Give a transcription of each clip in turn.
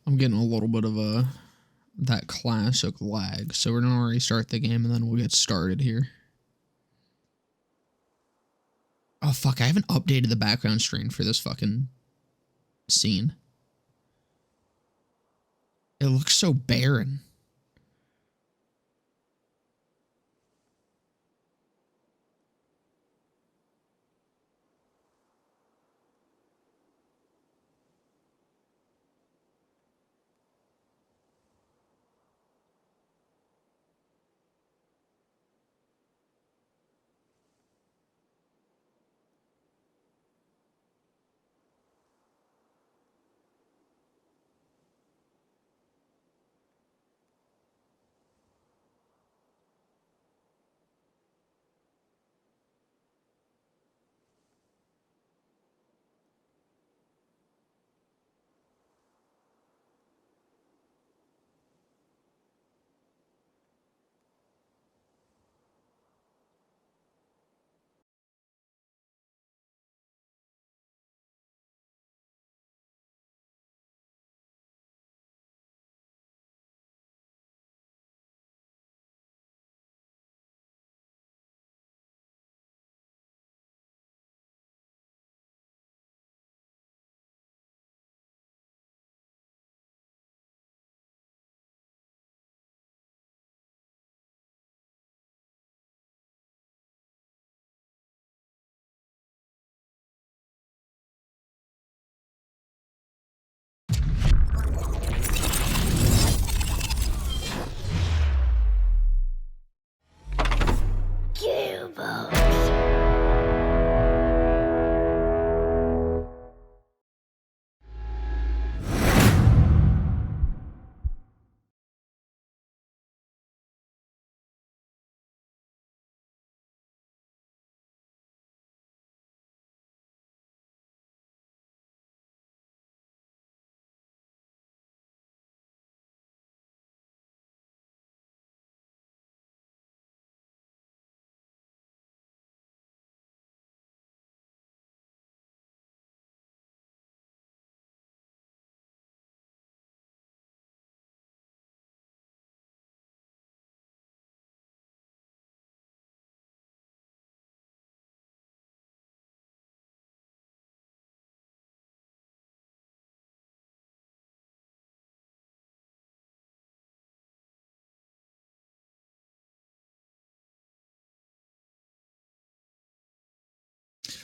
I'm getting a little bit of that classic lag, so we're gonna restart the game and then we'll get started here. Oh fuck, I haven't updated the background screen for this fucking scene. It looks so barren.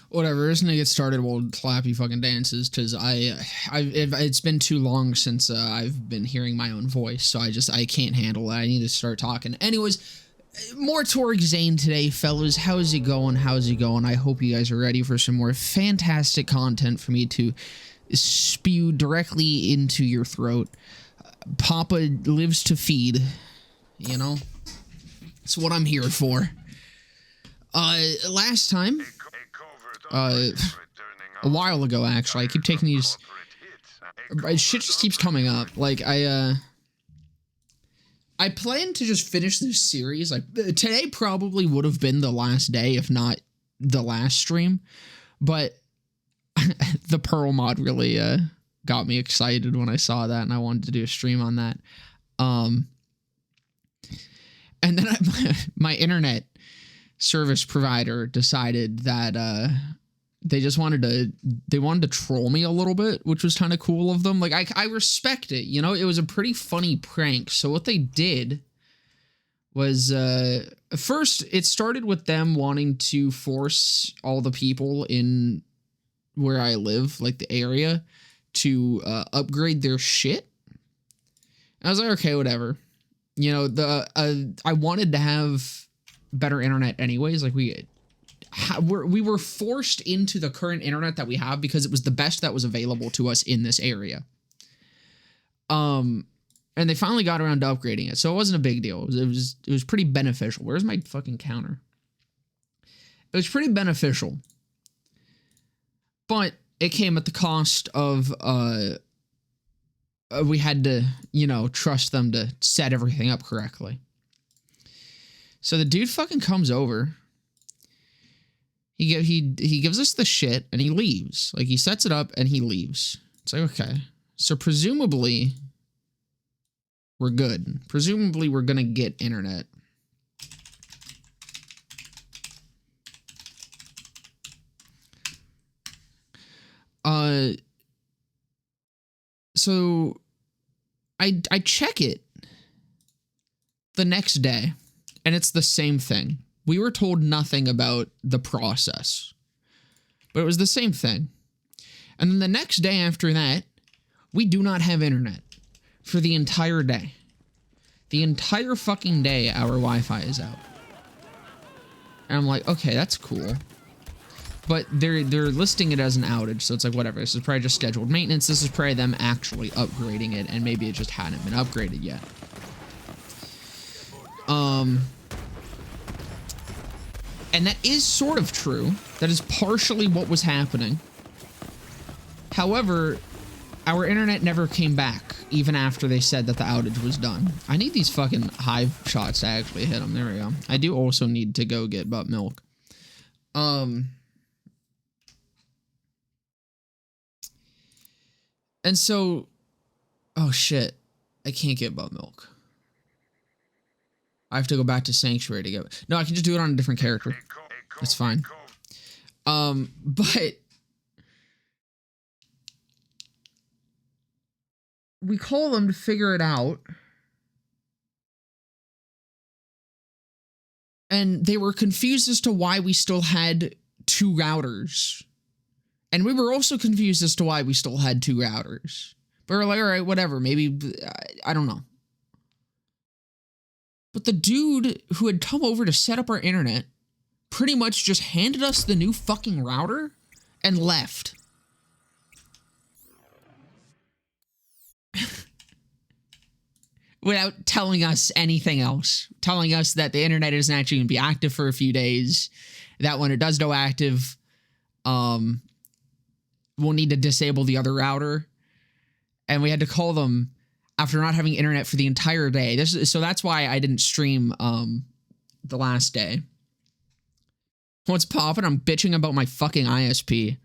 Whatever, it's gonna get started while Clappy fucking dances, because it's been too long since I've been hearing my own voice, so I can't handle that. I need to start talking. Anyways, more Torgue Zane today, fellas. How's it going? How's it going? I hope you guys are ready for some more fantastic content for me to spew directly into your throat. Papa lives to feed, you know? That's what I'm here for. Last time, a while ago, actually, I keep taking these, shit just keeps coming up. Like, I plan to just finish this series. Like, today probably would have been the last day, if not the last stream, but the Pearl mod really, got me excited when I saw that, and I wanted to do a stream on that. And then my internet service provider decided that they wanted to troll me a little bit, which was kind of cool of them. Like, I respect it, you know. It was a pretty funny prank. So what they did was first it started with them wanting to force all the people in where I live, like the area, to upgrade their shit. I was like, okay, whatever. You know, I wanted to have better internet anyways. Like, we were forced into the current internet that we have because it was the best that was available to us in this area. And they finally got around to upgrading it, so it wasn't a big deal. It was pretty beneficial. Where's my fucking counter? It was pretty beneficial, but it came at the cost of we had to, you know, trust them to set everything up correctly. So the dude fucking comes over. He gives us the shit and he leaves. Like, he sets it up and he leaves. It's like, okay. So presumably we're good. Presumably, we're gonna get internet. So I check it the next day, and it's the same thing. We were told nothing about the process, but it was the same thing. And then the next day after that, we do not have internet for the entire day. The entire fucking day, our Wi-Fi is out. And I'm like, okay, that's cool. But they're listing it as an outage, so it's like, whatever. This is probably just scheduled maintenance. This is probably them actually upgrading it, and maybe it just hadn't been upgraded yet. And that is sort of true. That is partially what was happening. However, our internet never came back, even after they said that the outage was done. I need these fucking hive shots to actually hit them. There we go. I do also need to go get butt milk. And so, oh shit, I can't get butt milk. I have to go back to Sanctuary to get. No, I can just do it on a different character. It's fine. But we call them to figure it out, and they were confused as to why we still had 2 routers. And we were also confused as to why we still had 2 routers. But we're like, all right, whatever. Maybe, I don't know. But the dude who had come over to set up our internet pretty much just handed us the new fucking router and left. Without telling us anything else. Telling us that the internet isn't actually going to be active for a few days. That when it does go active, we'll need to disable the other router. And we had to call them after not having internet for the entire day. So that's why I didn't stream the last day. What's poppin'? I'm bitching about my fucking ISP.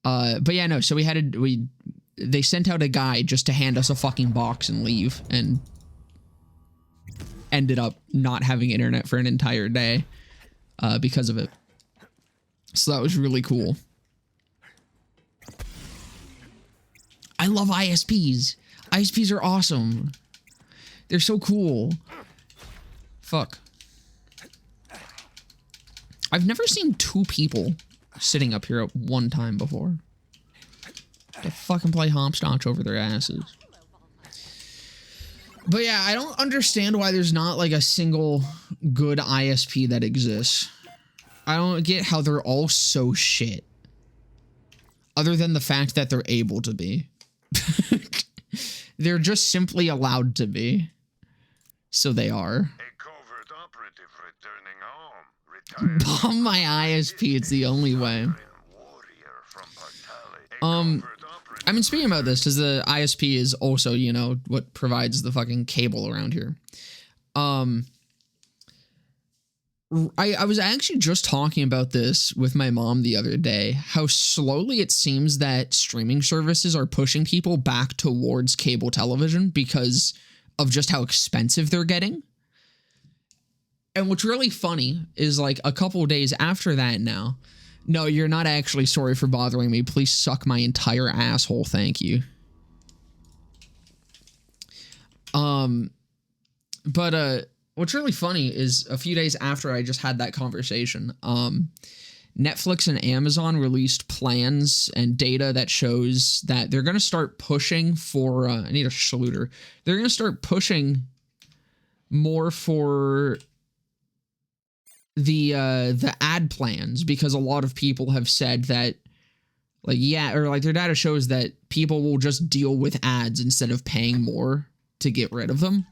But yeah, no, so they sent out a guy just to hand us a fucking box and leave, and ended up not having internet for an entire day because of it. So that was really cool. I love ISPs. ISPs are awesome. They're so cool. Fuck. I've never seen 2 people sitting up here at one time before. They fucking play hopscotch over their asses. But yeah, I don't understand why there's not like a single good ISP that exists. I don't get how they're all so shit. Other than the fact that they're able to be. They're just simply allowed to be. So they are. A covert operative returning home. Bomb my ISP, it's the only way. I mean, speaking about this, because the ISP is also, you know, what provides the fucking cable around here. I was actually just talking about this with my mom the other day, how slowly it seems that streaming services are pushing people back towards cable television because of just how expensive they're getting. And what's really funny is, like, a couple days after that now, no, you're not actually sorry for bothering me. Please suck my entire asshole, thank you. What's really funny is a few days after I just had that conversation, Netflix and Amazon released plans and data that shows that they're going to start pushing for, I need a schluter. They're going to start pushing more for the ad plans, because a lot of people have said that, like, yeah, or like their data shows that people will just deal with ads instead of paying more to get rid of them.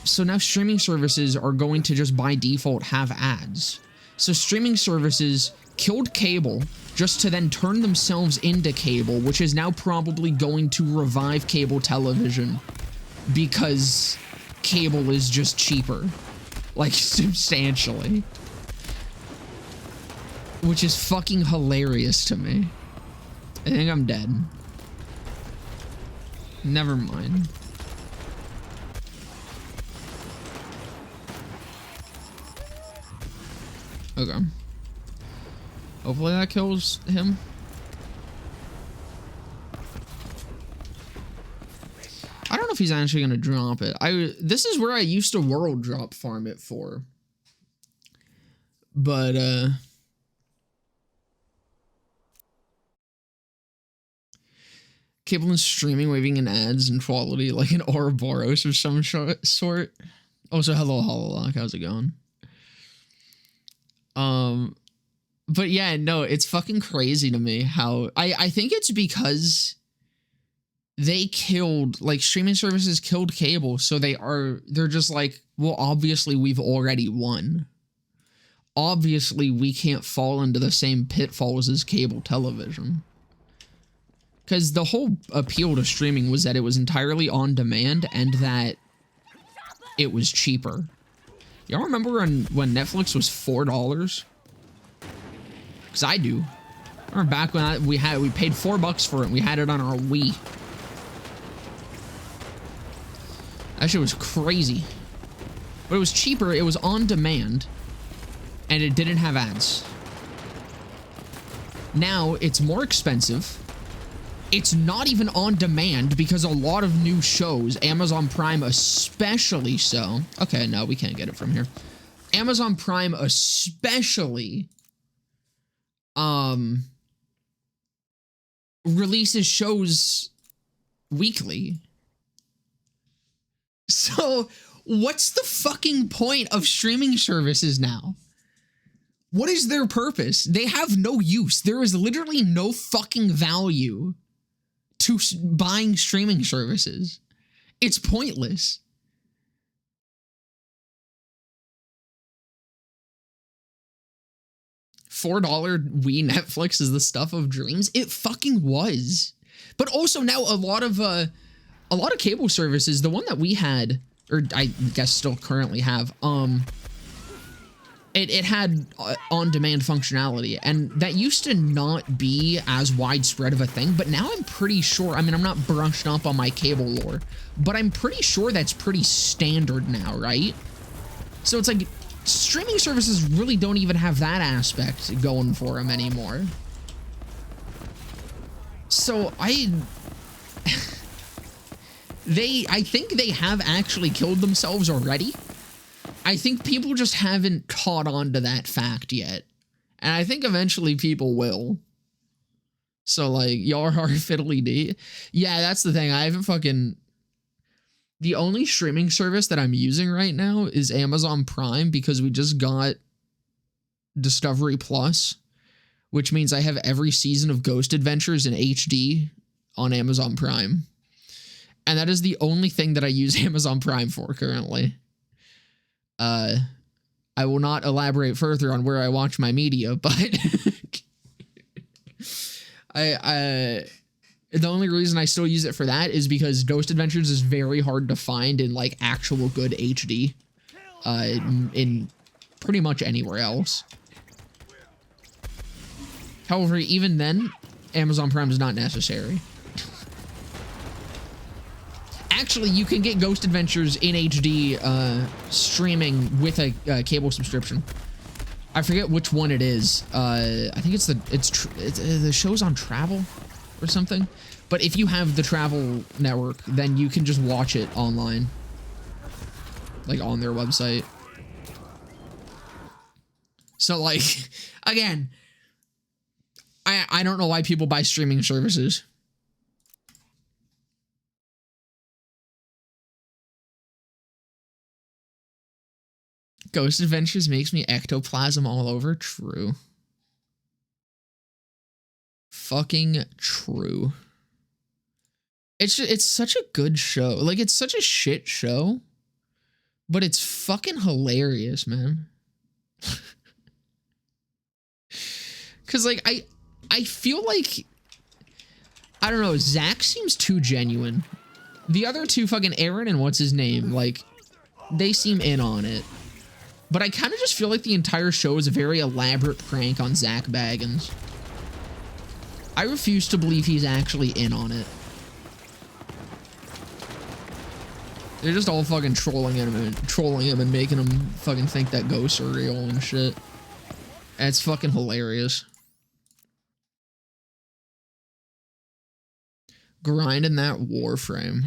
So now streaming services are going to just by default have ads. So streaming services killed cable just to then turn themselves into cable, which is now probably going to revive cable television because cable is just cheaper, like substantially, which is fucking hilarious to me. I think I'm dead. Never mind. Okay. Hopefully that kills him. I don't know if he's actually gonna drop it. This is where I used to world drop farm it for. But cable and streaming, waving in ads and quality like an Ouroboros of some sort. Also, hello Hololock, how's it going? But yeah, no, it's fucking crazy to me how I think it's because they killed, like, streaming services killed cable, so they're just like, well, obviously we've already won. Obviously we can't fall into the same pitfalls as cable television. Because the whole appeal to streaming was that it was entirely on demand and that it was cheaper. Y'all remember when Netflix was $4? Because I do. I remember back when we paid $4 for it and we had it on our Wii. That shit was crazy. But it was cheaper, it was on demand, and it didn't have ads. Now, it's more expensive. It's not even on demand because a lot of new shows, Amazon Prime especially so. Okay, no, we can't get it from here. Amazon Prime especially releases shows weekly. So, what's the fucking point of streaming services now? What is their purpose? They have no use. There is literally no fucking value to buying streaming services. It's pointless. $4 Wii Netflix is the stuff of dreams. It fucking was. But also now a lot of cable services, the one that we had, or I guess still currently have, it had on-demand functionality, and that used to not be as widespread of a thing, but now I'm pretty sure, I mean, I'm not brushed up on my cable lore, but I'm pretty sure that's pretty standard now, right? So it's like, streaming services really don't even have that aspect going for them anymore. So I think they have actually killed themselves already. I think people just haven't caught on to that fact yet. And I think eventually people will. So, like, y'all are fiddly D. Yeah, that's the thing. I haven't fucking... The only streaming service that I'm using right now is Amazon Prime because we just got Discovery Plus, which means I have every season of Ghost Adventures in HD on Amazon Prime. And that is the only thing that I use Amazon Prime for currently. I will not elaborate further on where I watch my media, but the only reason I still use it for that is because Ghost Adventures is very hard to find in like actual good HD in pretty much anywhere else. However, even then, Amazon Prime is not necessary. Actually, you can get Ghost Adventures in HD streaming with a cable subscription. I forget which one it is. I think it's the show's on Travel or something. But if you have the Travel network, then you can just watch it online, like on their website. So, like, again, I don't know why people buy streaming services. Ghost Adventures makes me ectoplasm all over. True. Fucking true. It's such a good show. Like, it's such a shit show, but it's fucking hilarious, man. Cause like I feel like, I don't know, Zach seems too genuine. The other two, fucking Aaron and what's his name, like, they seem in on it. But I kind of just feel like the entire show is a very elaborate prank on Zach Baggins. I refuse to believe he's actually in on it. They're just all fucking trolling him and making him fucking think that ghosts are real and shit. It's fucking hilarious. Grinding that Warframe.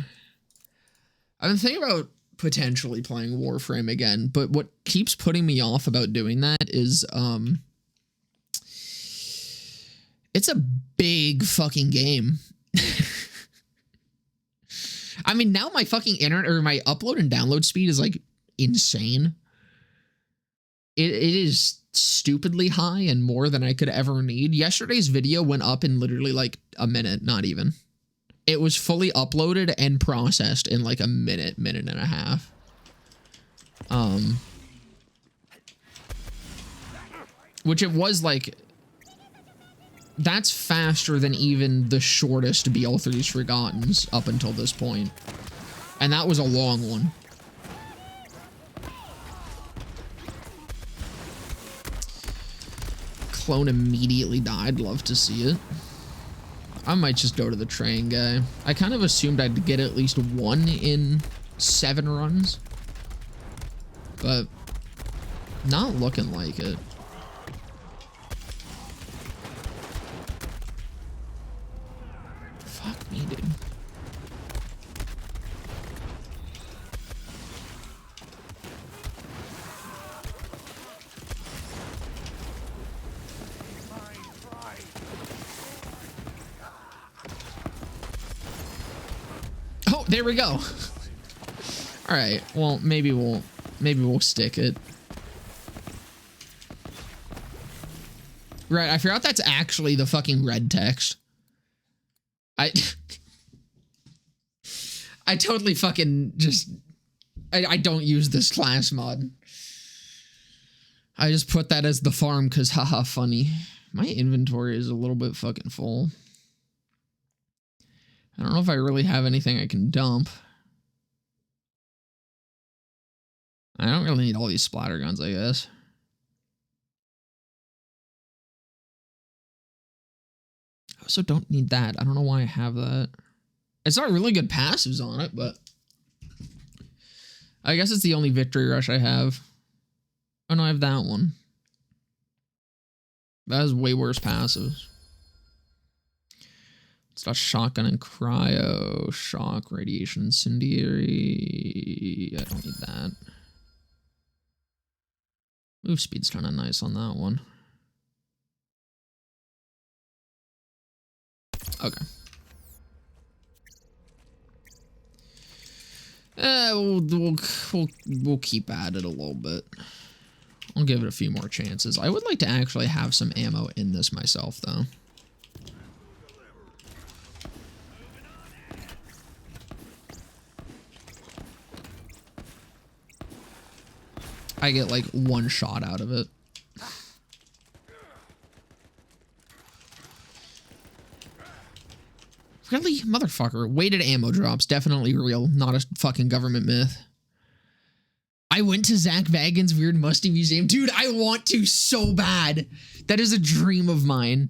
I've been thinking about potentially playing Warframe again, but what keeps putting me off about doing that is, it's a big fucking game. I mean, now my fucking internet or my upload and download speed is like insane. It is stupidly high and more than I could ever need. Yesterday's video went up in literally like a minute, not even. It was fully uploaded and processed in like a minute and a half. Which it was like, that's faster than even the shortest BL3's Forgottens up until this point. And that was a long one. Clone immediately died. Love to see it. I might just go to the train guy. I kind of assumed I'd get at least one in 7 runs. But not looking like it. Fuck me, dude. Oh, there we go. All right. Well, maybe we'll stick it. Right, I forgot that's actually the fucking red text. I totally fucking just... I don't use this class mod. I just put that as the farm because haha funny. My inventory is a little bit fucking full. I don't know if I really have anything I can dump. I don't really need all these splatter guns, I guess. I also don't need that. I don't know why I have that. It's not really good passives on it, but I guess it's the only victory rush I have. Oh no, I have that one. That has way worse passives. It's got shotgun and cryo, shock, radiation, incendiary. I don't need that. Move speed's kind of nice on that one. Okay. We'll keep at it a little bit. I'll give it a few more chances. I would like to actually have some ammo in this myself, though. I get like one shot out of it. Really? Motherfucker. Weighted ammo drops. Definitely real. Not a fucking government myth. I went to Zach Vagan's Weird Musty Museum. Dude, I want to so bad. That is a dream of mine.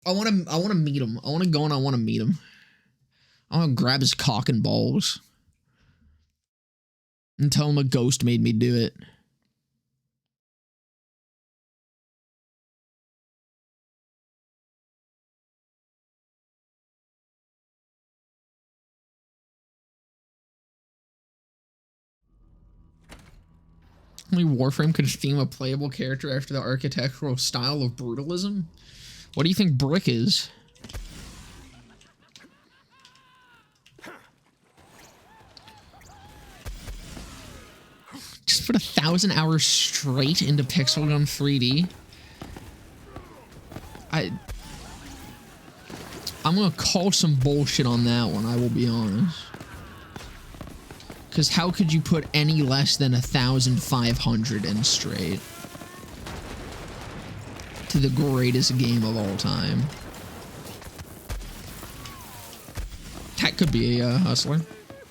I want to meet him. I want to go and I want to meet him. I want to grab his cock and balls. And tell him a ghost made me do it. Only Warframe could theme a playable character after the architectural style of brutalism? What do you think Brick is? Just put 1,000 hours straight into Pixel Gun 3D. I'm gonna call some bullshit on that one, I will be honest. Because how could you put any less than 1,500 in straight? To the greatest game of all time. That could be a hustler.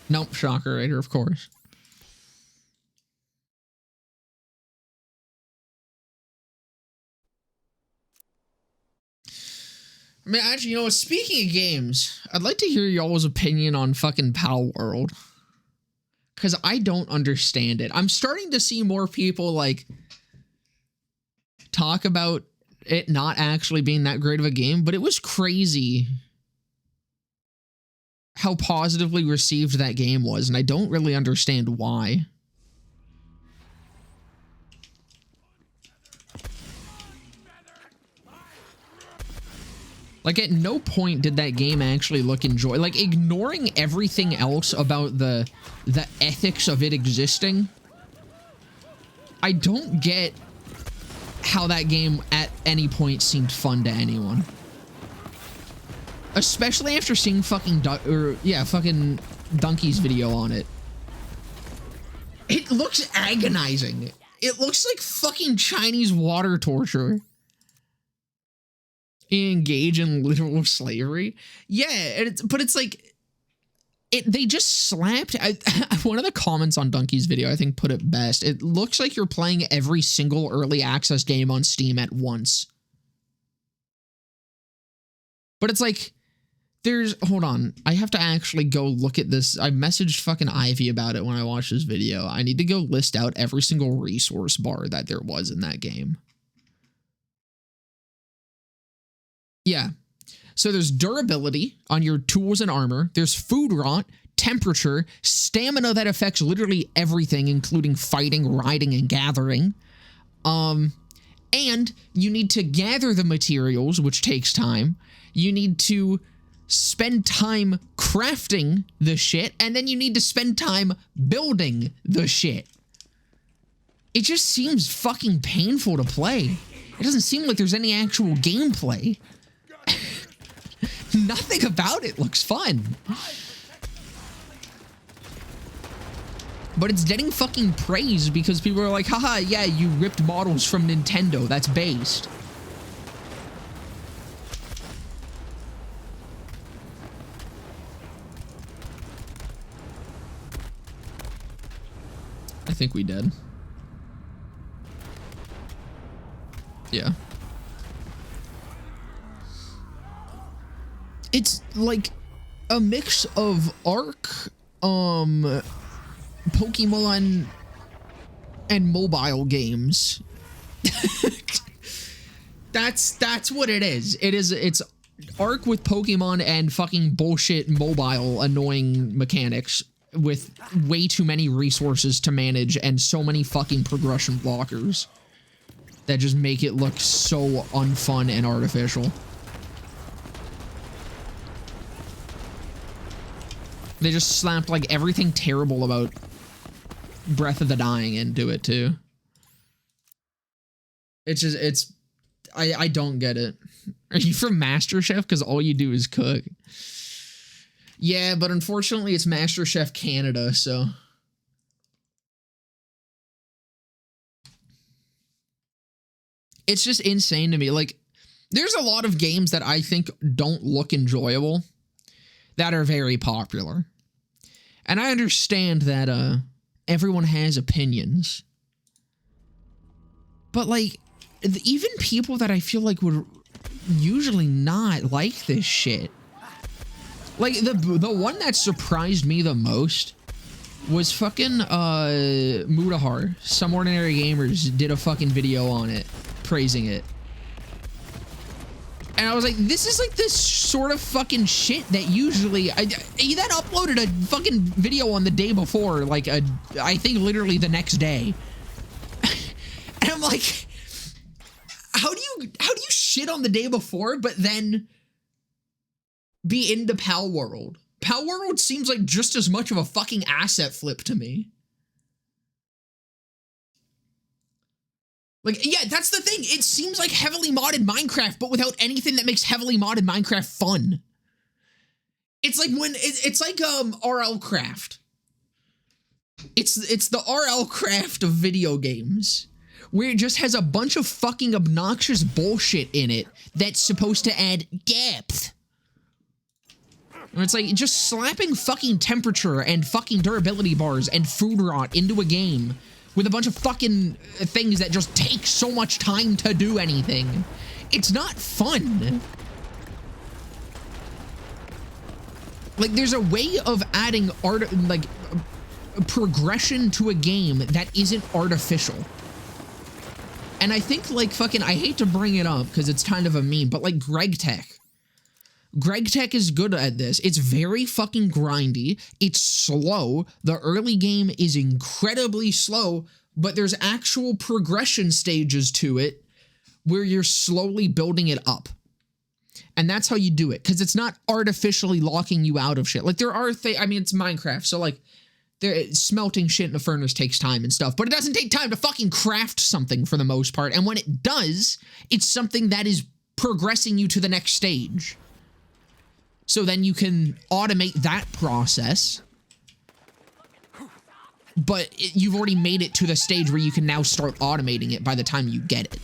Nope, Shocker Raider, of course. I mean, actually, you know what? Speaking of games, I'd like to hear y'all's opinion on fucking Pal World. Because I don't understand it. I'm starting to see more people, like, talk about it not actually being that great of a game, but it was crazy how positively received that game was, and I don't really understand why. Like, at no point did that game actually look enjoyable. Like, ignoring everything else about the ethics of it existing, I don't get how that game at any point seemed fun to anyone. Especially after seeing fucking Donkey's video on it. It looks agonizing. It looks like fucking Chinese water torture. Engage in literal slavery. Yeah, but it's like they just slapped. One of the comments on Donkey's video, I think, put it best. It looks like you're playing every single early access game on Steam at once. But it's like, hold on, I have to actually go look at this. I messaged fucking Ivy about it when I watched this video. I need to go list out every single resource bar that there was in that game. Yeah. So there's durability on your tools and armor. There's food rot, temperature, stamina that affects literally everything, including fighting, riding, and gathering. And you need to gather the materials, which takes time. You need to spend time crafting the shit, and then you need to spend time building the shit. It just seems fucking painful to play. It doesn't seem like there's any actual gameplay. Nothing about it looks fun. But it's getting fucking praise because people are like, haha, yeah, you ripped models from Nintendo. That's based. I think we did. Yeah. It's like a mix of Ark, Pokemon, and mobile games. That's what it is. It's Ark with Pokemon and fucking bullshit mobile annoying mechanics with way too many resources to manage and so many fucking progression blockers that just make it look so unfun and artificial. They just slapped like everything terrible about Breath of the Dying into it too. I don't get it. Are you from MasterChef? Because all you do is cook. Yeah, but unfortunately it's MasterChef Canada, so. It's just insane to me. Like, there's a lot of games that I think don't look enjoyable that are very popular. And I understand that everyone has opinions. But like, even people that I feel like would usually not like this shit. Like, the one that surprised me the most was fucking Mudahar. Some Ordinary Gamers did a fucking video on it, praising it. And I was like, this is like this sort of fucking shit that usually he then uploaded a fucking video on the day before, like I think literally the next day. And I'm like, how do you shit on the day before but then be into Pal World? Pal World seems like just as much of a fucking asset flip to me. Like, yeah, that's the thing. It seems like heavily modded Minecraft, but without anything that makes heavily modded Minecraft fun. It's like when it's like RL Craft. It's the RL Craft of video games, where it just has a bunch of fucking obnoxious bullshit in it that's supposed to add depth. And it's like just slapping fucking temperature and fucking durability bars and food rot into a game with a bunch of fucking things that just take so much time to do anything. It's not fun. Like, there's a way of adding progression to a game that isn't artificial. And I think, like, fucking, I hate to bring it up because it's kind of a meme, but, like, Greg Tech. Greg Tech is good at this. It's very fucking grindy. It's slow. The early game is incredibly slow, but there's actual progression stages to it where you're slowly building it up. And that's how you do it, because it's not artificially locking you out of shit. Like, there are things, I mean, it's Minecraft, so, like, smelting shit in a furnace takes time and stuff, but it doesn't take time to fucking craft something for the most part. And when it does, it's something that is progressing you to the next stage. So then you can automate that process. But you've already made it to the stage where you can now start automating it by the time you get it.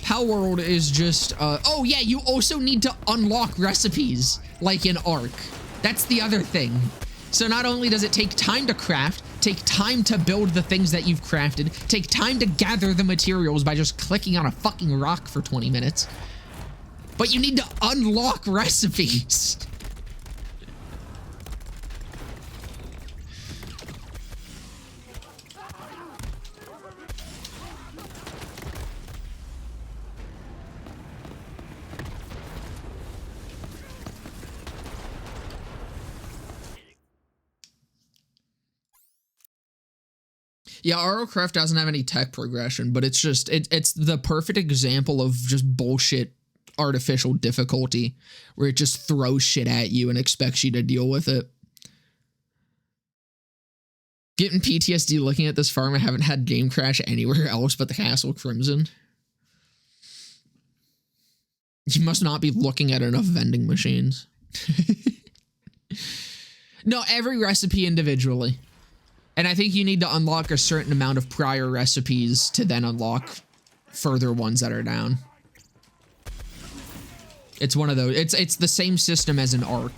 Pal World is just, oh yeah, you also need to unlock recipes, like in Ark. That's the other thing. So not only does it take time to craft, take time to build the things that you've crafted, take time to gather the materials by just clicking on a fucking rock for 20 minutes, but you need to unlock recipes. Yeah, ROCraft doesn't have any tech progression, but it's just, it's the perfect example of just bullshit artificial difficulty, where it just throws shit at you and expects you to deal with it. Getting PTSD looking at this farm. I haven't had game crash anywhere else but the Castle Crimson. You must not be looking at enough vending machines. No, every recipe individually. And I think you need to unlock a certain amount of prior recipes to then unlock further ones that are down. It's one of those. It's the same system as an Ark.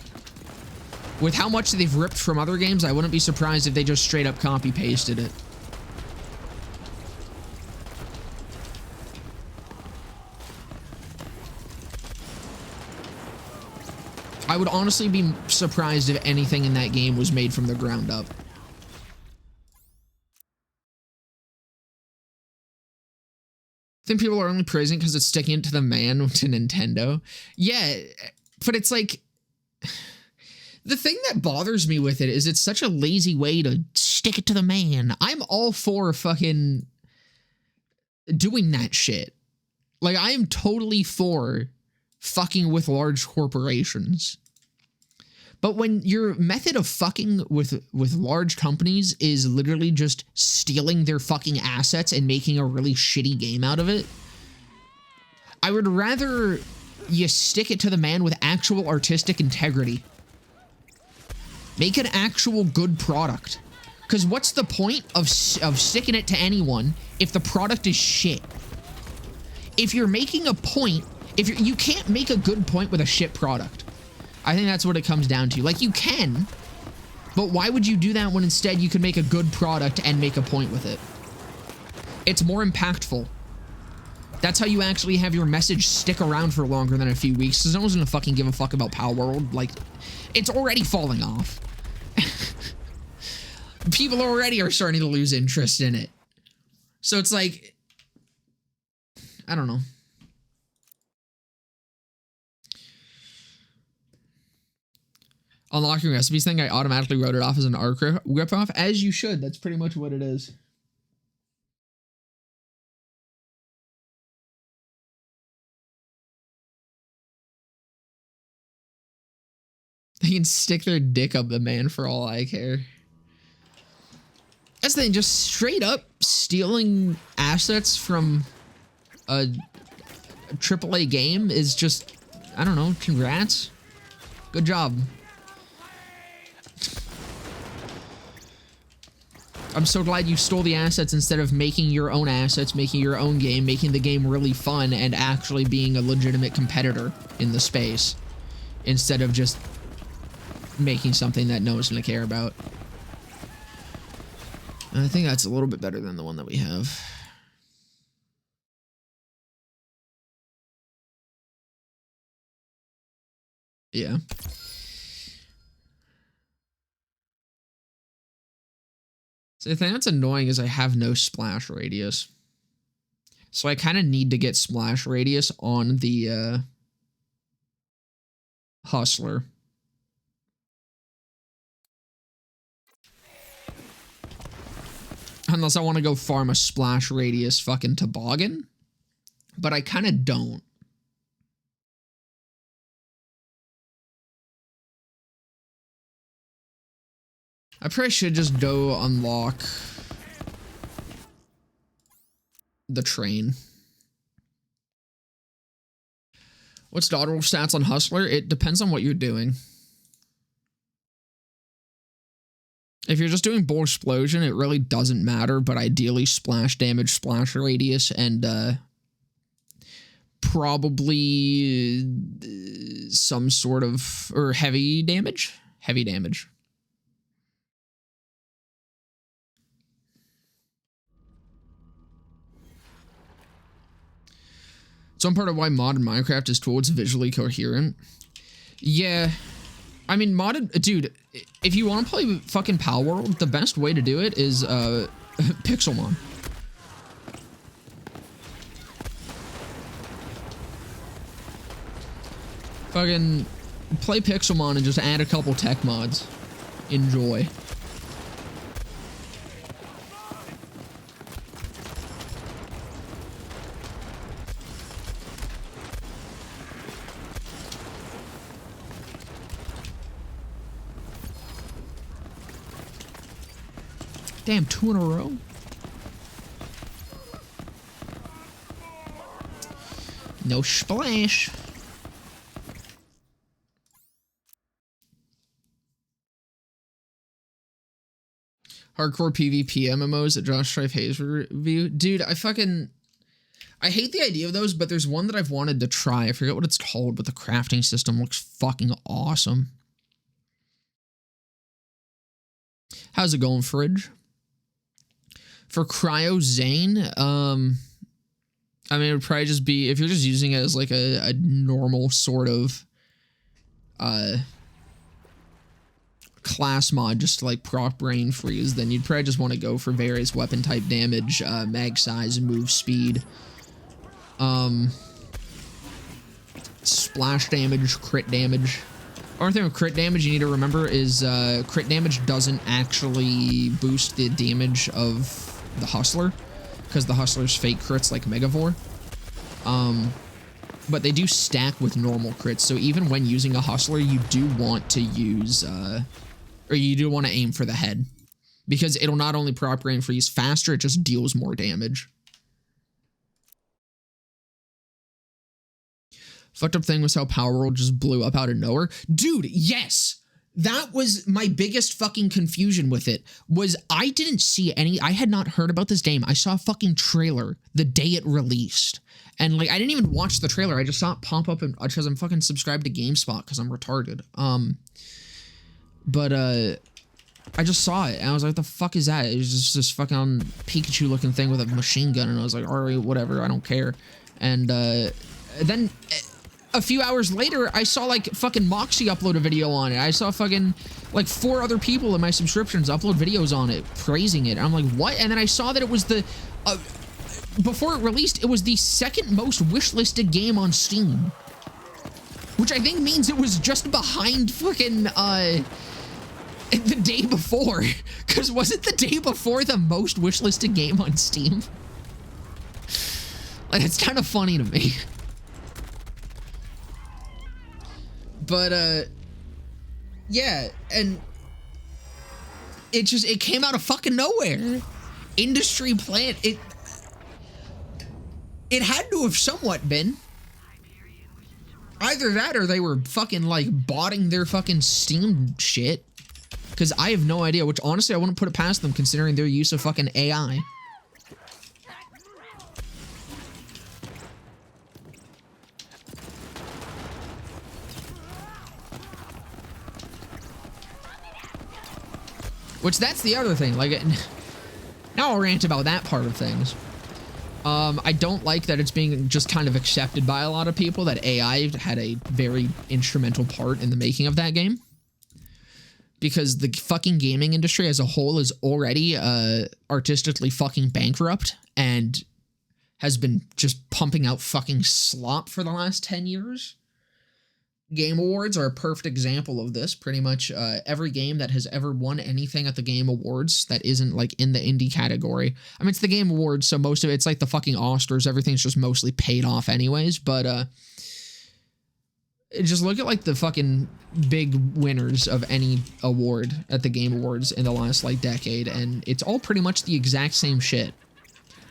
With how much they've ripped from other games, I wouldn't be surprised if they just straight up copy-pasted it. I would honestly be surprised if anything in that game was made from the ground up. I think people are only praising because it's sticking it to the man to Nintendo. Yeah, but it's like, the thing that bothers me with it is it's such a lazy way to stick it to the man. I'm all for fucking doing that shit. Like, I am totally for fucking with large corporations. But when your method of fucking with large companies is literally just stealing their fucking assets and making a really shitty game out of it, I would rather you stick it to the man with actual artistic integrity. Make an actual good product. Because what's the point of sticking it to anyone if the product is shit? If you're making a point, you can't make a good point with a shit product. I think that's what it comes down to. Like, you can, but why would you do that when instead you could make a good product and make a point with it? It's more impactful. That's how you actually have your message stick around for longer than a few weeks, because no one's gonna fucking give a fuck about Pal World. Like, it's already falling off. People already are starting to lose interest in it. So it's like, I don't know. Unlocking recipes thing, I automatically wrote it off as an Ark ripoff, as you should. That's pretty much what it is. They can stick their dick up the man for all I care. That's the thing, just straight up stealing assets from a AAA game is just, I don't know, congrats. Good job. I'm so glad you stole the assets instead of making your own assets, making your own game, making the game really fun, and actually being a legitimate competitor in the space, instead of just making something that no one's going to care about. And I think that's a little bit better than the one that we have. Yeah. So the thing that's annoying is I have no splash radius. So I kind of need to get splash radius on the Hustler. Unless I want to go farm a splash radius fucking toboggan. But I kind of don't. I probably should just go unlock the train. What's the auto stats on Hustler? It depends on what you're doing. If you're just doing bull explosion, it really doesn't matter, but ideally splash damage, splash radius, and probably some sort of, or heavy damage? Heavy damage. Some part of why modded Minecraft is towards visually coherent. Yeah. I mean, modded... Dude, if you want to play fucking Power World, the best way to do it is Pixelmon. Fucking play Pixelmon and just add a couple tech mods. Enjoy. Damn, 2 in a row? No splash. Hardcore PvP MMOs that Josh Strife Hayes review. Dude, I hate the idea of those, but there's one that I've wanted to try. I forget what it's called, but the crafting system looks fucking awesome. How's it going, Fridge? For Cryo Zane, I mean, it would probably just be, if you're just using it as like a normal sort of class mod, just to like proc brain freeze, then you'd probably just want to go for various weapon type damage, mag size, move speed, splash damage, crit damage. Only thing with crit damage you need to remember is crit damage doesn't actually boost the damage of the Hustler, because the Hustler's fake crits like Megavore. But they do stack with normal crits, so even when using a Hustler, you do want to use, or you do want to aim for the head, because it'll not only proc brain freeze faster, it just deals more damage. Fucked up thing was how Power World just blew up out of nowhere. Dude, yes! That was my biggest fucking confusion with it, was I didn't see any, I had not heard about this game. I saw a fucking trailer the day it released. And like, I didn't even watch the trailer. I just saw it pop up because I'm fucking subscribed to GameSpot because I'm retarded. But I just saw it and I was like, what the fuck is that? It was just this fucking Pikachu looking thing with a machine gun. And I was like, all right, whatever, I don't care. And then a few hours later, I saw like fucking Moxie upload a video on it. I saw fucking like 4 other people in my subscriptions upload videos on it, praising it. And I'm like, what? And then I saw that it was the, before it released, it was the 2nd most wishlisted game on Steam. Which I think means it was just behind fucking, the day before. Because wasn't the day before the most wishlisted game on Steam? Like, it's kind of funny to me. But, yeah, and it came out of fucking nowhere. Industry plant, it had to have somewhat been. Either that or they were fucking, like, botting their fucking Steam shit. Because I have no idea, which honestly I wouldn't put it past them considering their use of fucking AI. Which, that's the other thing, like, now I'll rant about that part of things. I don't like that it's being just kind of accepted by a lot of people that AI had a very instrumental part in the making of that game. because the fucking gaming industry as a whole is already artistically fucking bankrupt and has been just pumping out fucking slop for the last 10 years. Game Awards are a perfect example of this. Pretty much every game that has ever won anything at the Game Awards that isn't like in the indie category. I mean, it's the Game Awards, so most of it's like the fucking Oscars. Everything's just mostly paid off anyways. But just look at like the fucking big winners of any award at the Game Awards in the last like decade, and it's all pretty much the exact same shit.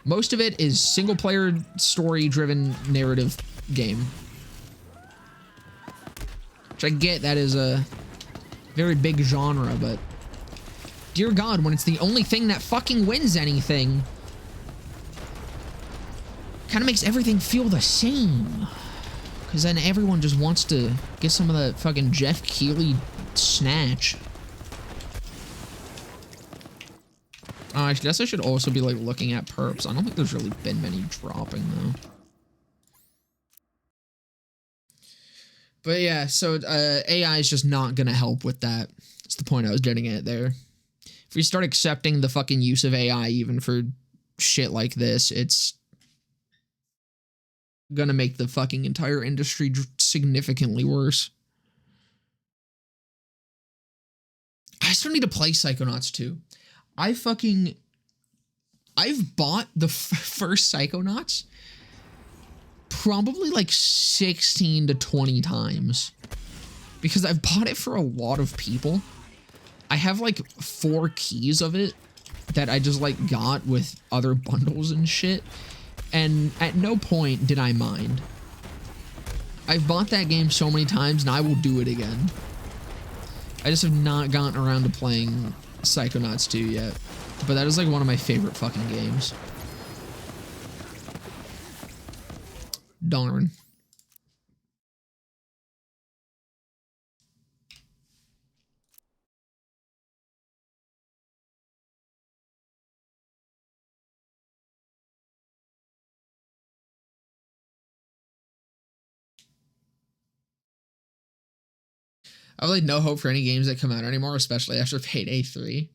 Most of it is single player story driven narrative game. Which I get that is a very big genre, but dear God, when it's the only thing that fucking wins anything, kind of makes everything feel the same. Because then everyone just wants to get some of the fucking Jeff Keighley snatch. Oh, I guess I should also be like looking at perps. I don't think there's really been many dropping though. But yeah, so AI is just not going to help with that. That's the point I was getting at there. If we start accepting the fucking use of AI even for shit like this, it's going to make the fucking entire industry significantly worse. I still need to play Psychonauts 2. I've bought the first Psychonauts probably like 16 to 20 times because I've bought it for a lot of people. I have like 4 keys of it that I just like got with other bundles and shit, and at no point did I mind. I've bought that game so many times and I will do it again. I just have not gotten around to playing Psychonauts 2 yet, but that is like one of my favorite fucking games. Darn. I have like no hope for any games that come out anymore, especially after Payday 3.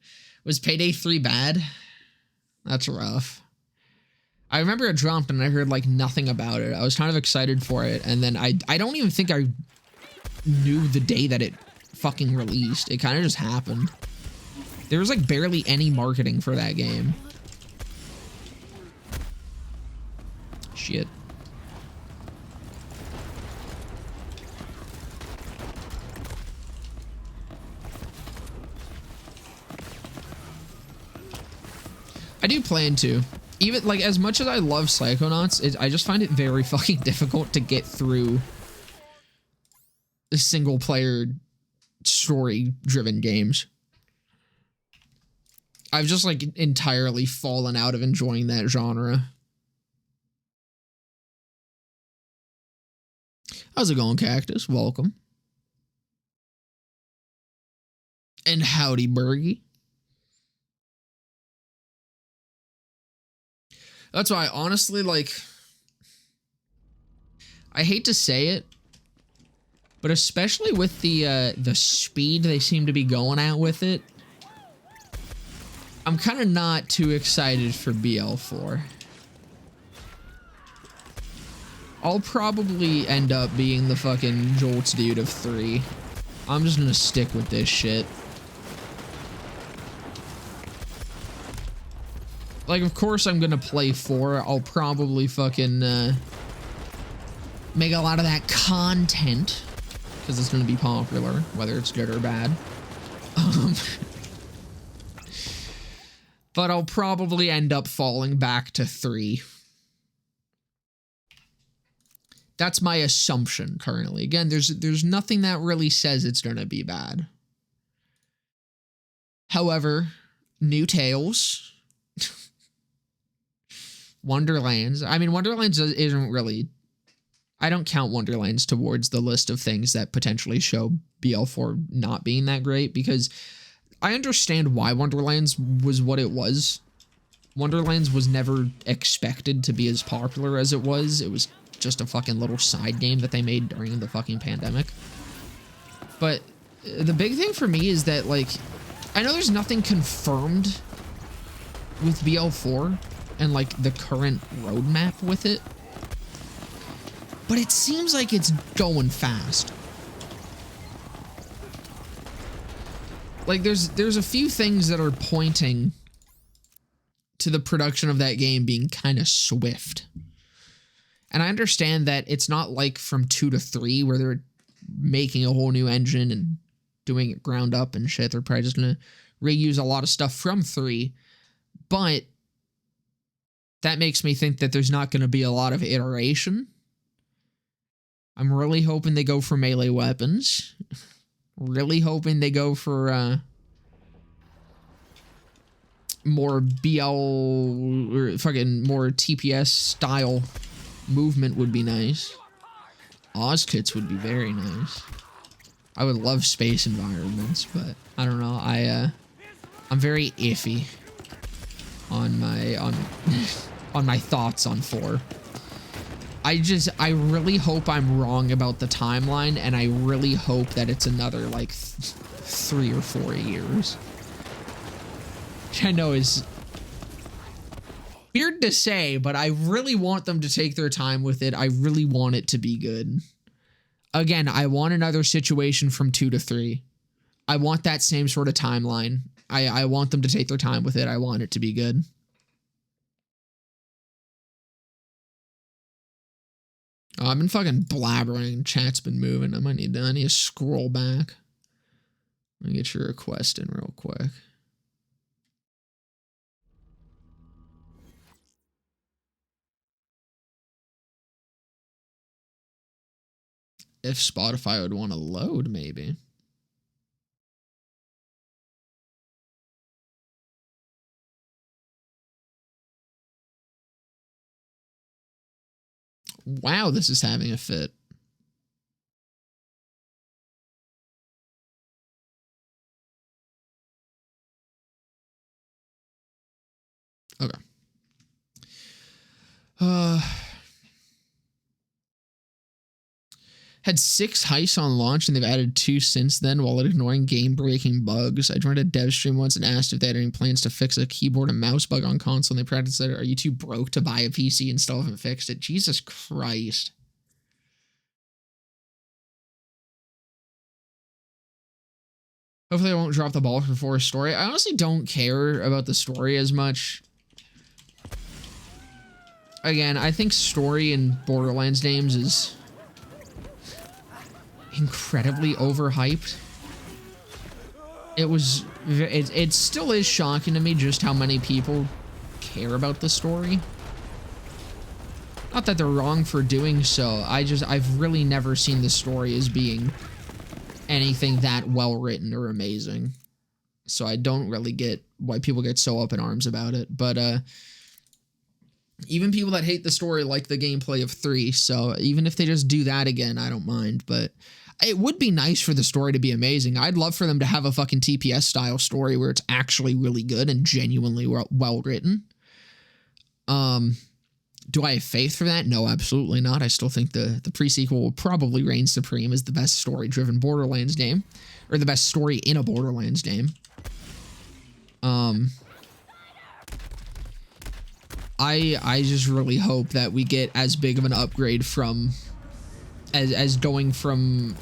Was Payday 3 bad? That's rough. I remember it dropped and I heard like nothing about it. I was kind of excited for it, and then I don't even think I knew the day that it fucking released. It kind of just happened. There was like barely any marketing for that game. Shit. I do plan to. Even, like, as much as I love Psychonauts, I just find it very fucking difficult to get through the single-player, story-driven games. I've just, like, entirely fallen out of enjoying that genre. How's it going, Cactus? Welcome. And howdy, Bergie. That's why, honestly, like, I hate to say it, but especially with the speed they seem to be going at with it, I'm kind of not too excited for BL4. I'll probably end up being the fucking Jolts dude of 3. I'm just gonna stick with this shit. Like, of course I'm gonna play 4. I'll probably fucking make a lot of that content because it's gonna be popular, whether it's good or bad. But I'll probably end up falling back to 3. That's my assumption currently. Again, there's nothing that really says it's gonna be bad. However, New Tales, Wonderlands. I mean, Wonderlands isn't really... I don't count Wonderlands towards the list of things that potentially show BL4 not being that great, because I understand why Wonderlands was what it was. Wonderlands was never expected to be as popular as it was. It was just a fucking little side game that they made during the fucking pandemic. But the big thing for me is that, like, I know there's nothing confirmed with BL4 and, like, the current roadmap with it, but it seems like it's going fast. Like, there's a few things that are pointing to the production of that game being kind of swift. And I understand that it's not like from 2 to 3 where they're making a whole new engine and doing it ground up and shit. They're probably just going to reuse a lot of stuff from 3. But that makes me think that there's not going to be a lot of iteration. I'm really hoping they go for melee weapons. Really hoping they go for more BL or fucking more TPS style movement would be nice. Oz kits would be very nice. I would love space environments, but I don't know. I'm very iffy on my on my thoughts on 4. I really hope I'm wrong about the timeline, and I really hope that it's another like 3 or 4 years. Which I know is weird to say, but I really want them to take their time with it. I really want it to be good. Again, I want another situation from 2 to 3. I want that same sort of timeline. I want them to take their time with it. I want it to be good. Oh, I've been fucking blabbering. Chat's been moving. I need to scroll back. Let me get your request in real quick. If Spotify would want to load, maybe. Wow, this is having a fit. Okay. Had 6 heists on launch, and they've added 2 since then while ignoring game-breaking bugs. I joined a dev stream once and asked if they had any plans to fix a keyboard and mouse bug on console, and they practically said, "Are you too broke to buy a PC and still haven't fixed it?" Jesus Christ. Hopefully I won't drop the ball for 4 story. I honestly don't care about the story as much. Again, I think story in Borderlands games is incredibly overhyped. It still is shocking to me just how many people care about the story. Not that they're wrong for doing so. I've really never seen the story as being anything that well written or amazing. So I don't really get why people get so up in arms about it. But even people that hate the story like the gameplay of 3. So even if they just do that again, I don't mind. But it would be nice for the story to be amazing. I'd love for them to have a fucking TPS style story where it's actually really good and genuinely well written. Do I have faith for that? No, absolutely not. I still think the pre-sequel will probably reign supreme as the best story-driven Borderlands game, or the best story in a Borderlands game. I just really hope that we get as big of an upgrade from as going from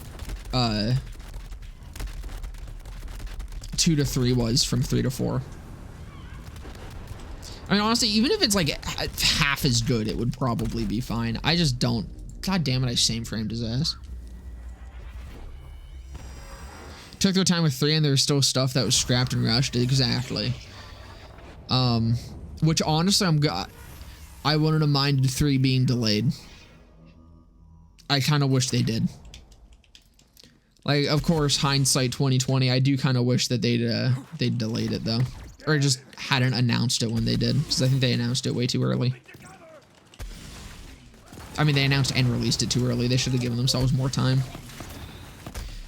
2 to 3 was from 3 to 4. I mean, honestly, even if it's like half as good, it would probably be fine. I just don't. God damn it, I same framed his ass. Took their time with 3 and there's still stuff that was scrapped and rushed. Exactly. Which honestly, I wouldn't have minded 3 being delayed. I kind of wish they did. Like, of course, hindsight 2020. I do kind of wish that they'd delayed it though, or just hadn't announced it when they did, because I think they announced it way too early. I mean, they announced and released it too early. They should have given themselves more time.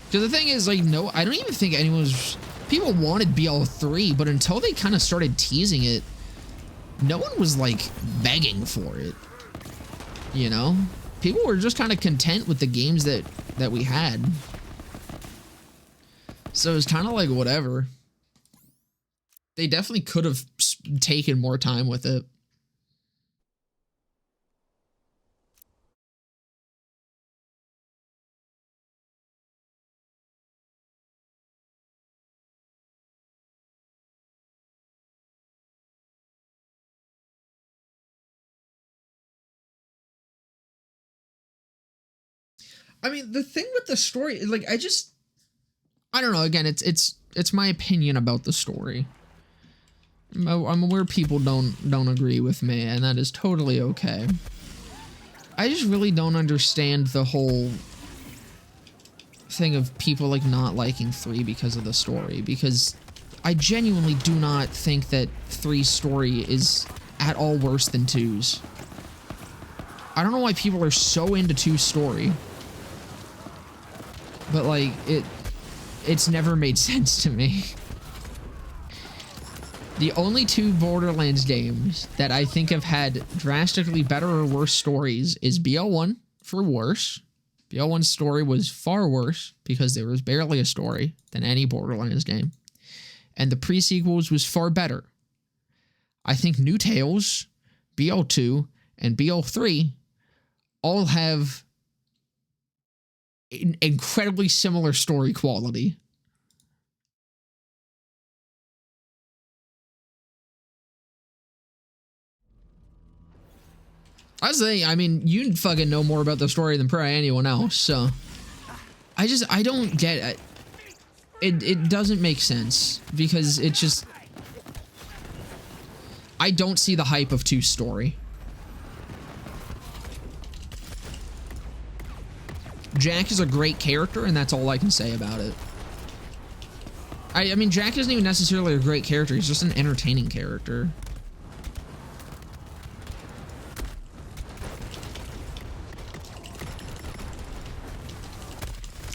Because the thing is, like, no, I don't even think anyone was. People wanted BL3, but until they kind of started teasing it, no one was like begging for it. You know, people were just kind of content with the games that we had. So it's kind of like whatever. They definitely could have taken more time with it. I mean, the thing with the story, like, I don't know. Again, it's my opinion about the story. I'm aware people don't agree with me, and that is totally okay. I just really don't understand the whole thing of people like not liking 3 because of the story, because I genuinely do not think that 3's story is at all worse than 2's. I don't know why people are so into 2's story, but like it's never made sense to me. The only 2 Borderlands games that I think have had drastically better or worse stories is BL1 for worse. BL1's story was far worse because there was barely a story than any Borderlands game. And the pre-sequels was far better. I think New Tales, BL2, and BL3 all have an incredibly similar story quality. I mean, you fucking know more about the story than probably anyone else, so I don't get it. It doesn't make sense because it just, I don't see the hype of 2's story. Jack is a great character, and that's all I can say about it. I mean, Jack isn't even necessarily a great character, he's just an entertaining character.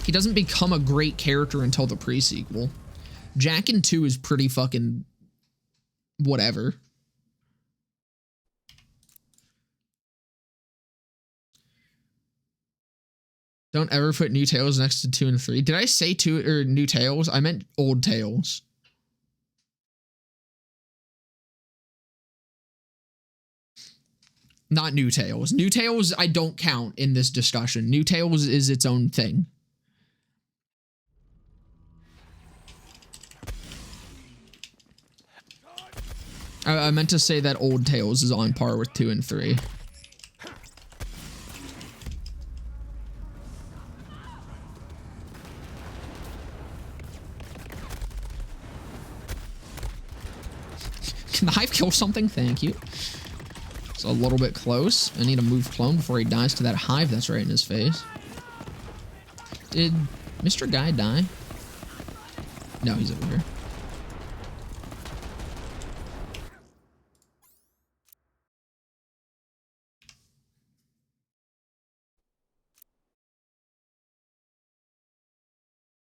He doesn't become a great character until the pre-sequel. Jack in 2 is pretty fucking whatever. Don't ever put New Tales next to 2 and 3. Did I say 2 or New Tales? I meant Old Tales. Not New Tales. New Tales I don't count in this discussion. New Tales is its own thing. I meant to say that Old Tales is on par with 2 and 3. Can the hive kill something? Thank you. It's a little bit close. I need to move clone before he dies to that hive that's right in his face. Did Mr. Guy die? No, he's over here.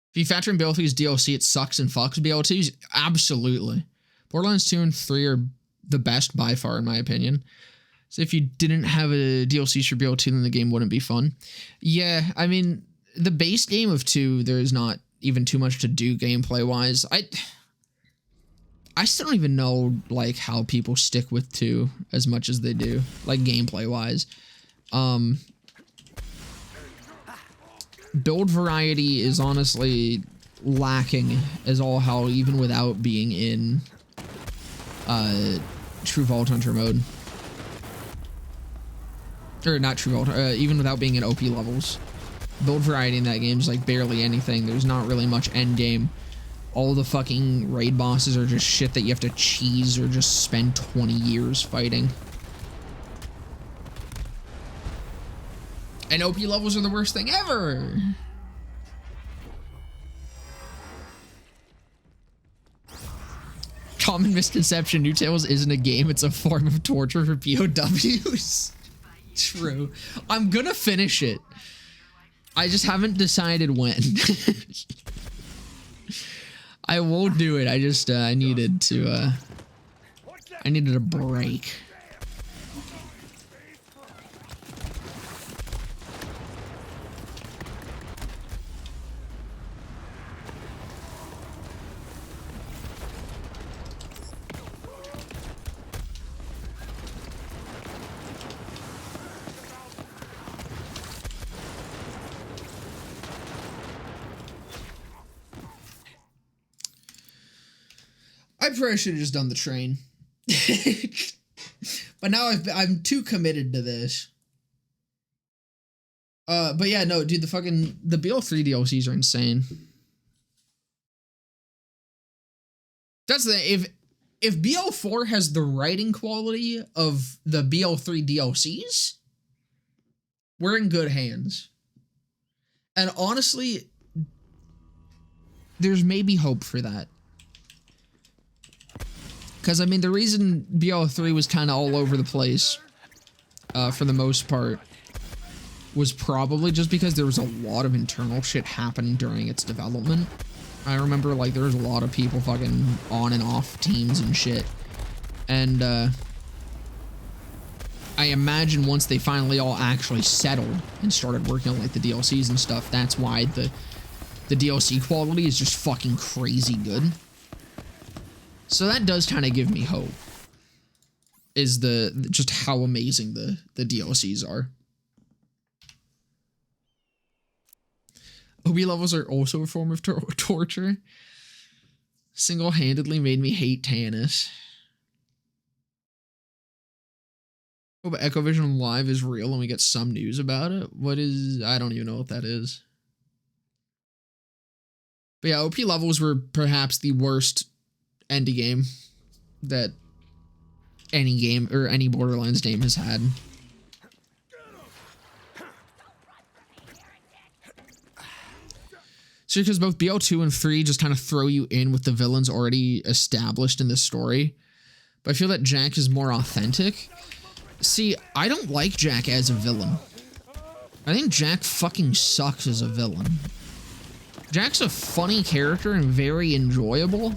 If you factor in BL3's DLC, it sucks and fucks BL2's. Absolutely. Borderlands 2 and 3 are the best by far, in my opinion. So if you didn't have a DLC for BL2, then the game wouldn't be fun. Yeah, I mean, the base game of 2, there's not even too much to do gameplay-wise. I still don't even know, like, how people stick with 2 as much as they do, like, gameplay-wise. Build variety is honestly lacking as all hell, even without being in True Vault Hunter mode. Or not True Vault, even without being in OP levels. Build variety in that game is like barely anything. There's not really much end game. All the fucking raid bosses are just shit that you have to cheese or just spend 20 years fighting. And OP levels are the worst thing ever. Common misconception, New Tales isn't a game, it's a form of torture for POWs. True. I'm gonna finish it. I just haven't decided when. I will do it. I just I needed a break. I probably should have just done the train. But now I'm too committed to this. But yeah, no, dude, the BL3 DLCs are insane. That's if BL4 has the writing quality of the BL3 DLCs, we're in good hands. And honestly, there's maybe hope for that. Because, I mean, the reason BL3 was kind of all over the place, for the most part, was probably just because there was a lot of internal shit happening during its development. I remember, like, there was a lot of people fucking on and off teams and shit. And, I imagine once they finally all actually settled and started working on, like, the DLCs and stuff, that's why the DLC quality is just fucking crazy good. So that does kind of give me hope. Is just how amazing the DLCs are. OB levels are also a form of torture. Single-handedly made me hate Tannis. Oh, but Echo Vision Live is real and we get some news about it? What is... I don't even know what that is. But yeah, OP levels were perhaps the worst ending game that any game or any Borderlands game has had. So because both BL2 and 3 just kind of throw you in with the villains already established in the story. But I feel that Jack is more authentic. See, I don't like Jack as a villain. I think Jack fucking sucks as a villain. Jack's a funny character and very enjoyable.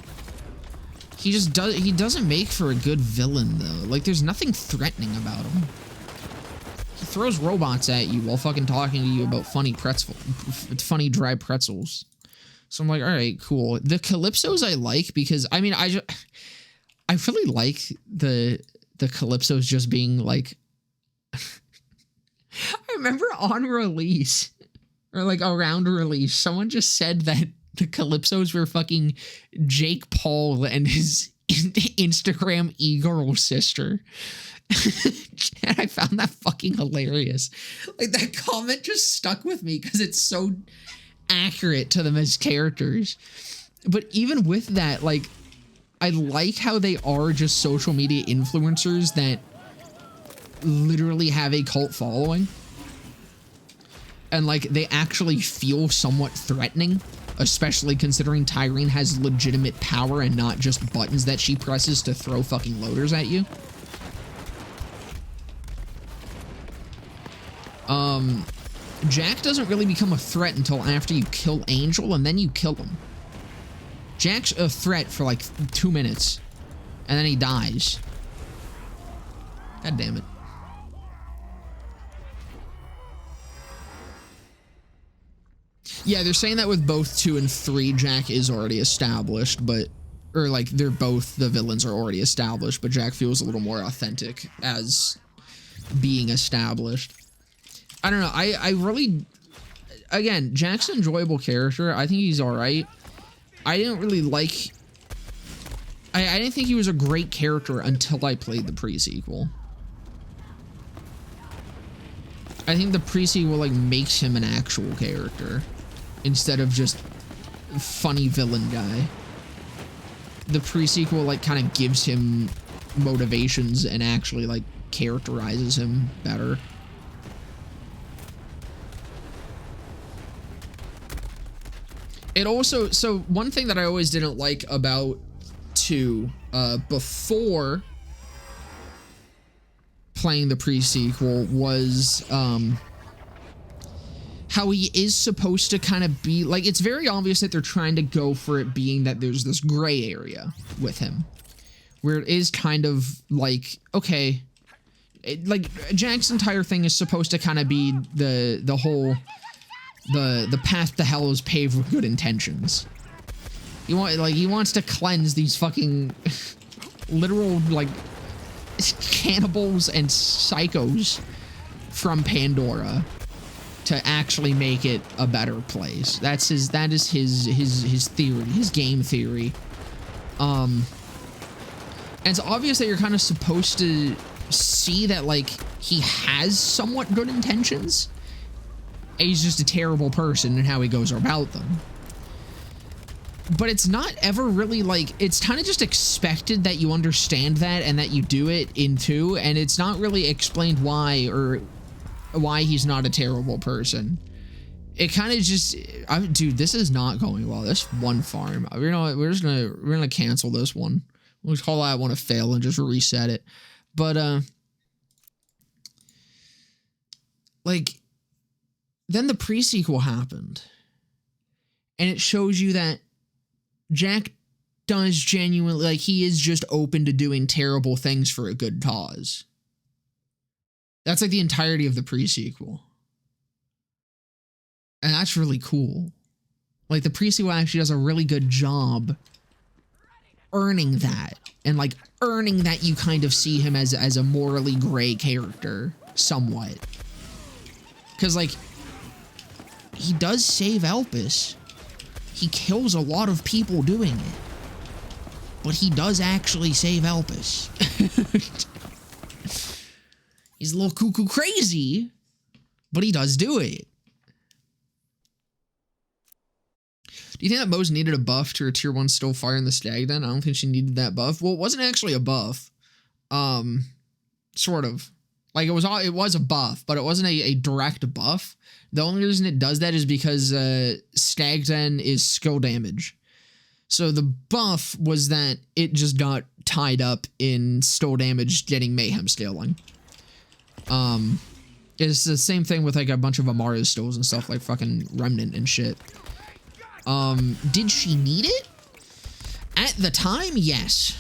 He doesn't make for a good villain, though. Like, there's nothing threatening about him. He throws robots at you while fucking talking to you about funny dry pretzels. So I'm like, all right, cool. The Calypsos I like because, I mean, I really like the Calypsos just being like... I remember on release, or like around release, someone just said that the Calypsos were fucking Jake Paul and his Instagram e-girl sister. And I found that fucking hilarious. Like, that comment just stuck with me because it's so accurate to them as characters. But even with that, like, I like how they are just social media influencers that literally have a cult following. And, like, they actually feel somewhat threatening. Especially considering Tyreen has legitimate power and not just buttons that she presses to throw fucking loaders at you. Jack doesn't really become a threat until after you kill Angel, and then you kill him. Jack's a threat for like 2 minutes, and then he dies. God damn it. Yeah, they're saying that with both 2 and 3, Jack is already established, but... Or, like, they're both... The villains are already established, but Jack feels a little more authentic as being established. I don't know, I really... Again, Jack's an enjoyable character. I think he's alright. I didn't really like... I didn't think he was a great character until I played the pre-sequel. I think the pre-sequel, like, makes him an actual character. Instead of just funny villain guy. The pre-sequel, like, kind of gives him motivations and actually, like, characterizes him better. It also... So, one thing that I always didn't like about 2, before playing the pre-sequel was, how he is supposed to kind of be... Like, it's very obvious that they're trying to go for it being that there's this gray area with him. Where it is kind of like, okay... like, Jack's entire thing is supposed to kind of be the whole... The path to hell is paved with good intentions. He wants to cleanse these fucking... literal, like... cannibals and psychos from Pandora. To actually make it a better place. That is his theory, his game theory. And it's obvious that you're kind of supposed to see that, like, he has somewhat good intentions. And he's just a terrible person in how he goes about them. But it's not ever really, like, it's kind of just expected that you understand that and that you do it in 2, and it's not really explained why or why he's not a terrible person. It kind of just, dude, this is not going well. This one farm, you know what, we're gonna cancel this one. We'll call that one a fail and just reset it. But like, then the pre-sequel happened, and it shows you that Jack does genuinely, like, he is just open to doing terrible things for a good cause. That's like the entirety of the pre-sequel. And that's really cool. Like, the pre-sequel actually does a really good job earning that. And, like, earning that you kind of see him as a morally gray character, somewhat. Because, like, he does save Elpis. He kills a lot of people doing it. But he does actually save Elpis. He's a little cuckoo crazy, but he does do it. Do you think that Mose needed a buff to her tier 1 still fire in the stag then? I don't think she needed that buff. Well, it wasn't actually a buff. Sort of. Like, it was a buff, but it wasn't a direct buff. The only reason it does that is because Stag Den is skill damage. So the buff was that it just got tied up in still damage getting mayhem scaling. It's the same thing with, like, a bunch of Amara's stills and stuff, like fucking Remnant and shit. Did she need it? At the time, yes.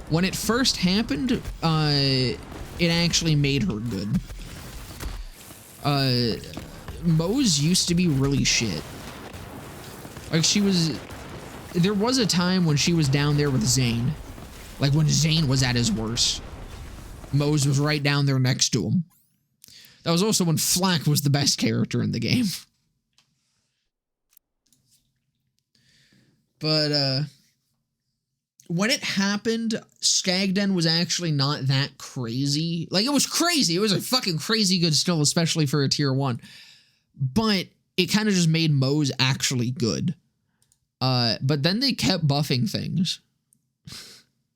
When it first happened, it actually made her good. Mose used to be really shit. Like, there was a time when she was down there with Zane. Like, when Zane was at his worst. Mose was right down there next to him. That was also when Flack was the best character in the game. But, when it happened, Stag Den was actually not that crazy. Like, it was crazy. It was a fucking crazy good still, especially for a tier 1. But it kind of just made Mose actually good. But then they kept buffing things.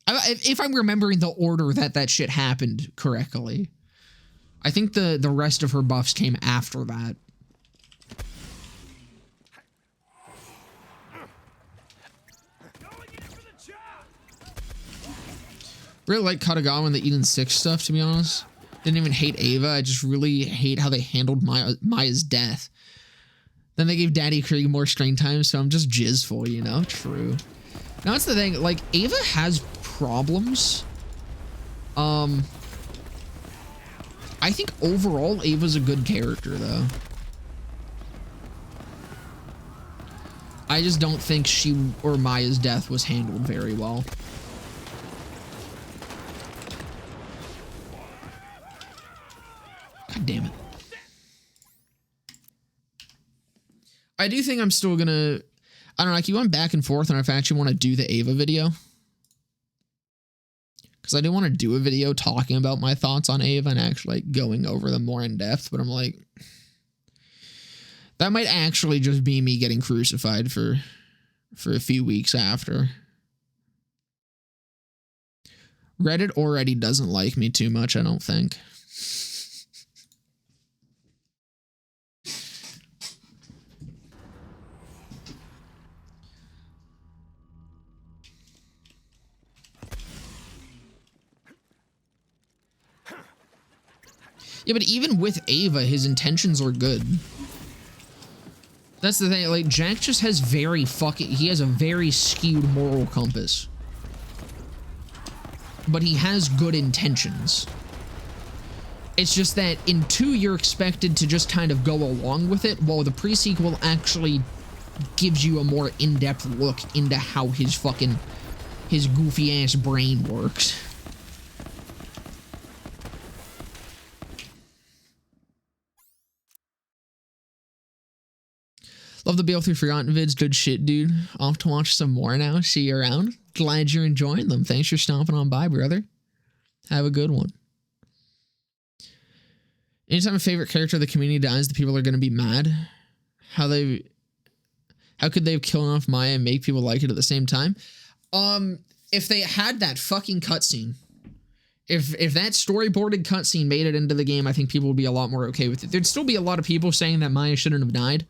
If I'm remembering the order that shit happened correctly. I think the rest of her buffs came after that. Really like Katagawa and the Eden 6 stuff, to be honest. Didn't even hate Ava. I just really hate how they handled Maya's death. Then they gave Daddy Krieg more screen time, so I'm just jizzful, you know? True. Now, that's the thing. Like, Ava has problems. I think overall, Ava's a good character, though. I just don't think she or Maya's death was handled very well. God damn it. I do think I'm still gonna, I don't know, I keep going back and forth on if I actually want to do the Ava video. Because I do want to do a video talking about my thoughts on Ava and actually, like, going over them more in depth, but I'm like, that might actually just be me getting crucified for a few weeks after. Reddit already doesn't like me too much, I don't think. Yeah, but even with Ava, his intentions are good. That's the thing, like, Jack just has he has a very skewed moral compass. But he has good intentions. It's just that in 2, you're expected to just kind of go along with it, while the pre-sequel actually gives you a more in-depth look into how his goofy-ass brain works. Love the BL3 Forgotten vids. Good shit, dude. I'll have to watch some more now. See you around. glad you're enjoying them. Thanks for stomping on by, brother. Have a good one. Anytime a favorite character of the community dies, the people are going to be mad. How could they have killed off Maya and make people like it at the same time? If they had that fucking cutscene, if that storyboarded cutscene made it into the game, I think people would be a lot more okay with it. There'd still be a lot of people saying that Maya shouldn't have died,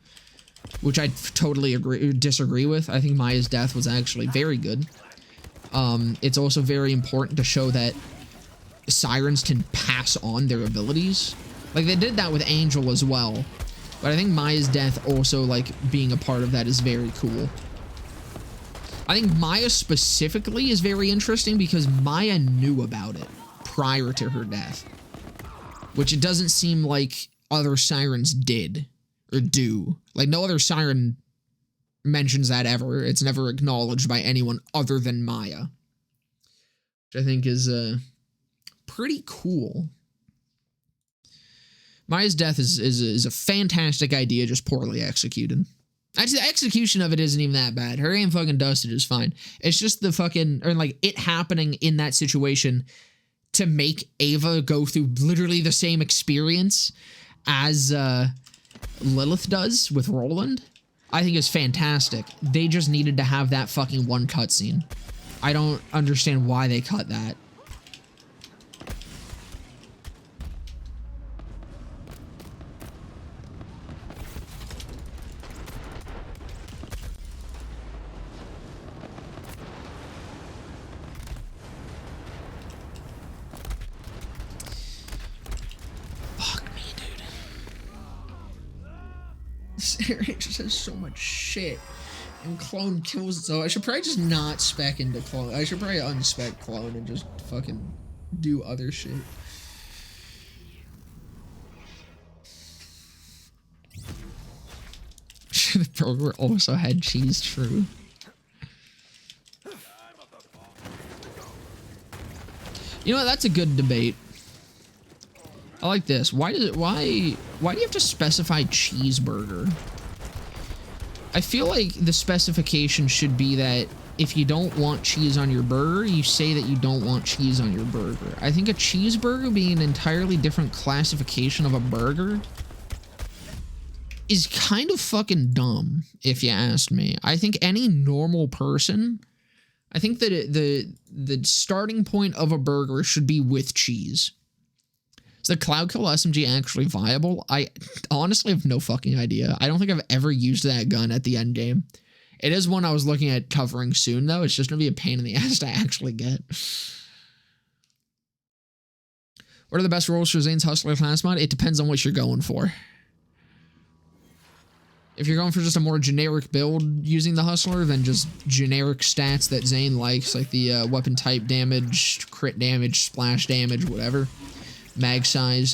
which I totally disagree with. I think Maya's death was actually very good. It's also very important to show that sirens can pass on their abilities. Like, they did that with Angel as well. But I think Maya's death also, like, being a part of that is very cool. I think Maya specifically is very interesting because Maya knew about it prior to her death. Which it doesn't seem like other sirens did. Or do. Like, no other siren mentions that ever. It's never acknowledged by anyone other than Maya. Which I think is, pretty cool. Maya's death is a fantastic idea, just poorly executed. Actually, the execution of it isn't even that bad. Her aim fucking dusted is fine. It's just the fucking, or like, it happening in that situation to make Ava go through literally the same experience as Lilith does with Roland, I think is fantastic. They just needed to have that fucking one cutscene. I don't understand why they cut that. It just has so much shit. And Clone kills it, so I should probably just not spec into Clone. I should probably unspec Clone and just fucking do other shit. The burger also had cheese, true. You know what, that's a good debate. I like this. Why do you have to specify cheeseburger? I feel like the specification should be that if you don't want cheese on your burger, you say that you don't want cheese on your burger. I think a cheeseburger being an entirely different classification of a burger is kind of fucking dumb, if you ask me. I think any normal person, I think that the starting point of a burger should be with cheese. Is the Cloud Kill SMG actually viable? I honestly have no fucking idea. I don't think I've ever used that gun at the end game. It is one I was looking at covering soon, though. It's just going to be a pain in the ass to actually get. What are the best roles for Zane's Hustler class mod? It depends on what you're going for. If you're going for just a more generic build using the Hustler, then just generic stats that Zane likes, like the weapon type damage, crit damage, splash damage, whatever. Mag size.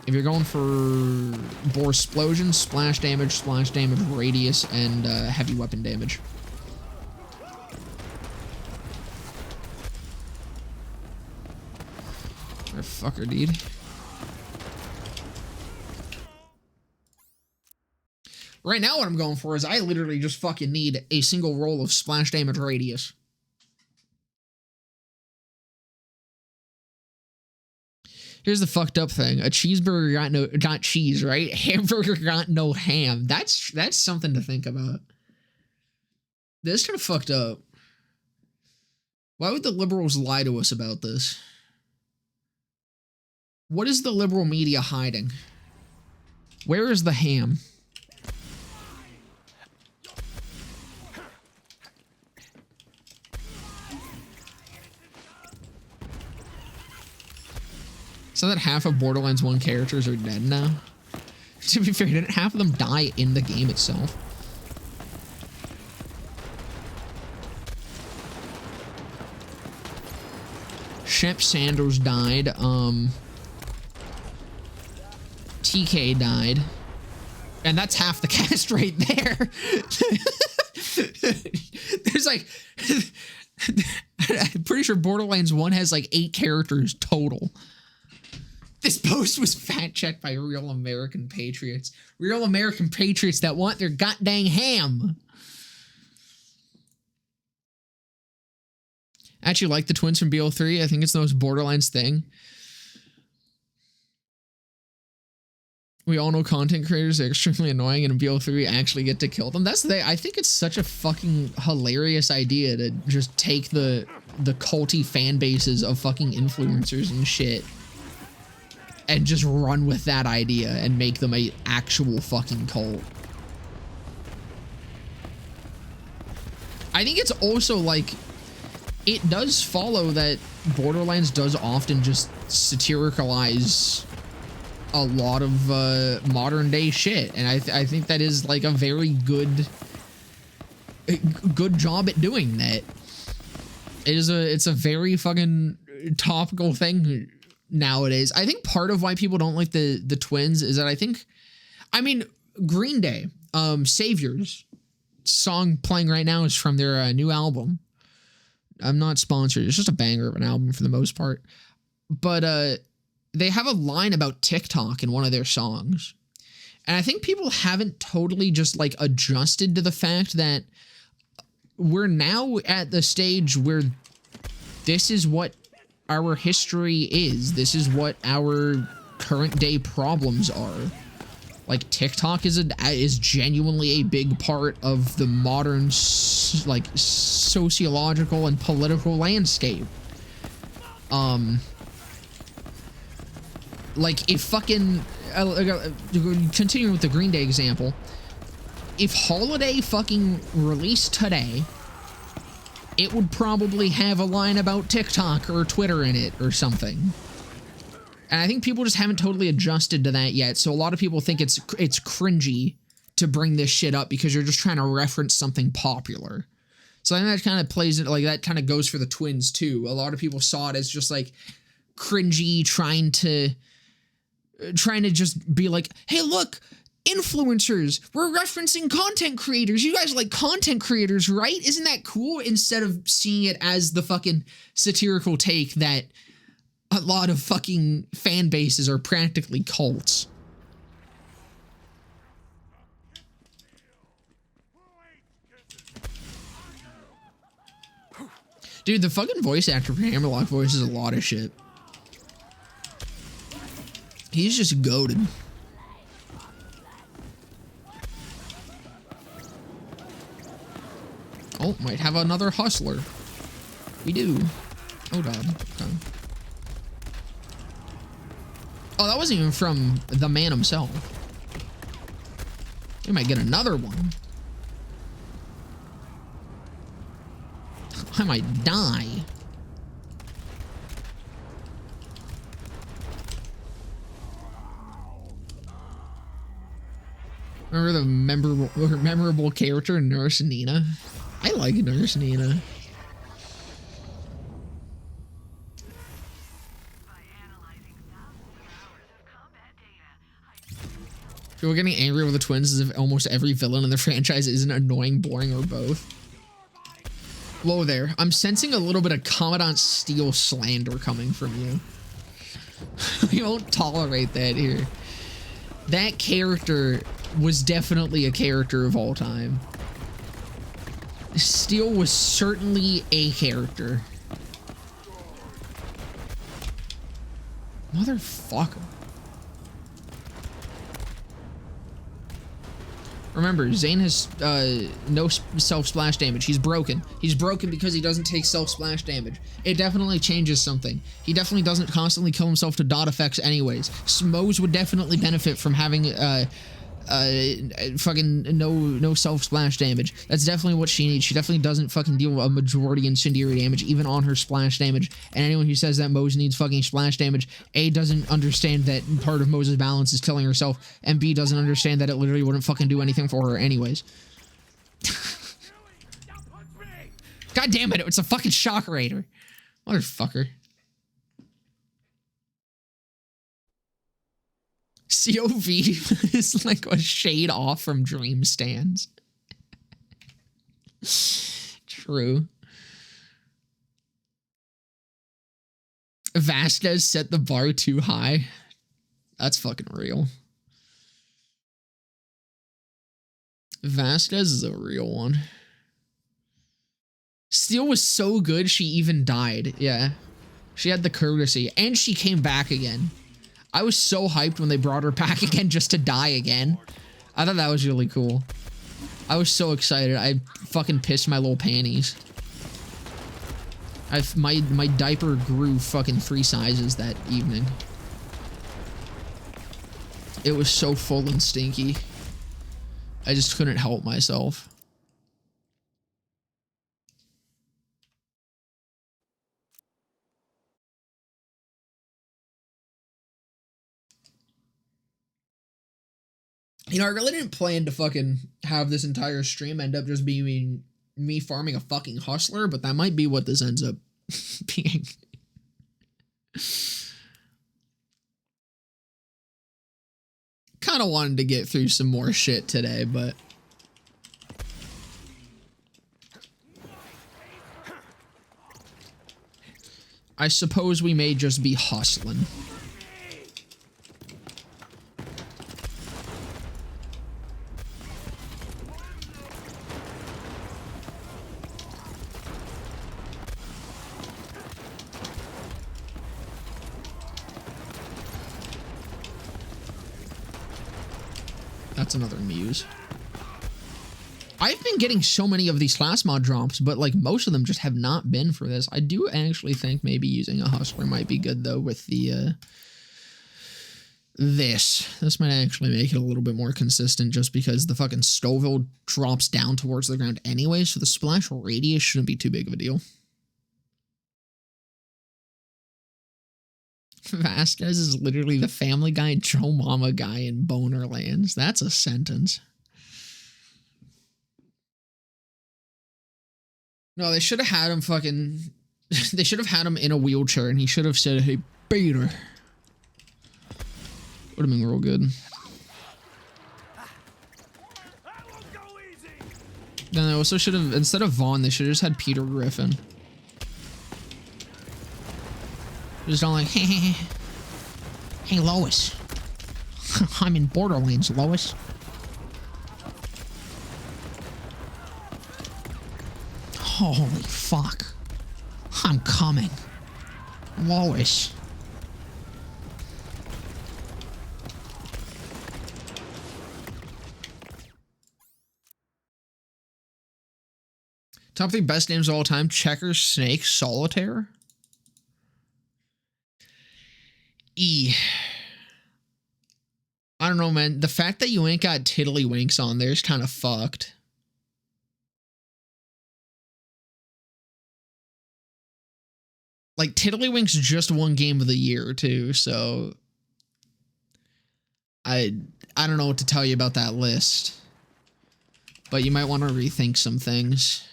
If you're going for bore explosion, splash damage, radius, and heavy weapon damage. Fucker, dude. Right now what I'm going for is I literally just fucking need a single roll of splash damage radius. Here's the fucked up thing. A cheeseburger got cheese, right? Hamburger got no ham. That's something to think about. This kind of fucked up. Why would the liberals lie to us about this? What is the liberal media hiding? Where is the ham? So that half of Borderlands 1 characters are dead now? To be fair, didn't half of them die in the game itself? Shep Sanders died. TK died. And that's half the cast right there. There's like... I'm pretty sure Borderlands 1 has like 8 characters total. This post was fact-checked by real American patriots. Real American patriots that want their goddamn ham. I actually like the twins from BO3. I think it's the most Borderlands thing. We all know content creators are extremely annoying, and in BO3 actually get to kill them. That's the thing. I think it's such a fucking hilarious idea to just take the culty fan bases of fucking influencers and shit and just run with that idea and make them a actual fucking cult. I think it's also like, it does follow that Borderlands does often just satiricalize a lot of modern day shit, and I think that is like a very good job at doing that. It's a very fucking topical thing nowadays. I think part of why people don't like the twins is that I mean Green Day, Saviors song playing right now is from their new album. I'm not sponsored. It's just a banger of an album for the most part, but they have a line about TikTok in one of their songs. And I think people haven't totally just like adjusted to the fact that we're now at the stage where this is what our history is. This is what our current day problems are. Like TikTok is genuinely a big part of the modern like sociological and political landscape. Like, if fucking... continuing with the Green Day example, if Holiday fucking released today, it would probably have a line about TikTok or Twitter in it or something. And I think people just haven't totally adjusted to that yet, so a lot of people think it's cringy to bring this shit up because you're just trying to reference something popular. So I think that kind of plays it, like, that kind of goes for the twins, too. A lot of people saw it as just, like, cringy, trying to just be like, hey, look, influencers, we're referencing content creators. You guys like content creators, right? Isn't that cool? Instead of seeing it as the fucking satirical take that a lot of fucking fan bases are practically cults. Dude, the fucking voice actor for Hammerlock voices a lot of shit. He's just goated. Oh, might have another hustler. We do. Oh god. Okay. Oh, that wasn't even from the man himself. We might get another one. I might die. Remember the memorable character, Nurse Nina? I like Nurse Nina. People getting angry with the twins as if almost every villain in the franchise isn't annoying, boring, or both. Whoa there. I'm sensing a little bit of Commandant Steel slander coming from you. We won't tolerate that here. That character was definitely a character of all time. Steel was certainly a character. Motherfucker. Remember, Zane has no self-splash damage. He's broken. He's broken because he doesn't take self-splash damage. It definitely changes something. He definitely doesn't constantly kill himself to dot effects anyways. Moze would definitely benefit from having fucking no self-splash damage. That's definitely what she needs. She definitely doesn't fucking deal with a majority incendiary damage, even on her splash damage. And anyone who says that Moze needs fucking splash damage, A, doesn't understand that part of Moze's balance is killing herself, and B, doesn't understand that it literally wouldn't fucking do anything for her anyways. God damn it, it's a fucking shockerator. Motherfucker. COV is like a shade off from Dream Stands. True. Vasquez set the bar too high. That's fucking real. Vasquez is a real one. Steel was so good, she even died. Yeah. She had the courtesy, and she came back again. I was so hyped when they brought her back again just to die again. I thought that was really cool. I was so excited. I fucking pissed my little panties. My diaper grew fucking 3 sizes that evening. It was so full and stinky. I just couldn't help myself. You know, I really didn't plan to fucking have this entire stream end up just being me farming a fucking hustler, but that might be what this ends up being. Kind of wanted to get through some more shit today, but I suppose we may just be hustling. That's another muse. I've been getting so many of these class mod drops, but like most of them just have not been for this. I do actually think maybe using a hustler might be good though with the this might actually make it a little bit more consistent just because the fucking Stoville drops down towards the ground anyway, so the splash radius shouldn't be too big of a deal. Vasquez is literally the Family Guy Joe Mama guy in Boner Lands. That's a sentence. No, they should have had him fucking... They should have had him in a wheelchair and he should have said, "Hey, Peter." Would have been real good. Then they also should have, instead of Vaughn, they should have just had Peter Griffin. Just don't like, hey, Lois. I'm in Borderlands, Lois. Holy fuck. I'm coming. Lois. Top 3 best games of all time: Checkers, Snake, Solitaire. I don't know, man. The fact that you ain't got Tiddlywinks on there is kind of fucked. Like, Tiddlywinks just won Game of the Year, too, so... I don't know what to tell you about that list. But you might want to rethink some things.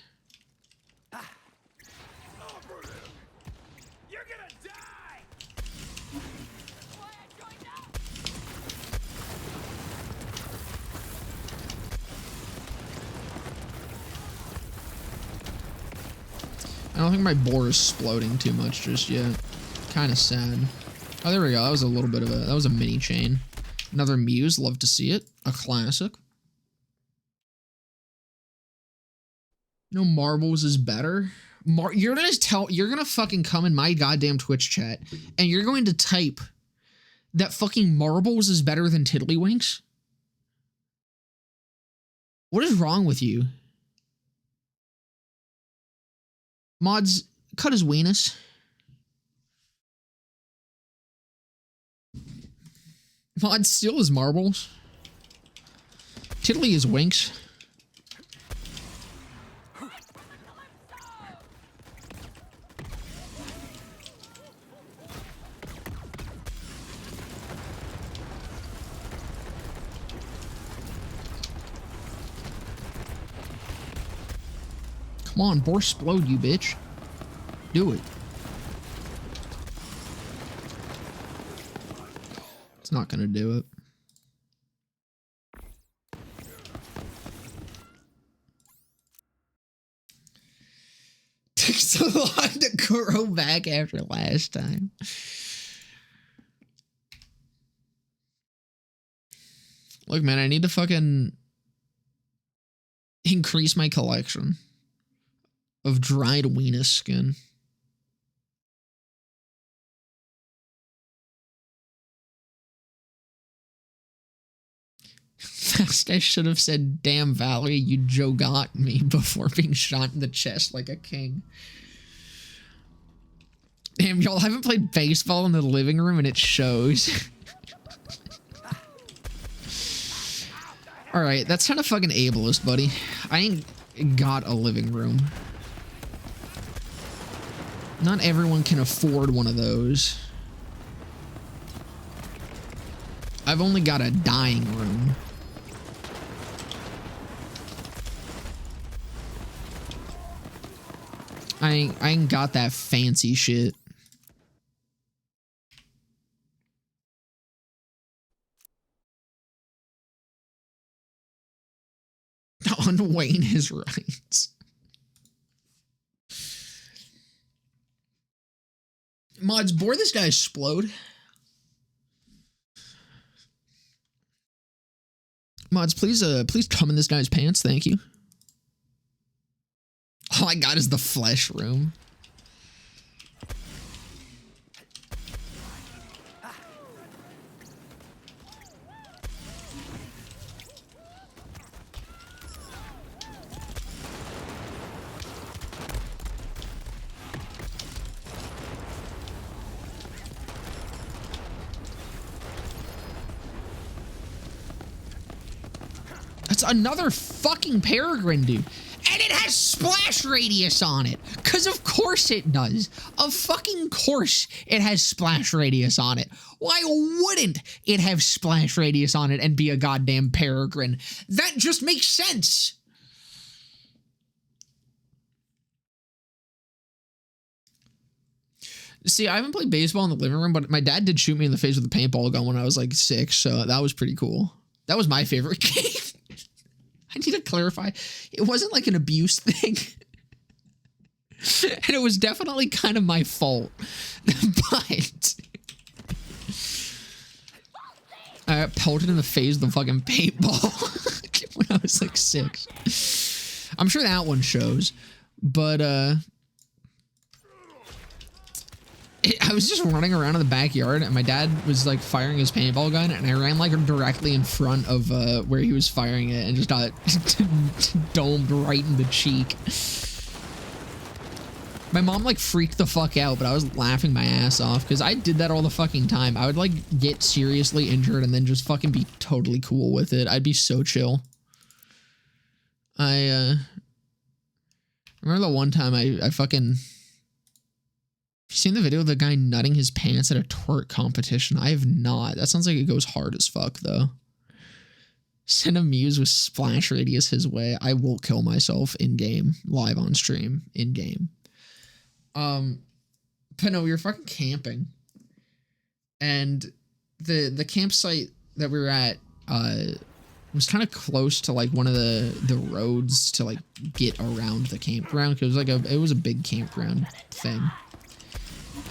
I don't think my boar is exploding too much just yet. Kind of sad. Oh, there we go. That was a little bit of a... That was a mini chain. Another Muse. Love to see it. A classic. No, Marbles is better. You're gonna fucking come in my goddamn Twitch chat and you're going to type that fucking Marbles is better than Tiddlywinks? What is wrong with you? Mods, cut his weenus. Mods steal his marbles. Tiddly is winks. Come on, boar explode, you bitch. Do it. It's not gonna do it. Takes so long to grow back after last time. Look, man, I need to fucking increase my collection. of dried weenus skin. I should have said, damn, Valerie, you Joe got me before being shot in the chest like a king. Damn, y'all haven't played baseball in the living room and it shows. Alright, that's kind of fucking ableist, buddy. I ain't got a living room. Not everyone can afford one of those. I've only got a dying room. I ain't got that fancy shit. On Wayne his rights. Mods, bore this guy explode. Mods, please come in this guy's pants, thank you. All I got is the flesh room. That's another fucking peregrine, dude. And it has splash radius on it. Because of course it does. Of fucking course it has splash radius on it. Why wouldn't it have splash radius on it and be a goddamn peregrine? That just makes sense. See, I haven't played baseball in the living room, but my dad did shoot me in the face with a paintball gun when I was like 6, so that was pretty cool. That was my favorite game. I need to clarify, it wasn't like an abuse thing. And it was definitely kind of my fault. But I got pelted in the face with a fucking paintball when I was like 6. I'm sure that one shows. But I was just running around in the backyard and my dad was like firing his paintball gun and I ran like directly in front of where he was firing it and just got domed right in the cheek. My mom like freaked the fuck out, but I was laughing my ass off because I did that all the fucking time. I would like get seriously injured and then just fucking be totally cool with it. I'd be so chill. I remember the one time I fucking... You seen the video of the guy nutting his pants at a twerk competition? I have not. That sounds like it goes hard as fuck, though. Send a muse with splash radius his way. I will kill myself in-game, live on stream, in-game. But no, we were fucking camping. And the campsite that we were at was kind of close to like one of the roads to like get around the campground. Cause it was a big campground thing.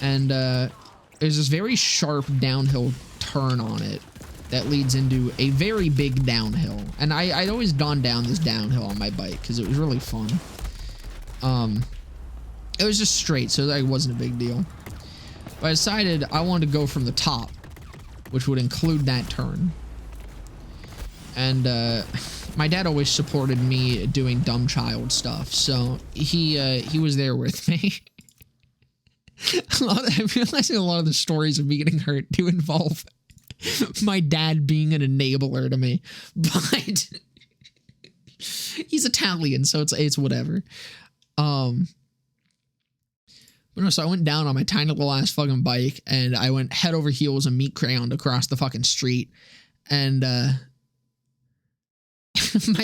And there's this very sharp downhill turn on it that leads into a very big downhill. And I'd always gone down this downhill on my bike because it was really fun. It was just straight, so that wasn't a big deal. But I decided I wanted to go from the top, which would include that turn. And my dad always supported me doing dumb child stuff, so he was there with me. I'm realizing a lot of the stories of me getting hurt do involve my dad being an enabler to me, but he's Italian, so it's whatever. But no, so I went down on my tiny little ass fucking bike, and I went head over heels and meat crayoned across the fucking street, and my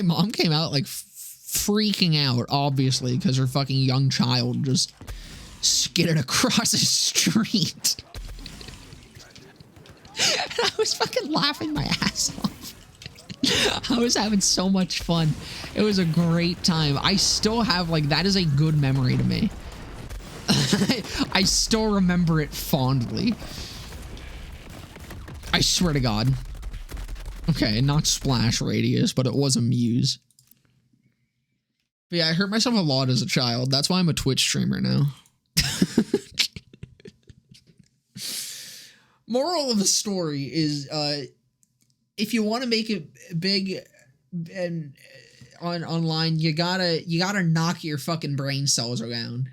mom came out like freaking out, obviously, because her fucking young child just skidded across the street. And I was fucking laughing my ass off. I was having so much fun. It was a great time. I still have, like, that is a good memory to me. I still remember it fondly. I swear to God. Okay, not splash radius, but it was a muse. But yeah, I hurt myself a lot as a child. That's why I'm a Twitch streamer now. Moral of the story is, if you want to make it big and online, you gotta knock your fucking brain cells around.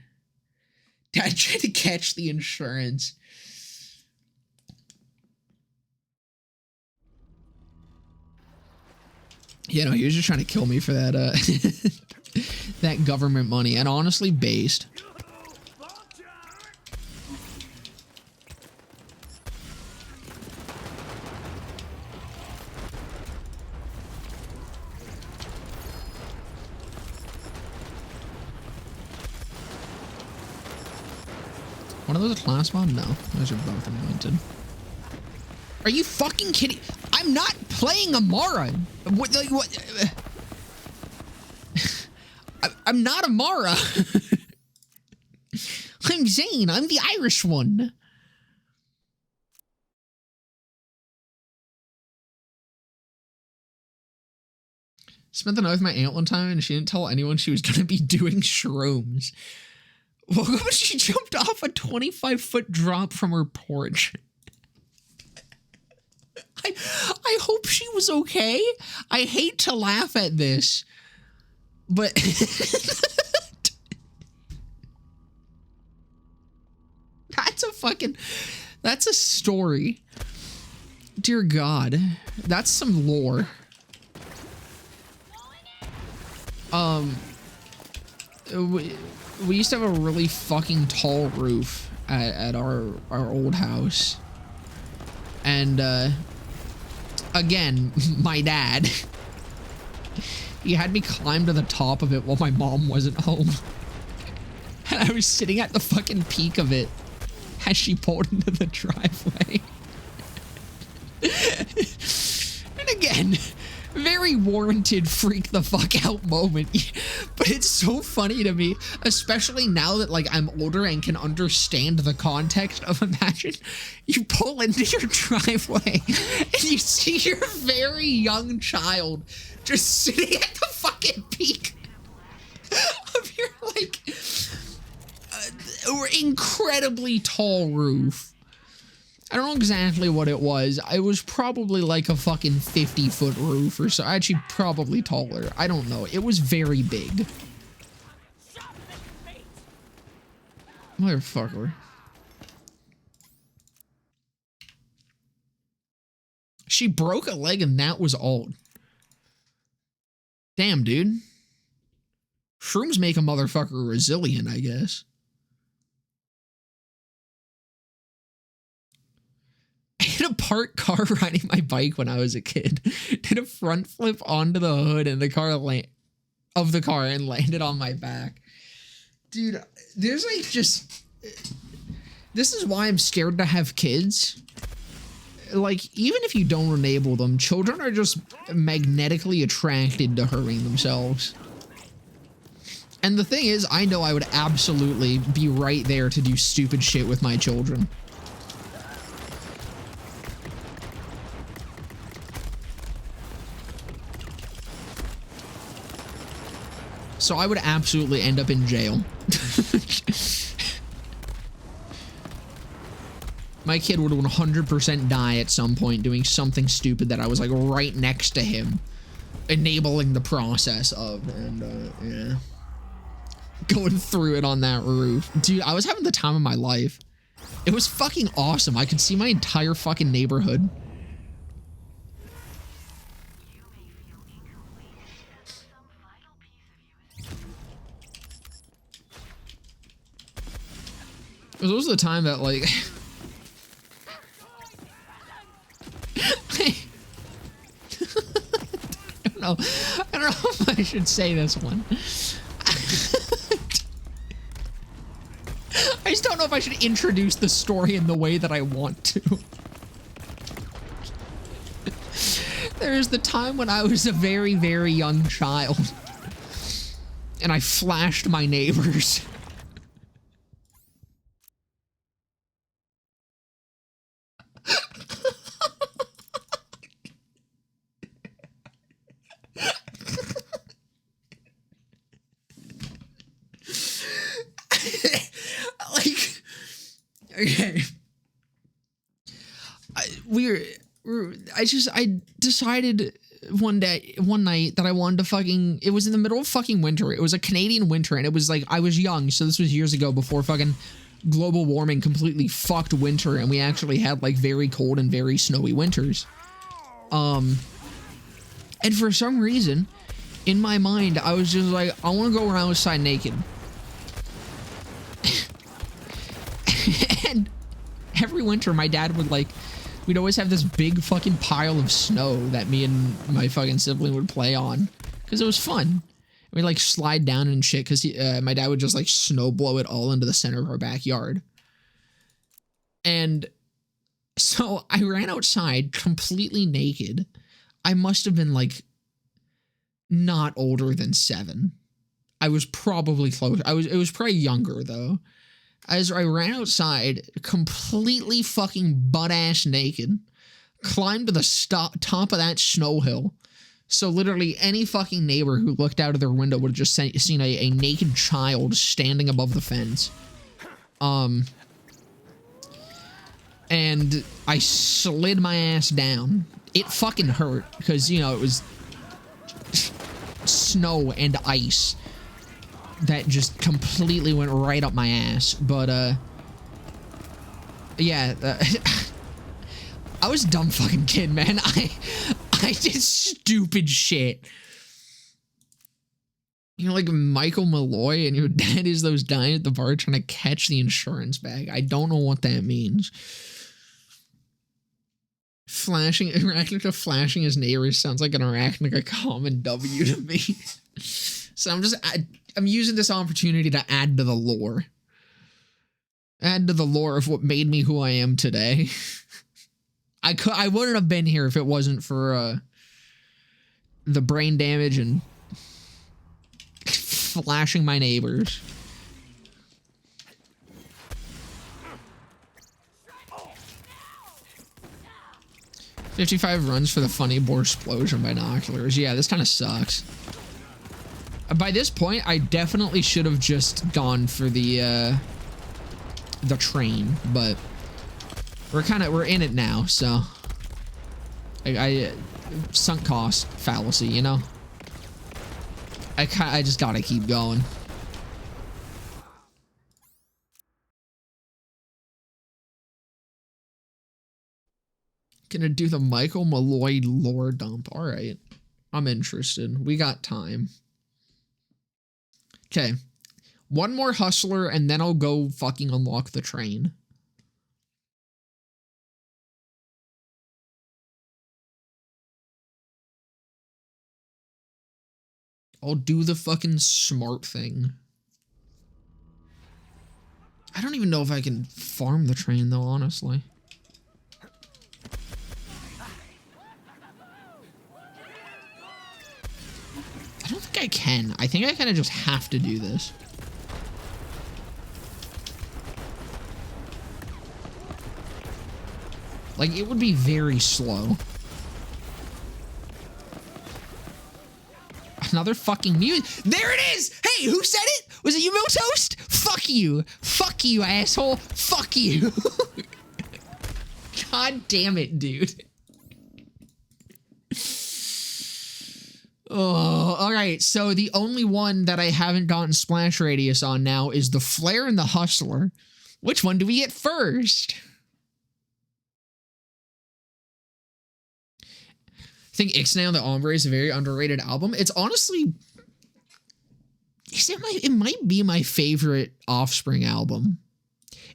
Dad tried to catch the insurance. You know, he was just trying to kill me for that, that government money, and honestly, based. One of those a class mod? No, those are both anointed. Are you fucking kidding? I'm not playing Amara. What? Like, what? I'm not Amara. I'm Zane. I'm the Irish one. Spent the night with my aunt one time and she didn't tell anyone she was going to be doing shrooms. Well, she jumped off a 25-foot drop from her porch. I hope she was okay. I hate to laugh at this, but that's a story. Dear God, that's some lore. We used to have a really fucking tall roof at our old house. And, again, my dad, he had me climb to the top of it while my mom wasn't home. And I was sitting at the fucking peak of it as she pulled into the driveway. And again, very warranted freak the fuck out moment. But it's so funny to me, especially now that like I'm older and can understand the context of, imagine you pull into your driveway and you see your very young child just sitting at the fucking peak of your like incredibly tall roof. I don't know exactly what it was. It was probably like a fucking 50-foot roof or so. Actually, probably taller. I don't know. It was very big. Motherfucker. She broke a leg and that was all. Damn, dude. Shrooms make a motherfucker resilient, I guess. I hit a parked car riding my bike when I was a kid. Did a front flip onto the hood and the car and landed on my back. Dude, there's like just... This is why I'm scared to have kids. Like, even if you don't enable them, children are just magnetically attracted to hurting themselves. And the thing is, I know I would absolutely be right there to do stupid shit with my children. So I would absolutely end up in jail. My kid would 100% die at some point doing something stupid that I was like right next to him, enabling the process of, and yeah, going through it on that roof. Dude, I was having the time of my life. It was fucking awesome. I could see my entire fucking neighborhood. This was the time that like I don't know if I should say this one. I just don't know if I should introduce the story in the way that I want to. There's the time when I was a very, very young child and I flashed my neighbors. Like, okay. I decided one night that I wanted to fucking, it was in the middle of fucking winter. It was a Canadian winter, and it was like, I was young, so this was years ago before fucking global warming completely fucked winter, and we actually had like very cold and very snowy winters. And for some reason, in my mind, I was just like, I want to go around outside naked. And every winter, my dad would like, we'd always have this big fucking pile of snow that me and my fucking sibling would play on, because it was fun. We'd like slide down and shit, because my dad would just like snow blow it all into the center of our backyard. And so I ran outside completely naked. I must have been like not older than 7. I was probably close. It was probably younger though. As I ran outside, completely fucking butt-ass naked, climbed to the top of that snow hill. So literally any fucking neighbor who looked out of their window would have just seen a naked child standing above the fence. And I slid my ass down. It fucking hurt, because, you know, it was snow and ice that just completely went right up my ass. But, yeah, I was a dumb fucking kid, man. I did stupid shit. You know, like Michael Malloy and your dad is those dying at the bar trying to catch the insurance bag. I don't know what that means. Reacting to flashing his neighbors sounds like an arachnic common W to me. So I'm using this opportunity to add to the lore. Add to the lore of what made me who I am today. I wouldn't have been here if it wasn't for the brain damage and flashing my neighbors. $55 runs for the funny bore explosion binoculars. Yeah, this kind of sucks. By this point, I definitely should have just gone for the train, but we're in it now, so I sunk cost fallacy, you know. I just gotta keep going. Gonna do the Michael Malloy lore dump. All right, I'm interested. We got time. Okay, one more hustler, and then I'll go fucking unlock the train. I'll do the fucking smart thing. I don't even know if I can farm the train, though, honestly. I don't think I can. I think I kind of just have to do this. Like, it would be very slow. Another fucking mute. There it is! Hey, who said it? Was it you, Miltoast? Fuck you. Fuck you, asshole. Fuck you. God damn it, dude. Oh, alright. So the only one that I haven't gotten splash radius on now is the Flare and the Hustler. Which one do we get first? I think Ixnay on the Ombre is a very underrated album. It's honestly, it might be my favorite Offspring album.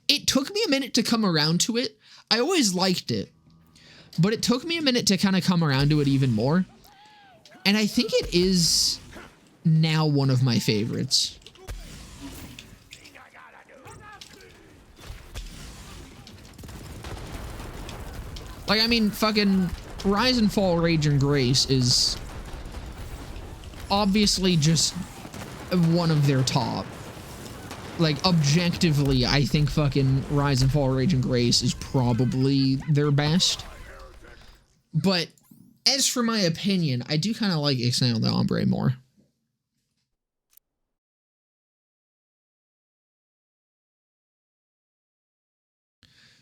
It took me a minute to come around to it. I always liked it, but it took me a minute to kind of come around to it even more. And I think it is now one of my favorites. Like, I mean, fucking Rise and Fall, Rage and Grace is obviously just one of their top. Like, objectively, I think fucking Rise and Fall, Rage and Grace is probably their best. But as for my opinion, I do kind of like Ixnay on the Ombre more.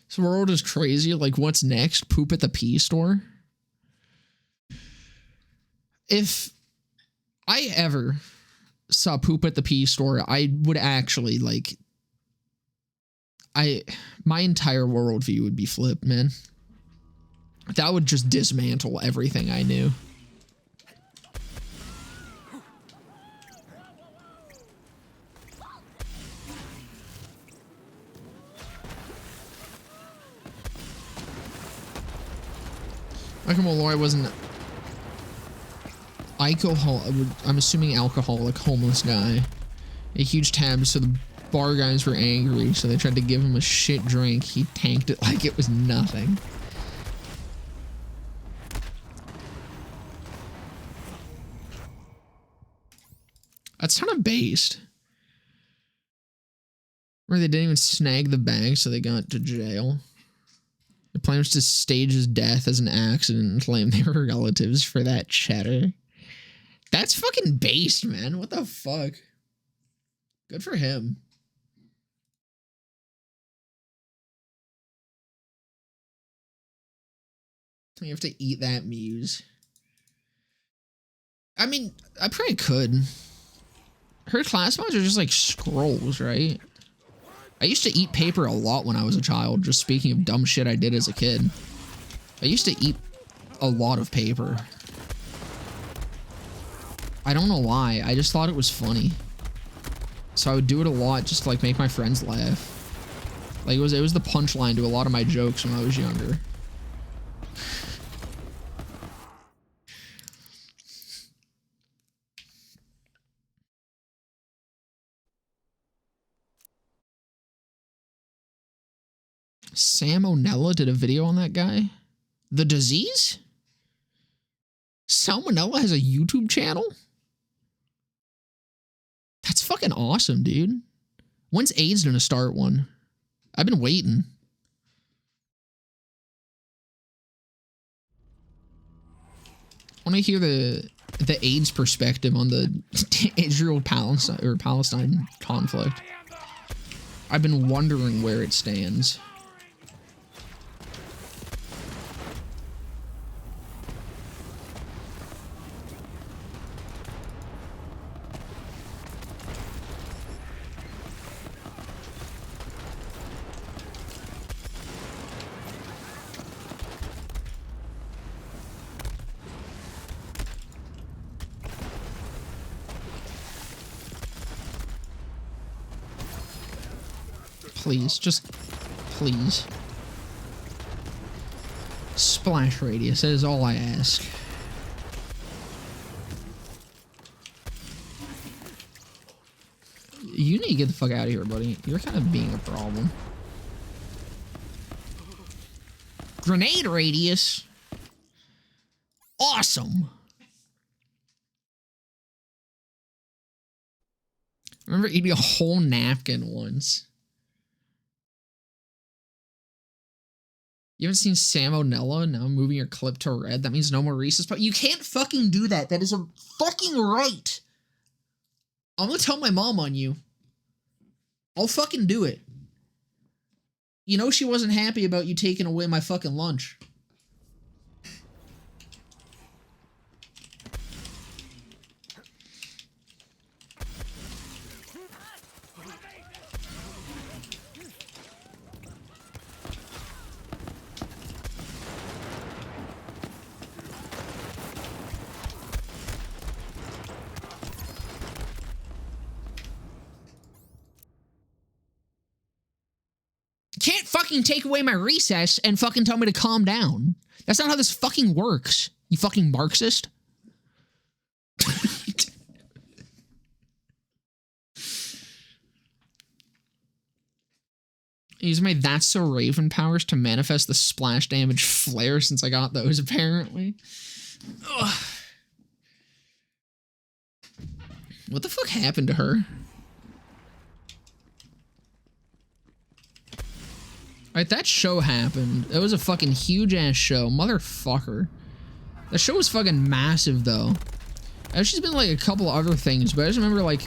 This world is crazy. Like, what's next? Poop at the pea store? If I ever saw poop at the pea store, I would actually, like... my entire worldview would be flipped, man. That would just dismantle everything I knew. Michael Malloy wasn't alcohol. I'm assuming alcoholic, homeless guy. A huge tab, so the bar guys were angry, so they tried to give him a shit drink. He tanked it like it was nothing. That's kind of based. Where they didn't even snag the bag, so they got to jail. The plan was to stage his death as an accident and claim they were relatives for that cheddar. That's fucking based, man. What the fuck? Good for him. You have to eat that muse. I mean, I probably could. Her class mods are just like scrolls, right? I used to eat paper a lot when I was a child, just speaking of dumb shit I did as a kid. I used to eat a lot of paper. I don't know why, I just thought it was funny. So I would do it a lot just to like make my friends laugh. Like it was the punchline to a lot of my jokes when I was younger. Salmonella did a video on that guy? The disease? Salmonella has a YouTube channel? That's fucking awesome, dude. When's AIDS gonna start one? I've been waiting. I want to hear the AIDS perspective on the Israel-Palestine conflict. I've been wondering where it stands. Please, just please. Splash radius, that is all I ask. You need to get the fuck out of here, buddy. You're kind of being a problem. Grenade radius? Awesome! I remember eating a whole napkin once. You haven't seen Salmonella? Now moving your clip to red. That means no more Reese's. But you can't fucking do that. That is a fucking right. I'm gonna tell my mom on you. I'll fucking do it. You know she wasn't happy about you taking away my fucking lunch. Can't fucking take away my recess and fucking tell me to calm down. That's not how this fucking works, you fucking Marxist. Use my That's So Raven powers to manifest the splash damage flare since I got those, apparently. Ugh. What the fuck happened to her? Alright, that show happened. It was a fucking huge-ass show. Motherfucker. The show was fucking massive, though. I know she's been, like, a couple other things, but I just remember, like...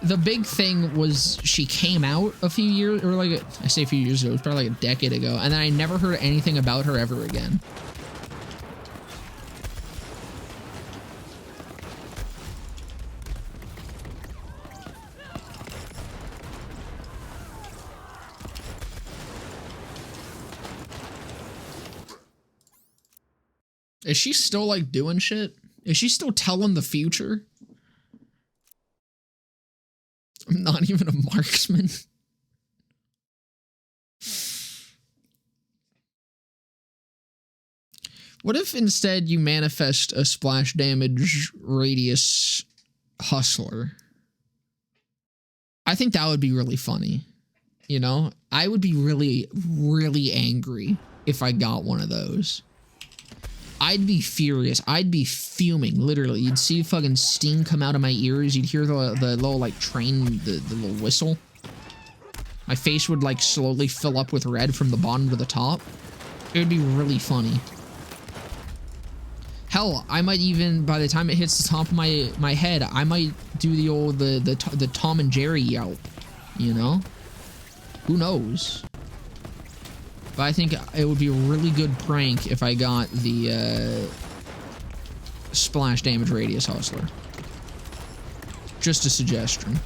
the big thing was she came out a few years, or like, I say a few years ago, it was probably like a decade ago, and then I never heard anything about her ever again. Is she still like doing shit? Is she still telling the future? I'm not even a marksman. What if instead you manifest a splash damage radius hustler? I think that would be really funny. You know, I would be really, really angry if I got one of those. I'd be furious. I'd be fuming, literally. You'd see fucking steam come out of my ears. You'd hear the little, like, train, the little whistle. My face would, like, slowly fill up with red from the bottom to the top. It would be really funny. Hell, I might even, by the time it hits the top of my head, I might do the old, the Tom and Jerry yelp, you know? Who knows? But I think it would be a really good prank if I got the splash damage radius hustler. Just a suggestion.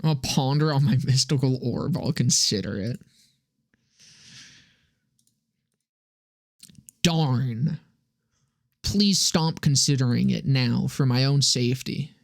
I'll ponder on my mystical orb. I'll consider it. Darn. Please stop considering it now for my own safety.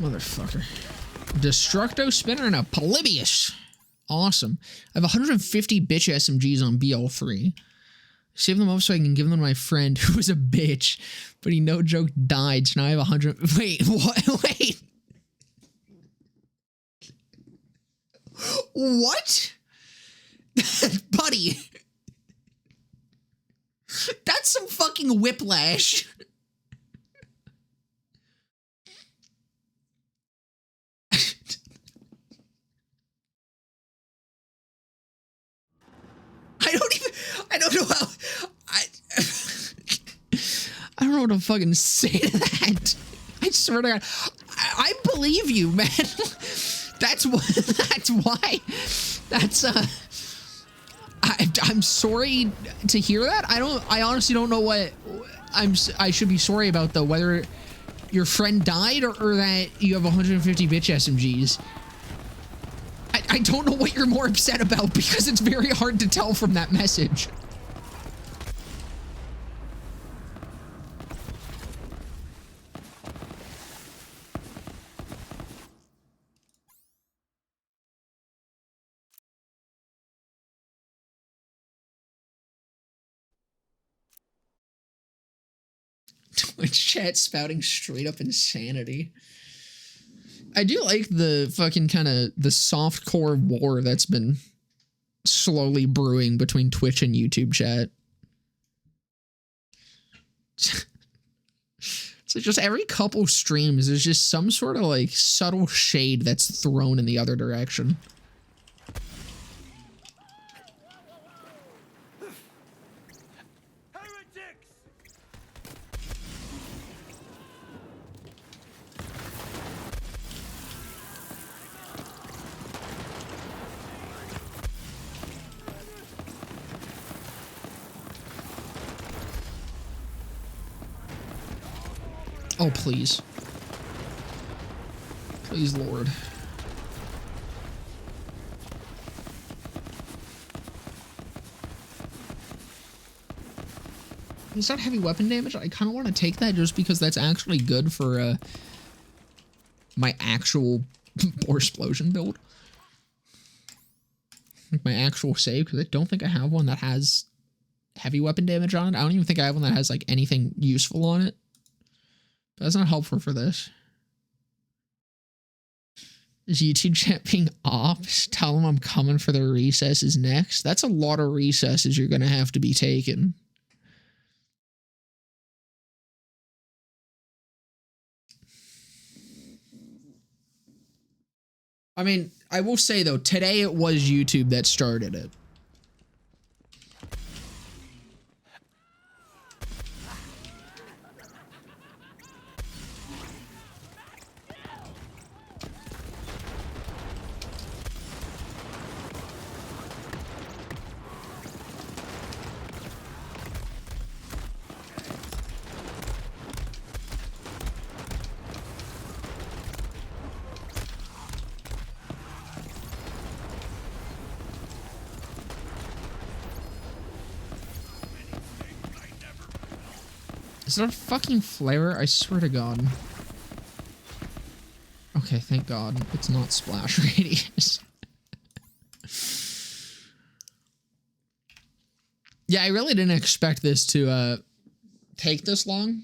Motherfucker. Destructo Spinner and a Polybius. Awesome. I have 150 bitch SMGs on BL3. Save them up so I can give them to my friend who was a bitch, but he no joke died, so now I have 100. Wait, what? Wait. What? Buddy. That's some fucking whiplash. I don't know how, I don't know what to fucking say to that. I swear to God, I believe you, man. That's why, I'm sorry to hear that. I honestly don't know what I should be sorry about though, whether your friend died or that you have 150 bitch SMGs. I don't know what you're more upset about because it's very hard to tell from that message. Twitch chat spouting straight up insanity. I do like the fucking kind of the softcore war that's been slowly brewing between Twitch and YouTube chat. So just every couple streams, there's just some sort of like subtle shade that's thrown in the other direction. Oh, please. Please, Lord. It's not heavy weapon damage. I kind of want to take that just because that's actually good for my actual Bore Explosion build. Like my actual save, because I don't think I have one that has heavy weapon damage on it. I don't even think I have one that has like anything useful on it. But that's not helpful for this. Is YouTube chat being ops? Tell them I'm coming for their recesses next. That's a lot of recesses you're going to have to be taken. I mean, I will say though, today it was YouTube that started it. Is that a fucking flare? I swear to God. Okay, thank God. It's not splash radius. Yeah, I really didn't expect this to take this long.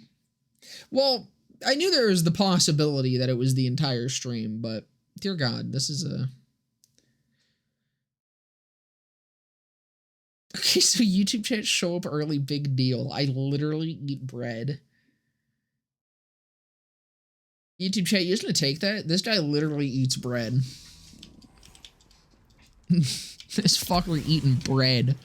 Well, I knew there was the possibility that it was the entire stream, but dear God, this is a... Okay, so YouTube chat show up early, big deal. I literally eat bread. YouTube chat, you just gonna take that? This guy literally eats bread. This fucker eating bread.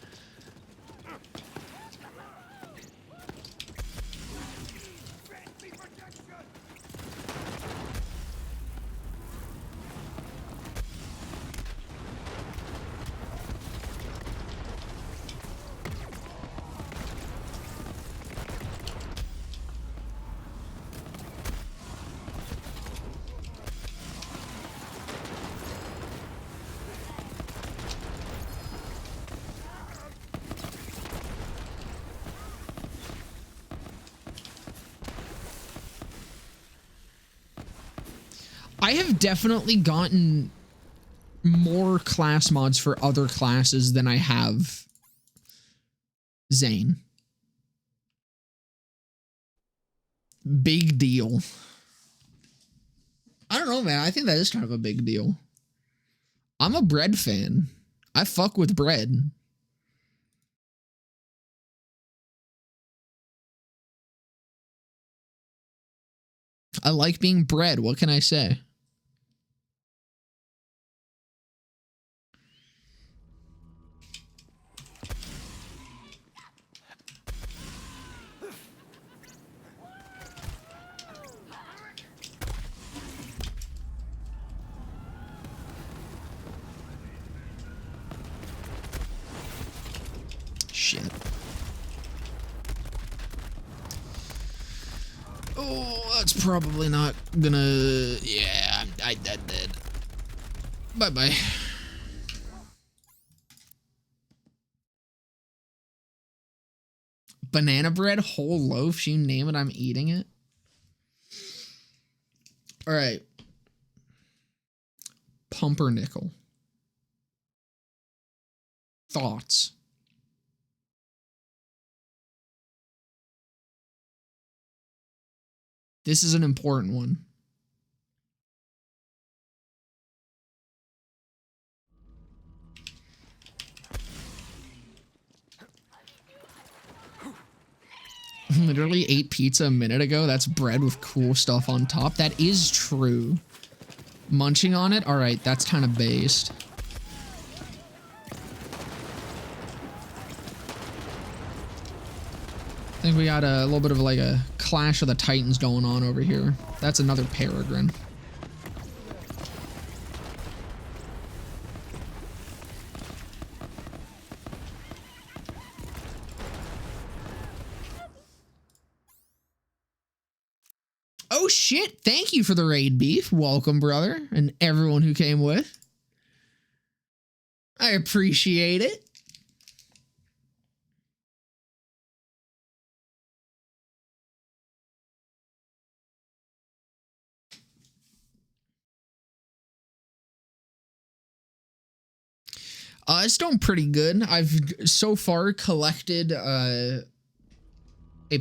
I have definitely gotten more class mods for other classes than I have Zane. Big deal. I don't know, man. I think that is kind of a big deal. I'm a bread fan. I fuck with bread. I like being bread. What can I say? Shit. Oh, that's probably not gonna... Yeah, I dead. Bye-bye. Banana bread, whole loaf, you name it, I'm eating it. All right. Pumpernickel. Thoughts? This is an important one. Literally ate pizza a minute ago. That's bread with cool stuff on top. That is true. Munching on it? Alright, that's kind of based. I think we got a little bit of like a clash of the titans going on over here. That's another peregrine. Oh shit, thank you for the raid, Beef. Welcome, brother, and everyone who came with. I appreciate it. It's doing pretty good. I've so far collected a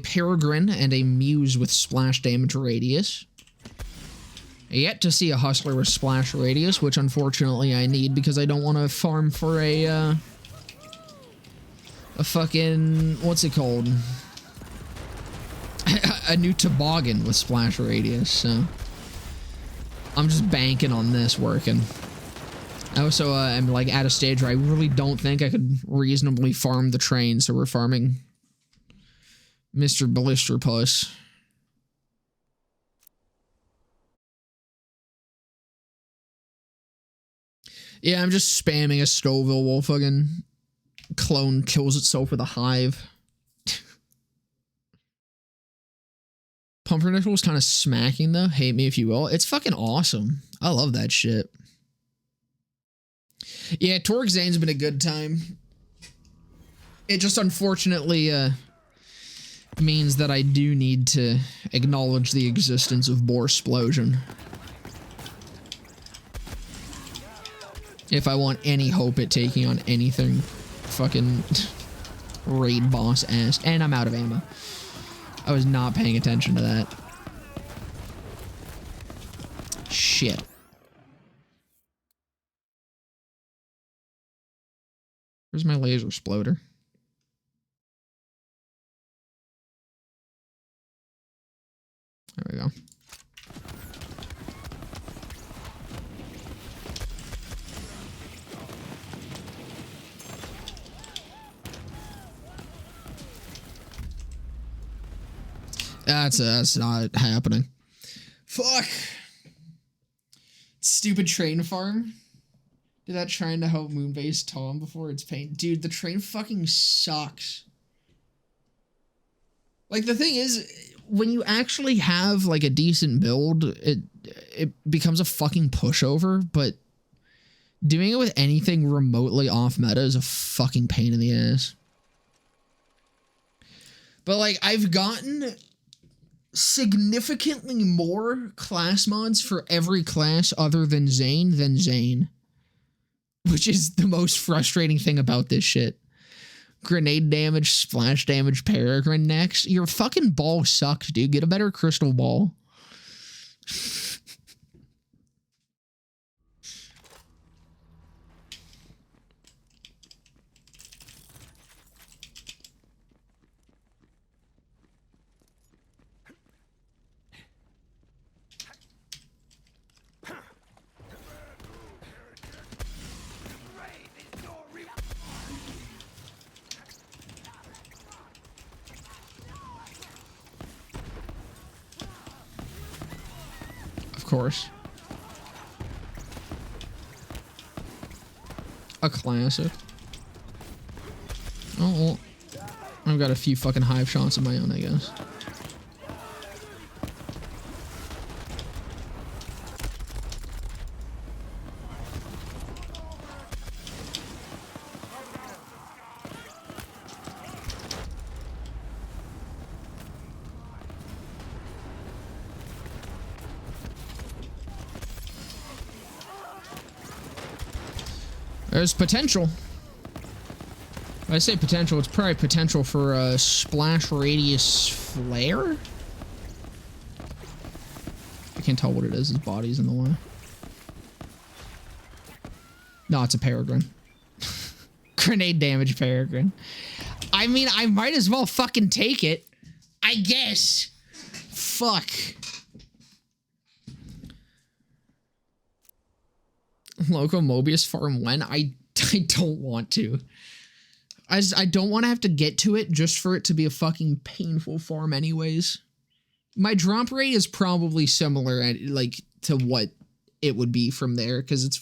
Peregrine and a Muse with splash damage radius. Yet to see a Hustler with splash radius, which unfortunately I need because I don't want to farm for a fucking, what's it called? A new toboggan with splash radius, so I'm just banking on this working. I also am like at a stage where I really don't think I could reasonably farm the train, so we're farming Mr. Blister Puss. Yeah, I'm just spamming a Scoville while fucking clone kills itself with a hive. Pumpernickel's kind of smacking though. Hate me if you will. It's fucking awesome. I love that shit. Yeah, Torgue Zane's been a good time. It just unfortunately means that I do need to acknowledge the existence of Borsplosion if I want any hope at taking on anything fucking raid boss ass. And I'm out of ammo. I was not paying attention to that. Shit. Where's my laser exploder? There we go. That's not happening. Fuck. Stupid train farm. Did that trying to help Moonbase Tom before it's pain? Dude, the train fucking sucks. Like, the thing is, when you actually have, like, a decent build, it becomes a fucking pushover, but doing it with anything remotely off meta is a fucking pain in the ass. But, like, I've gotten significantly more class mods for every class other than Zane, which is the most frustrating thing about this shit. Grenade damage, splash damage, Peregrine next. Your fucking ball sucks, dude. Get a better crystal ball. Course. A classic. Oh, well, I've got a few fucking hive shots of my own, I guess. There's potential. When I say potential, it's probably potential for a splash radius flare. I can't tell what it is. His body's in the way. No, it's a Peregrine. Grenade damage Peregrine. I mean, I might as well fucking take it. I guess. Fuck. Loco Mobius farm when? I don't want to. I don't want to have to get to it just for it to be a fucking painful farm anyways. My drop rate is probably similar like to what it would be from there because it's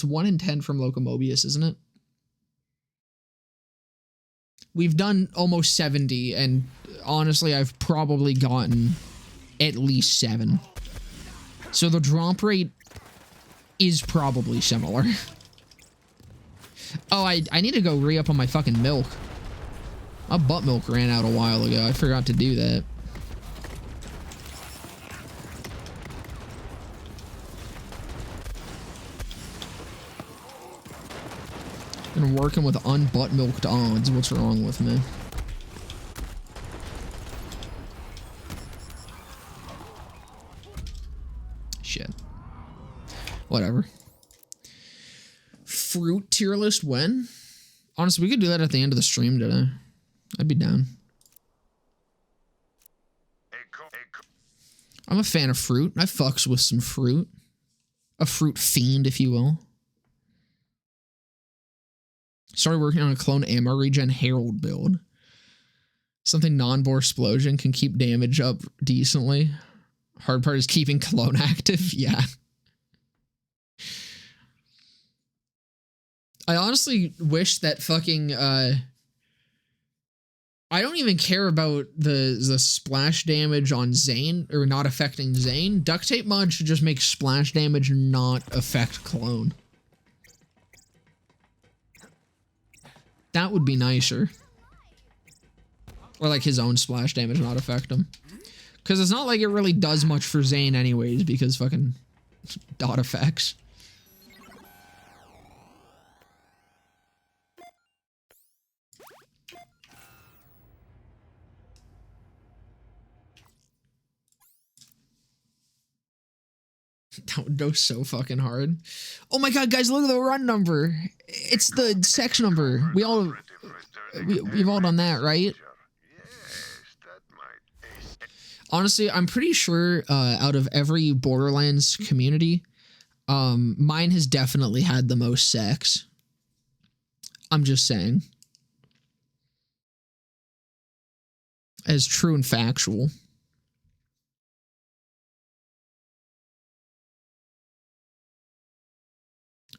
1 in 10 from Loco Mobius, isn't it? We've done almost 70 and honestly I've probably gotten at least 7. So the drop rate is probably similar. Oh, I need to go re-up on my fucking milk. My butt milk ran out a while ago. I forgot to do that. Been working with unbutt-milked odds. What's wrong with me? Shit. Whatever. Fruit tier list when? Honestly, we could do that at the end of the stream today. I'd be down. I'm a fan of fruit. I fucks with some fruit. A fruit fiend, if you will. Started working on a clone ammo regen Herald build. Something non-bore explosion can keep damage up decently. Hard part is keeping clone active. Yeah. I honestly wish that fucking I don't even care about the splash damage on Zane, or not affecting Zane. Duct tape mod should just make splash damage not affect clone. That would be nicer. Or like his own splash damage not affect him. Because it's not like it really does much for Zane anyways, because fucking dot effects. That would go so fucking hard. Oh my god, guys, look at the run number. It's the section number. We've all done that, right? Honestly, I'm pretty sure out of every Borderlands community, mine has definitely had the most sex. I'm just saying. As true and factual.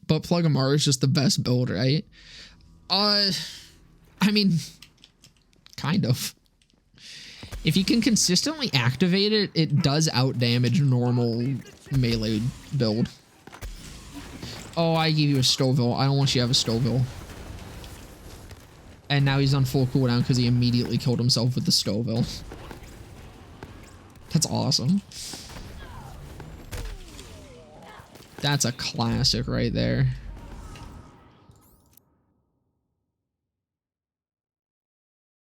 But Plug Amara is just the best build, right? I mean, kind of. If you can consistently activate it, it does outdamage normal melee build. Oh, I give you a Stoville. I don't want you to have a Stoville. And now he's on full cooldown because he immediately killed himself with the Stoville. That's awesome. That's a classic right there.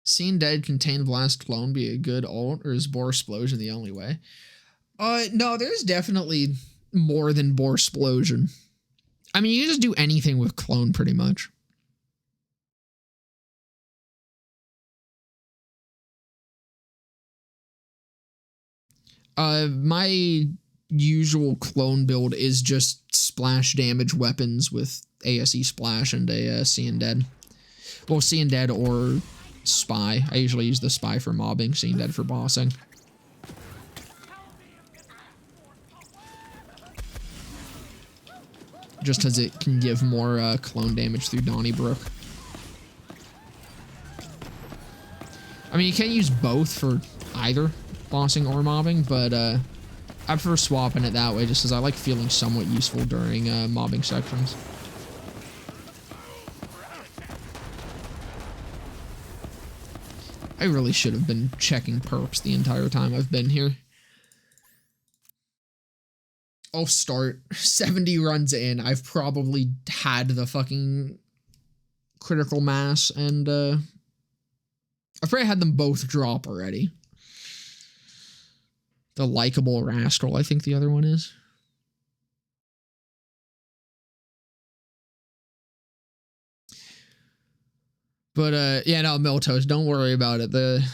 Seeing Dead contain Blast Clone be a good ult, or is Bore Explosion the only way? No, there's definitely more than Bore Explosion. I mean, you can just do anything with Clone pretty much. My usual clone build is just splash damage weapons with ASE Splash and a Seeing Dead. Well, Seeing Dead or Spy. I usually use the Spy for mobbing, Seeing Dead for bossing. Just as it can give more clone damage through Donnybrook. I mean, you can't use both for either bossing or mobbing, but I prefer swapping it that way just because I like feeling somewhat useful during mobbing sections. I really should have been checking perps the entire time I've been here. I'll start 70 runs in. I've probably had the fucking critical mass, and I've probably had them both drop already. The likable rascal, I think the other one is. But yeah, no, Miltos, don't worry about it. The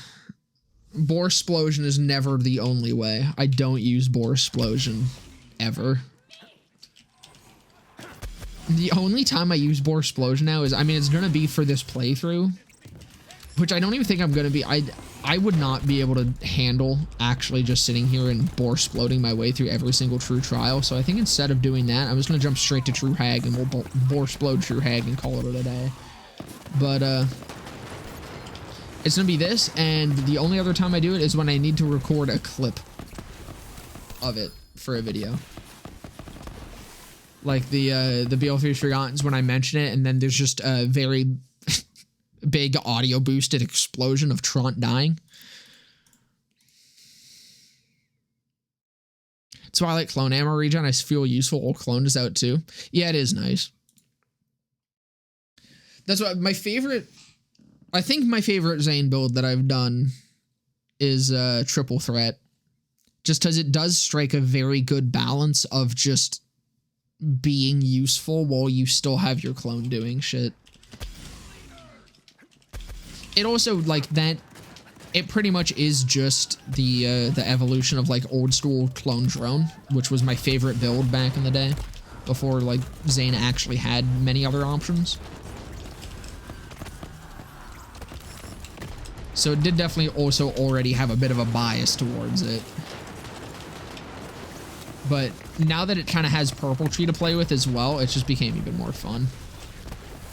Bore Explosion is never the only way. I don't use Bore Explosion ever. The only time I use Bore Explosion now is, I mean, it's gonna be for this playthrough, which I don't even think I'm gonna be. I would not be able to handle actually just sitting here and Bore Exploding my way through every single True Trial. So I think instead of doing that, I'm just gonna jump straight to True Hag and we'll Bore Explode True Hag and call it a day. But it's gonna be this, and the only other time I do it is when I need to record a clip of it for a video. Like the BL3 Forgotten's when I mention it, and then there's just a very big audio boosted explosion of Trant dying. That's why I like clone ammo regen. I feel useful. Old clone is out too. Yeah, it is nice. That's what my favorite. I think my favorite Zane build that I've done is triple threat, just because it does strike a very good balance of just being useful while you still have your clone doing shit. It also, like, that, it pretty much is just the evolution of, like, old school clone drone, which was my favorite build back in the day, before, like, Zane actually had many other options. So it did definitely also already have a bit of a bias towards it. But now that it kind of has Purple Tree to play with as well, it just became even more fun.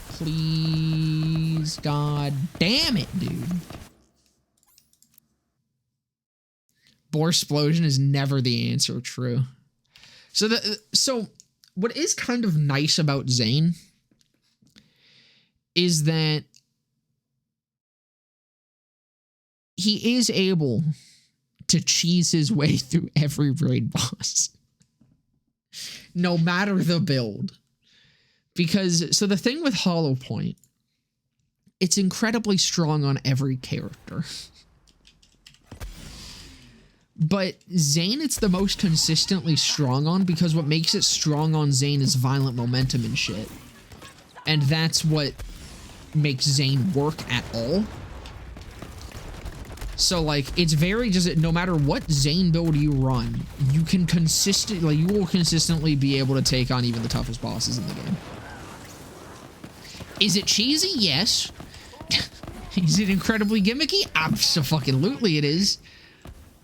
Please, god damn it, dude. Boar Explosion is never the answer, true. So what is kind of nice about Zane is that he is able to cheese his way through every raid boss. No matter the build. Because, so the thing with Hollow Point, it's incredibly strong on every character. But Zane, it's the most consistently strong on, because what makes it strong on Zane is violent momentum and shit. And that's what makes Zane work at all. So, like, it's very just, no matter what Zane build you run, you can consistently, you will consistently be able to take on even the toughest bosses in the game. Is it cheesy? Yes. Is it incredibly gimmicky? Abso-fucking-lutely it is.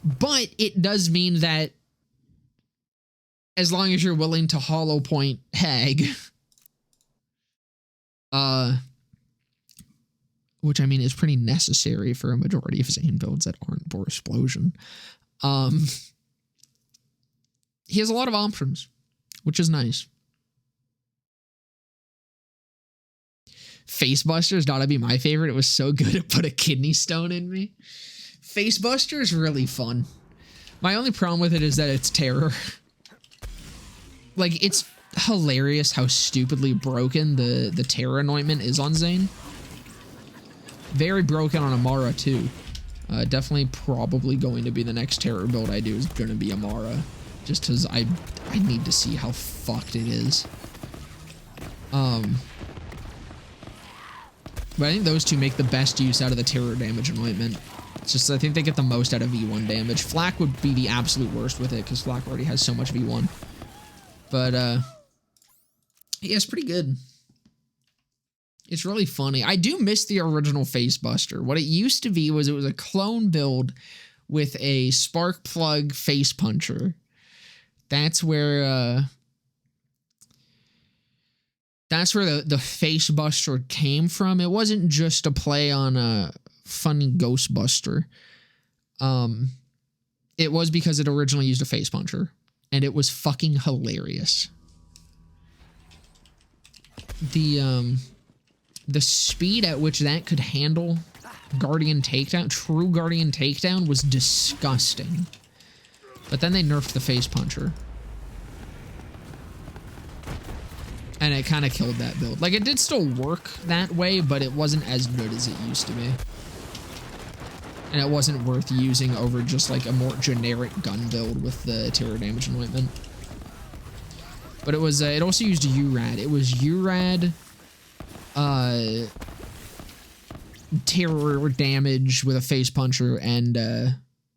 But it does mean that as long as you're willing to Hollow Point Hag, which I mean is pretty necessary for a majority of Zane builds that aren't Boar Explosion. He has a lot of options, which is nice. Facebuster has gotta be my favorite. It was so good it put a kidney stone in me. Facebuster is really fun. My only problem with it is that it's terror. Like, it's hilarious how stupidly broken the terror anointment is on Zane. Very broken on Amara, too. Definitely probably going to be the next terror build I do is going to be Amara. Just because I need to see how fucked it is. But I think those two make the best use out of the terror damage anointment. It's just, I think they get the most out of V1 damage. Flak would be the absolute worst with it, because Flak already has so much V1. But, yeah, it's pretty good. It's really funny. I do miss the original Facebuster. What it used to be was it was a clone build with a spark plug face puncher. That's where the Facebuster came from. It wasn't just a play on a funny Ghostbuster. It was because it originally used a face puncher, and it was fucking hilarious. The speed at which that could handle Guardian Takedown, true Guardian Takedown, was disgusting. But then they nerfed the face puncher. And it kind of killed that build. Like, it did still work that way, but it wasn't as good as it used to be. And it wasn't worth using over just, like, a more generic gun build with the terror damage anointment. But it was, it also used URAD. It was URAD, terror damage with a face puncher and,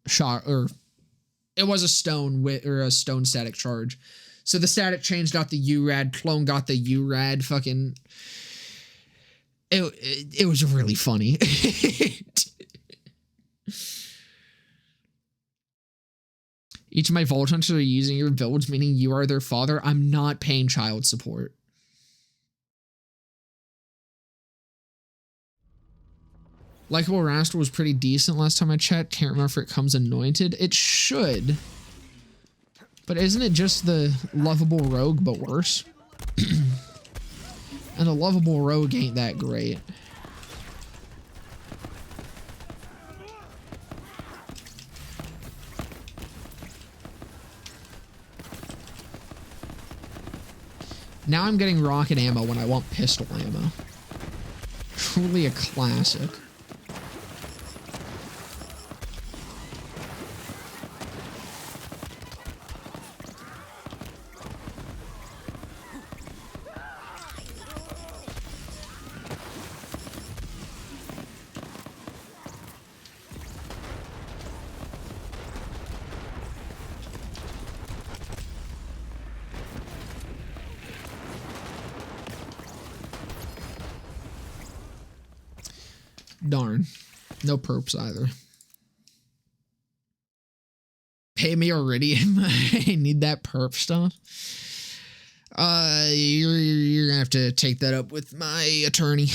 shot, or it was a stone with, or a stone static charge. So the static change got the URAD, clone got the URAD, fucking... It was really funny. Each of my Vault Hunters are using your builds, meaning you are their father. I'm not paying child support. Likeable Rascal was pretty decent last time I checked. Can't remember if it comes anointed. It should. But isn't it just the lovable rogue, but worse? And the lovable rogue ain't that great. Now I'm getting rocket ammo when I want pistol ammo. truly a classic. Darn. No perps either. Pay me Iridium. I need that perp stuff. You're gonna have to take that up with my attorney.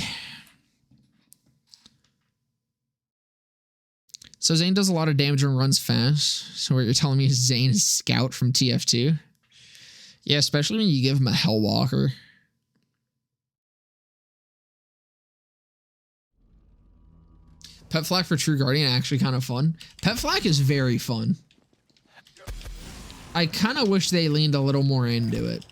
So Zane does a lot of damage and runs fast. So what you're telling me is Zane is Scout from TF2? Yeah, especially when you give him a Hellwalker. Pet Flak for True Guardian, actually kind of fun. Pet Flak is very fun. I kind of wish they leaned a little more into it.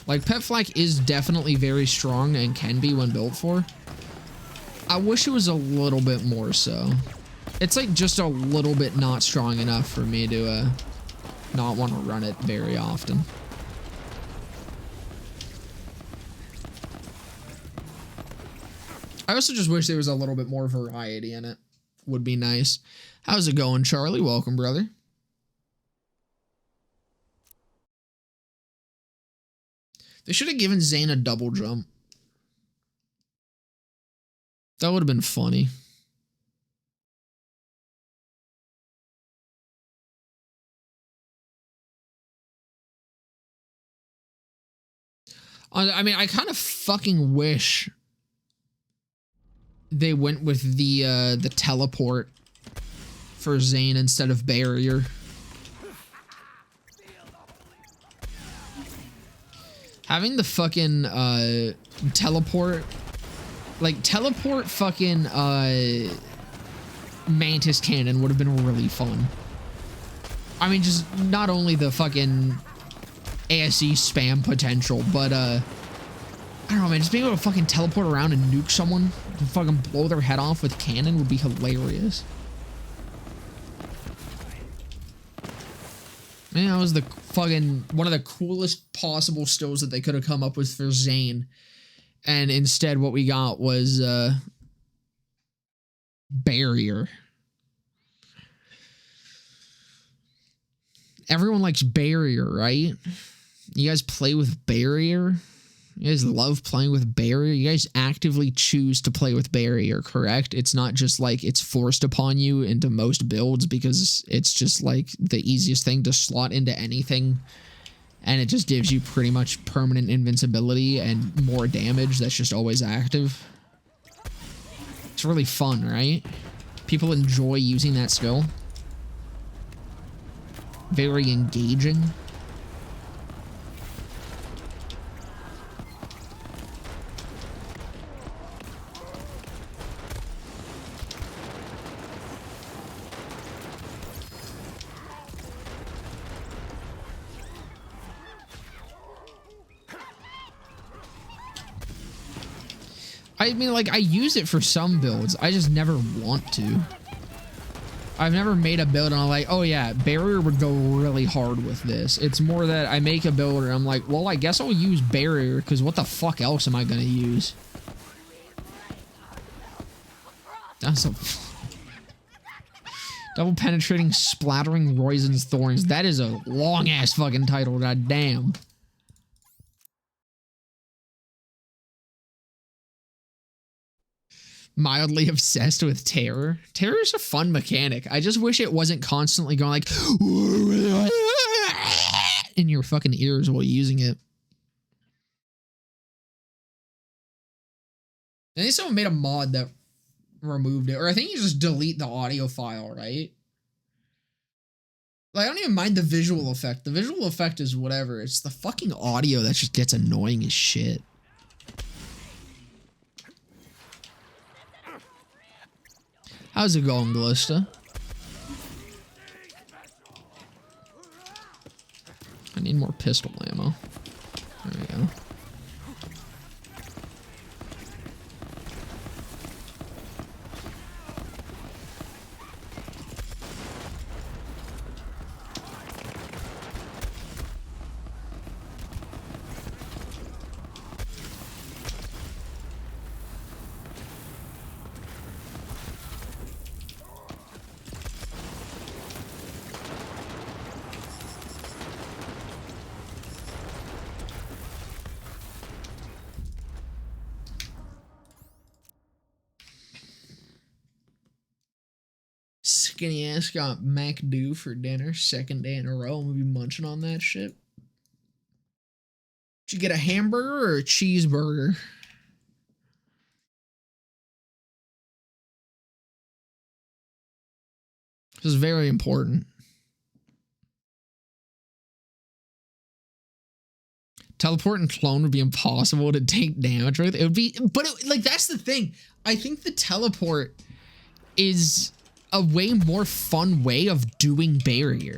Like, Pet Flak is definitely very strong and can be when built for. I wish it was a little bit more so. It's like just a little bit not strong enough for me to not want to run it very often. I also just wish there was a little bit more variety in it. Would be nice. How's it going, Charlie? Welcome, brother. They should have given Zane a double jump. That would have been funny. I mean, I kind of fucking wish they went with the teleport for Zane instead of barrier. Having the fucking teleport, like teleport fucking Mantis Cannon would have been really fun. I mean, just not only the fucking ASE spam potential, but I don't know, man, just being able to fucking teleport around and nuke someone and fucking blow their head off with cannon would be hilarious. Man, that was the fucking one of the coolest possible stills that they could have come up with for Zane. And instead what we got was barrier. Everyone likes barrier, right? You guys play with barrier? You guys love playing with barrier? You guys actively choose to play with barrier, correct? It's not just like it's forced upon you into most builds because it's just like the easiest thing to slot into anything. And it just gives you pretty much permanent invincibility and more damage that's just always active. It's really fun, right? People enjoy using that skill. Very engaging. I mean, like, I use it for some builds. I just never want to. I've never made a build and I'm like, oh yeah, barrier would go really hard with this. It's more that I make a build and I'm like, well, I guess I'll use barrier because what the fuck else am I going to use? That's a... Double penetrating, splattering Roizen's Thorns. That is a long-ass fucking title, goddamn. Mildly obsessed with terror. Terror is a fun mechanic. I just wish it wasn't constantly going like in your fucking ears while using it. I think someone made a mod that removed it, or I think you just delete the audio file, right? Like, I don't even mind the visual effect. The visual effect is whatever. It's the fucking audio that just gets annoying as shit. How's it going, Glista? I need more pistol ammo. There we go. skinny ass got McDo for dinner. Second day in a row. I'm gonna be munching on that shit. Did you get a hamburger or a cheeseburger? This is very important. Teleport and clone would be impossible to take damage with. It would be, but like that's the thing. I think the teleport is a way more fun way of doing barrier,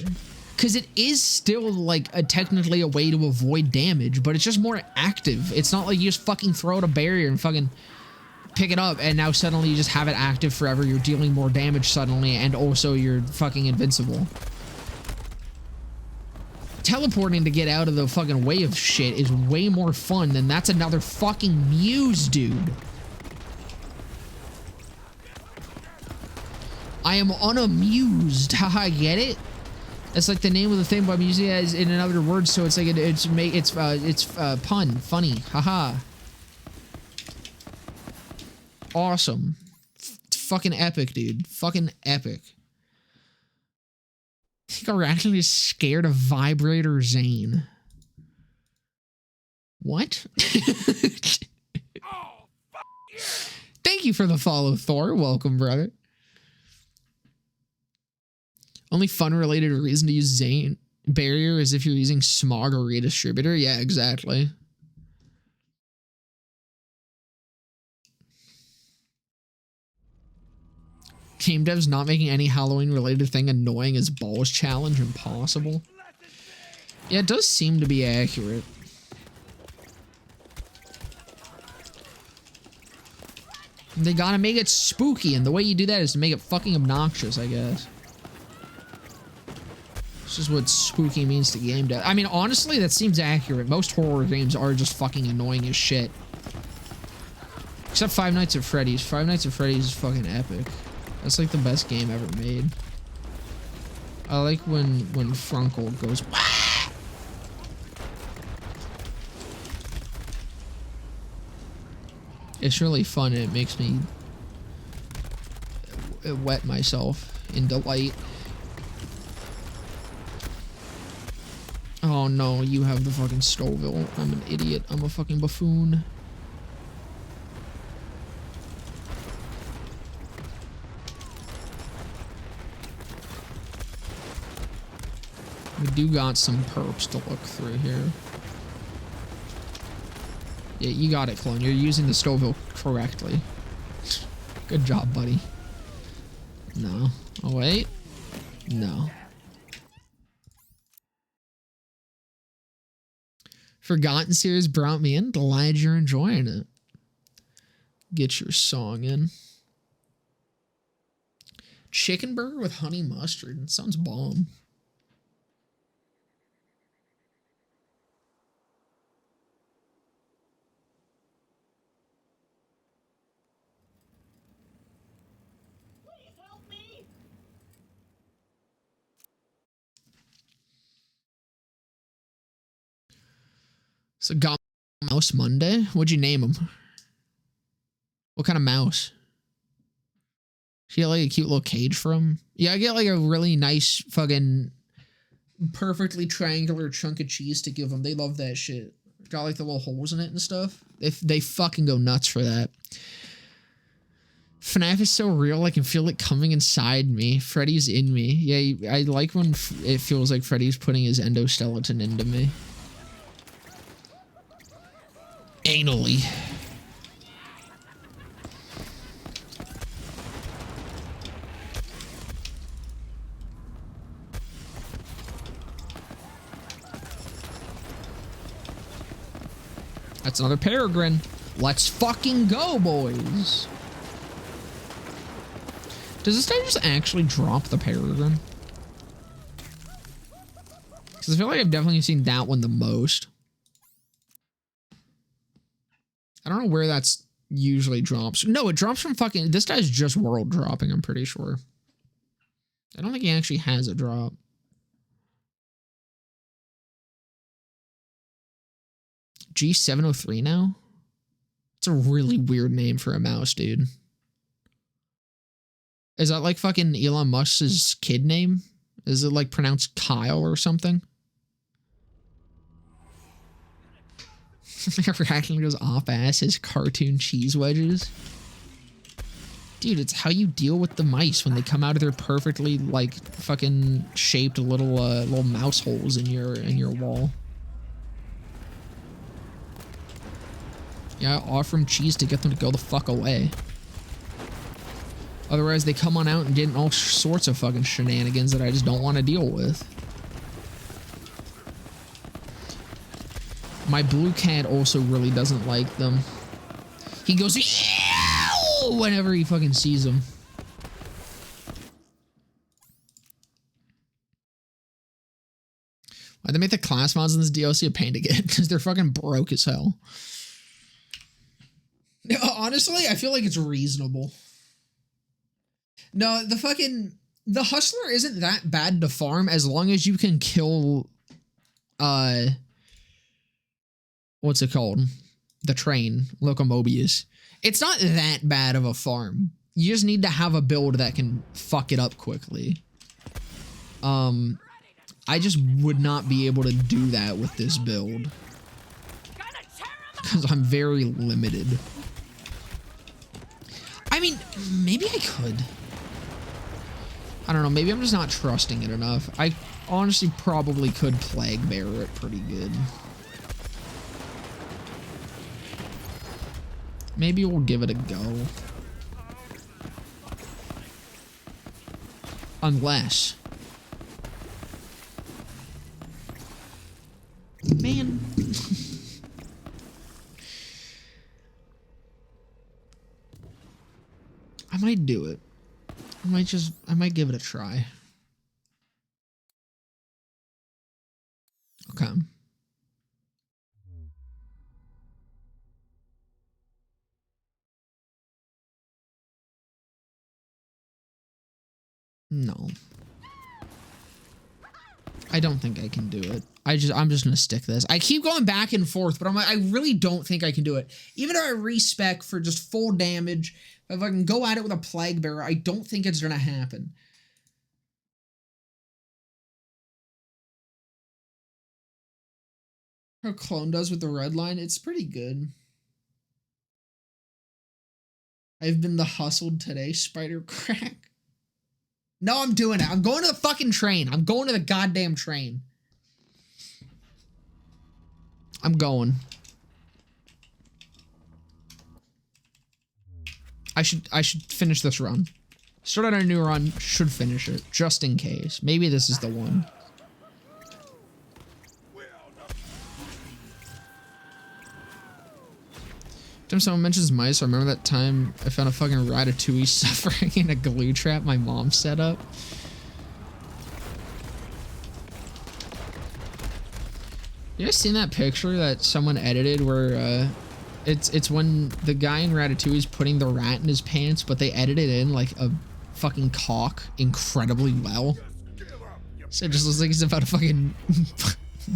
because it is still like technically a way to avoid damage, but it's just more active. It's not like you just fucking throw out a barrier and fucking pick it up and now suddenly you just have it active forever. You're dealing more damage suddenly, and also you're fucking invincible. Teleporting to get out of the fucking way of shit is way more fun than that's another fucking muse, dude. I am unamused. Haha, get it? That's like the name of the thing, but I'm using it as in another word, so it's like it's pun, funny. Haha. Awesome. Fucking epic, dude. Fucking epic. I think I'm actually scared of Vibrator Zane. What? Oh, fuck yeah. Thank you for the follow, Thor. Welcome, brother. Only fun-related reason to use Zane barrier is if you're using Smog or Redistributor. Yeah, exactly. Game devs not making any Halloween-related thing annoying as balls challenge impossible. Yeah, it does seem to be accurate. They gotta make it spooky, and the way you do that is to make it fucking obnoxious, I guess. This is what spooky means to game dev. I mean, honestly, that seems accurate. Most horror games are just fucking annoying as shit. Except Five Nights at Freddy's. Five Nights at Freddy's is fucking epic. That's like the best game ever made. I like when Frunkle goes, wah! It's really fun, and it makes me wet myself in delight. Oh no, you have the fucking Scoville. I'm an idiot. I'm a fucking buffoon. We do got some perps to look through here. Yeah, you got it, Clone. You're using the Scoville correctly. Good job, buddy. No. Oh, wait. No. Forgotten series brought me in. Glad you're enjoying it. Get your song in. Chicken burger with honey mustard. It sounds bomb. So got Mouse Monday? What'd you name him? What kind of mouse? Did you get like a cute little cage for him? Yeah, I get like a really nice fucking perfectly triangular chunk of cheese to give them. They love that shit. Got like the little holes in it and stuff. They fucking go nuts for that. FNAF is so real, I can feel it coming inside me. Freddy's in me. Yeah, I like when it feels like Freddy's putting his endoskeleton into me. Anally. That's another peregrine. Let's fucking go, boys. Does this guy just actually drop the peregrine? Because I feel like I've definitely seen that one the most. I don't know where that's usually drops. No, it drops from fucking... This guy's just world dropping, I'm pretty sure. I don't think he actually has a drop. G703 now? It's a really weird name for a mouse, dude. Is that like fucking Elon Musk's kid name? Is it like pronounced Kyle or something? Reaction goes off ass his cartoon cheese wedges. Dude, it's how you deal with the mice when they come out of their perfectly like fucking shaped little mouse holes in your wall. Yeah, offer them cheese to get them to go the fuck away. Otherwise, they come on out and get in all sorts of fucking shenanigans that I just don't want to deal with. My blue cat also really doesn't like them. He goes, "Ew!" whenever he fucking sees them. Why'd they make the class mods in this DLC a pain to get? Because they're fucking broke as hell. No, honestly, I feel like it's reasonable. No, the Hustler isn't that bad to farm as long as you can kill, what's it called? The train, Locomobius. It's not that bad of a farm. You just need to have a build that can fuck it up quickly. I just would not be able to do that with this build. Because I'm very limited. I mean, maybe I could. I don't know, maybe I'm just not trusting it enough. I honestly probably could Plague Bear it pretty good. Maybe we'll give it a go. Unless... Man. I might do it. I might give it a try. Okay. No. I don't think I can do it. I'm just gonna stick this. I keep going back and forth, but I'm like, I really don't think I can do it. Even though I respec for just full damage, if I can go at it with a Plague Bearer, I don't think it's gonna happen. How Clone does with the red line, it's pretty good. I've been the hustled today, Spider Crack. No, I'm doing it. I'm going to the fucking train. I'm going to the goddamn train. I'm going. I should finish this run. Start on a new run, should finish it, just in case. Maybe this is the one. Time someone mentions mice, I remember that time I found a fucking Ratatouille suffering in a glue trap my mom set up. You guys seen that picture that someone edited where it's when the guy in Ratatouille is putting the rat in his pants, but they edited in like a fucking cock incredibly well. So it just looks like he's about to fucking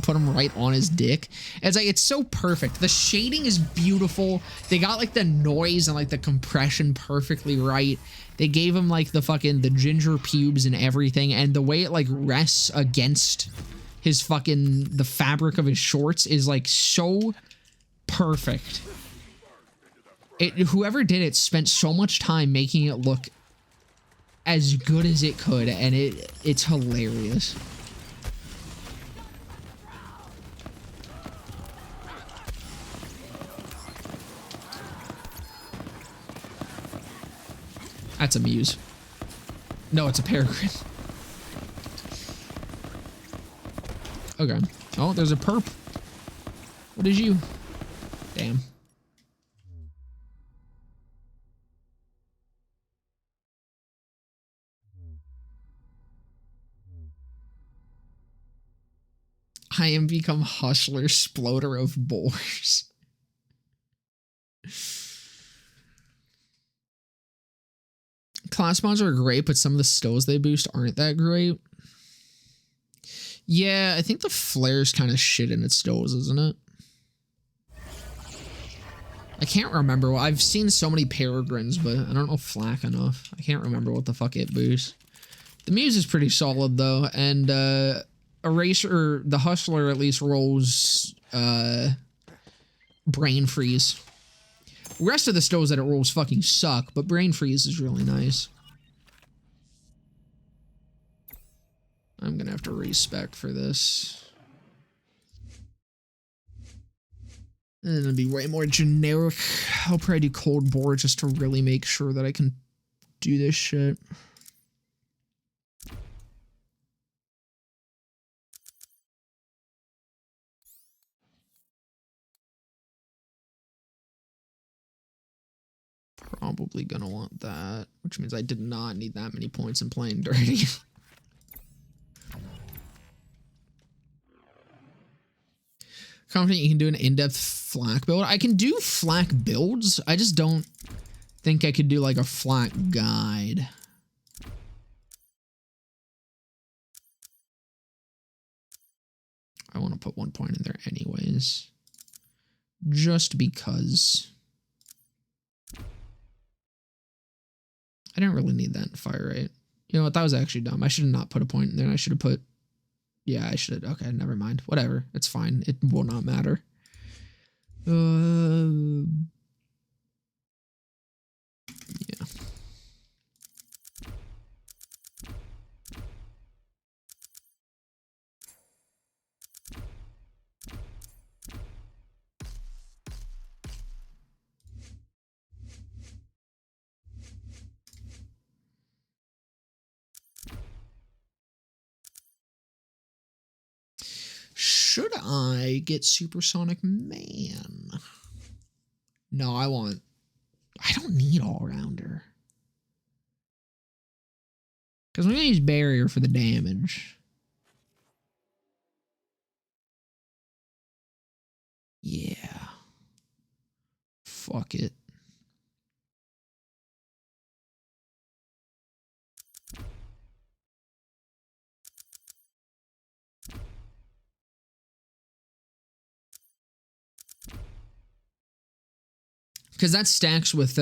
put him right on his dick. It's like, it's so perfect. The shading is beautiful. They got like the noise and like the compression perfectly right. They gave him like the ginger pubes and everything, and the way it like rests against his the fabric of his shorts is like so perfect. Whoever did it spent so much time making it look as good as it could, and it's hilarious. That's a muse. No, it's a peregrine. Okay. Oh, there's a perp. What is you? Damn. I am become hustler sploder of boars. Class mods are great, but some of the stills they boost aren't that great. Yeah, I think the flare's kind of shit in its stills, isn't it? I can't remember. I've seen so many peregrines, but I don't know flak enough. I can't remember what the fuck it boosts. The muse is pretty solid though, and Eraser, the hustler at least rolls brain freeze. The rest of the stoves that it rolls fucking suck, but brain freeze is really nice. I'm gonna have to respec for this. And it'll be way more generic. I'll probably do cold bore just to really make sure that I can do this shit. Probably gonna want that, which means I did not need that many points in playing dirty. Confident you can do an in-depth flak build. I can do flak builds. I just don't think I could do like a flak guide. I want to put 1 point in there anyways. Just because. I didn't really need that in fire rate. You know what? That was actually dumb. I should have not put a point in there. I should have put... Yeah, I should. Okay, never mind. Whatever. It's fine. It will not matter. Yeah. Should I get Supersonic Man? No, I don't need All-Rounder. Because I'm going to use Barrier for the damage. Yeah. Fuck it. Because that stacks with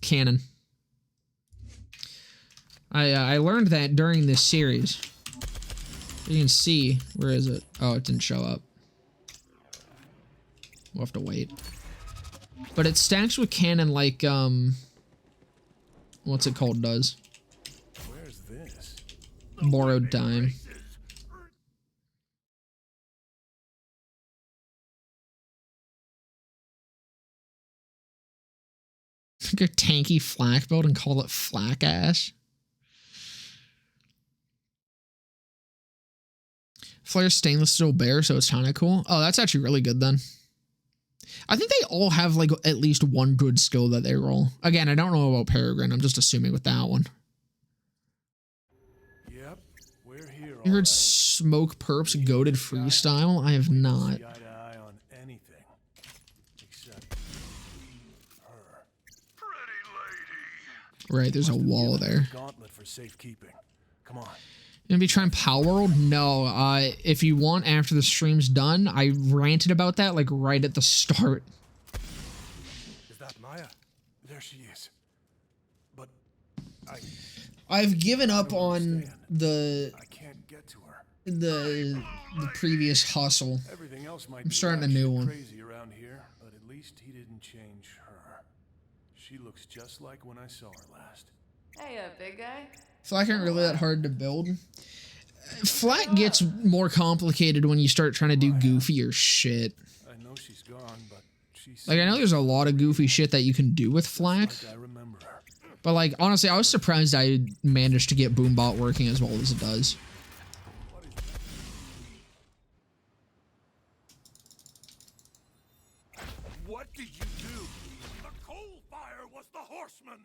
cannon. I learned that during this series. You can see, where is it? Oh, it didn't show up. We'll have to wait. But it stacks with cannon like what's it called does? Where's this? Borrowed time. Like a tanky flak build and call it flak ass. Flare stainless steel bear, so it's kind of cool. Oh, that's actually really good then. I think they all have like at least one good skill that they roll. Again, I don't know about Peregrine. I'm just assuming with that one. Yep, we're here. You heard Smoke Perp's goated freestyle? I have not. Right, there's a wall there. Gauntlet for safekeeping. Come on. You gonna be trying Power World? No. If you want after the stream's done, I ranted about that like right at the start. Is that Maya? There she is. But I've given up on the I can't get to her. the previous hustle. Everything else might I'm be starting a new one. crazy around here, but at least he didn't change her. She looks just like when I saw her last. Hey, big guy. Flak aren't really that hard to build. Flak gets more complicated when you start trying to do goofier shit. I know she's gone, but she's Like, I know there's a lot of goofy shit that you can do with Flak. like I remember her. But, like, honestly, I was surprised I managed to get Boombot working as well as it does. What did you do? The coal fire was the horseman.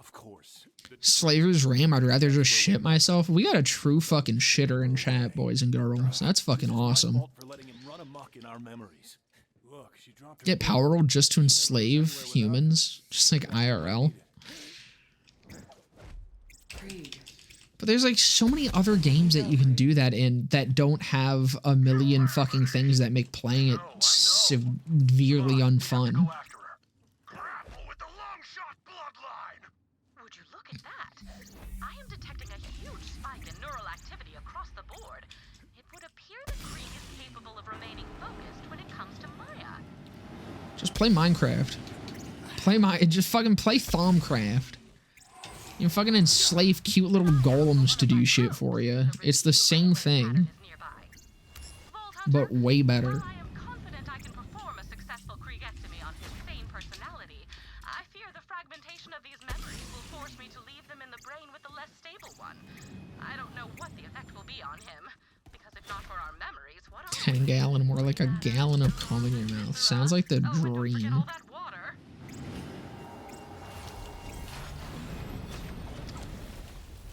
Of course. Slaver's Ram, I'd rather just shit myself. We got a true fucking shitter in chat, boys and girls. That's fucking awesome. For letting him run amok in our memories. Look, she dropped her Get Power Rolled just to enslave humans. Just like IRL. But there's like so many other games that you can do that in that don't have a million fucking things that make playing it severely unfun. Go after her. Just play Minecraft. Just fucking play Thaumcraft. You fucking enslave cute little golems to do shit for you. It's the same thing, but way better. I am confident I can perform a successful Kriegectomy on his sane personality. I fear the fragmentation of these memories will force me to leave them in the brain with the less stable one. I don't know what the effect will be on him, because if not for our memories, what else? 10 gallon, more like a gallon of cum in your mouth. Sounds like the dream. All that water.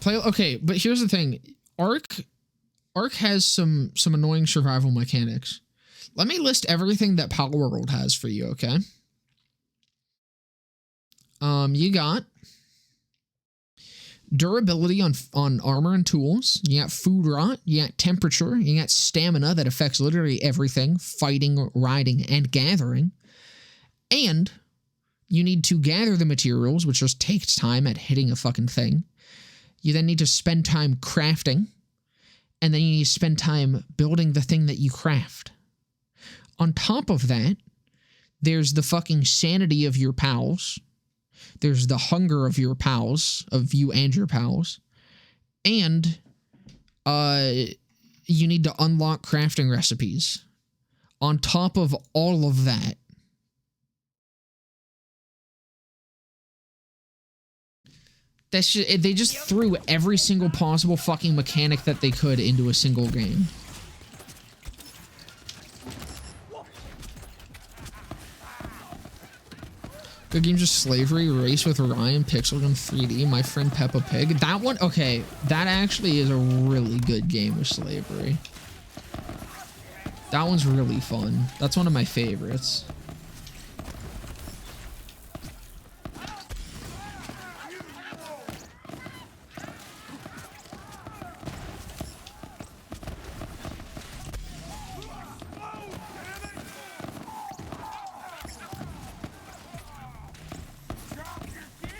Okay, but here's the thing. Ark has some annoying survival mechanics. Let me list everything that Power World has for you, okay? You got durability on armor and tools. You got food rot. You got temperature. You got stamina that affects literally everything: fighting, riding, and gathering. And you need to gather the materials, which just takes time at hitting a fucking thing. You then need to spend time crafting, and then you need to spend time building the thing that you craft. On top of that, there's the fucking sanity of your pals. There's the hunger of your pals, of you and your pals. And you need to unlock crafting recipes. On top of all of that, they just threw every single possible fucking mechanic that they could into a single game. Good games of Slavery, Race with Ryan, Pixel Gun 3D, My Friend Peppa Pig. That one, okay, that actually is a really good game of Slavery. That one's really fun. That's one of my favorites.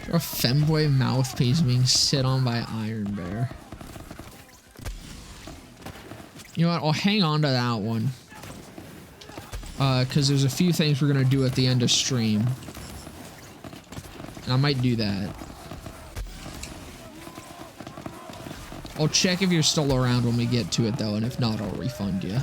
A femboy mouthpiece being sit on by Iron Bear. You know what? I'll hang on to that one. Because there's a few things we're going to do at the end of stream. And I might do that. I'll check if you're still around when we get to it, though. And if not, I'll refund you.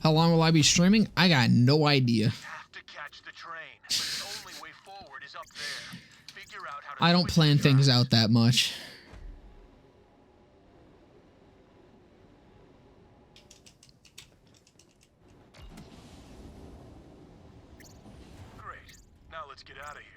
How long will I be streaming? I got no idea. I don't plan things out that much. Great. Now let's get out of here.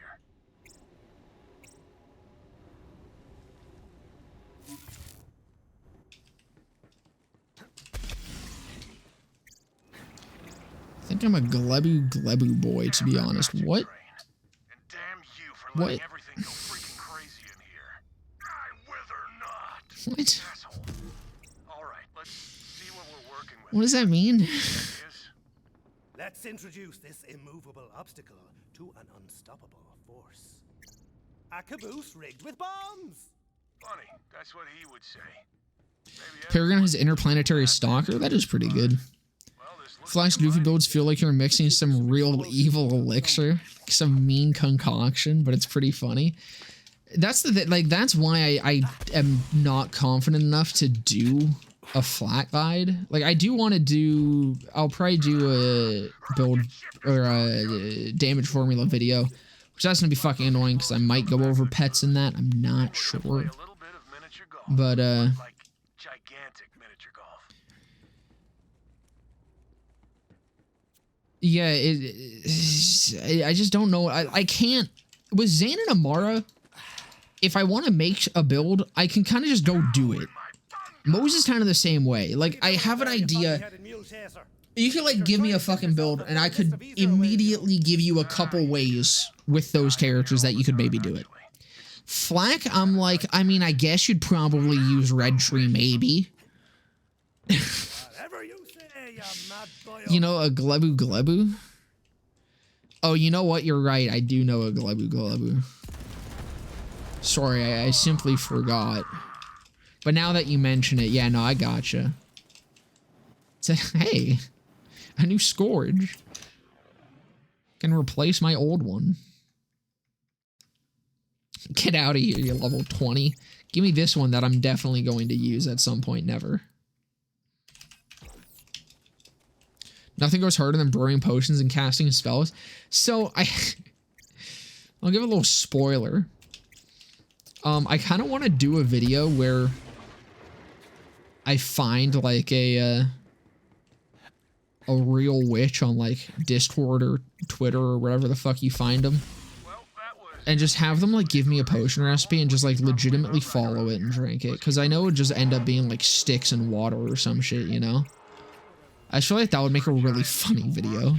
I think I'm a glebu boy, to be honest. What? What? What? What does that mean? Let's introduce this immovable obstacle to an unstoppable force. A caboose rigged with bombs. Funny, that's what he would say. Peregrine has interplanetary stalker. That is pretty good. Flash goofy builds feel like you're mixing some real evil elixir, some mean concoction, but it's pretty funny. That's the like. That's why I am not confident enough to do a flat guide. Like, I do want to do... I'll probably do a build or a damage formula video, which that's going to be fucking annoying because I might go over pets in that. I'm not sure. But, yeah, I just don't know. I can't... With Zane and Amara, if I want to make a build, I can kind of just go do it. Mo's is kind of the same way. Like, I have an idea. You could, like, give me a fucking build, and I could immediately give you a couple ways with those characters that you could maybe do it. Flack, I'm like, I mean, I guess you'd probably use Red Tree, maybe. You know, a Glebu Glebu? Oh, you know what? You're right. I do know a Glebu Glebu. Sorry, I simply forgot. But now that you mention it, yeah, no, I gotcha. It's a, hey, a new Scourge. Can replace my old one. Get out of here, you level 20. Give me this one that I'm definitely going to use at some point, never. Nothing goes harder than brewing potions and casting spells. So, I'll give a little spoiler. I kind of want to do a video where I find, like, a real witch on, like, Discord or Twitter or wherever the fuck you find them. And just have them, like, give me a potion recipe and just, like, legitimately follow it and drink it. Because I know it would just end up being, like, sticks and water or some shit, you know? I feel like that would make a really funny video.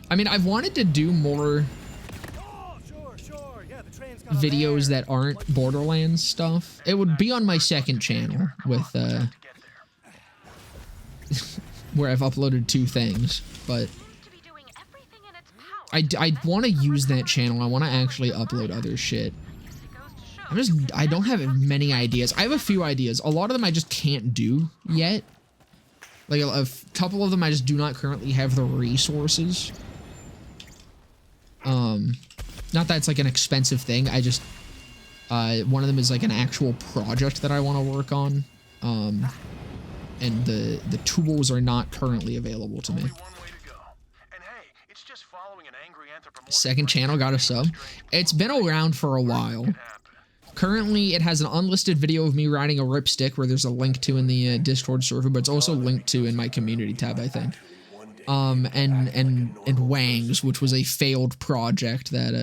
I mean, I've wanted to do more videos that aren't Borderlands stuff. It would be on my second channel with, where I've uploaded 2 things, but I want to use that channel. I want to actually upload other shit. I don't have many ideas. I have a few ideas. A lot of them I just can't do yet. Like, a couple of them I just do not currently have the resources. Not that it's like an expensive thing. I just, one of them is like an actual project that I want to work on. And the tools are not currently available to me. Second channel got a sub. It's been around for a while. Currently, it has an unlisted video of me riding a ripstick where there's a link to in the Discord server, but it's also linked to in my community tab, I think. And Wangs, which was a failed project that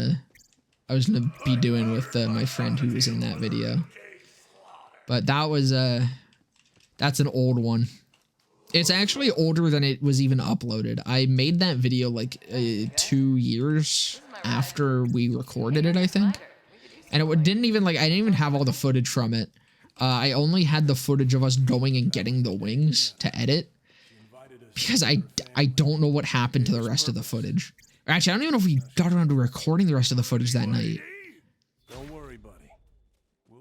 I was gonna be doing with my friend who was in that video. But that was that's an old one. It's actually older than it was even uploaded. I made that video like 2 years after we recorded it, I think. And it didn't even, like, I didn't even have all the footage from it. I only had the footage of us going and getting the wings to edit. Because I don't know what happened to the rest of the footage. Actually, I don't even know if we got around to recording the rest of the footage that night. Don't worry, buddy.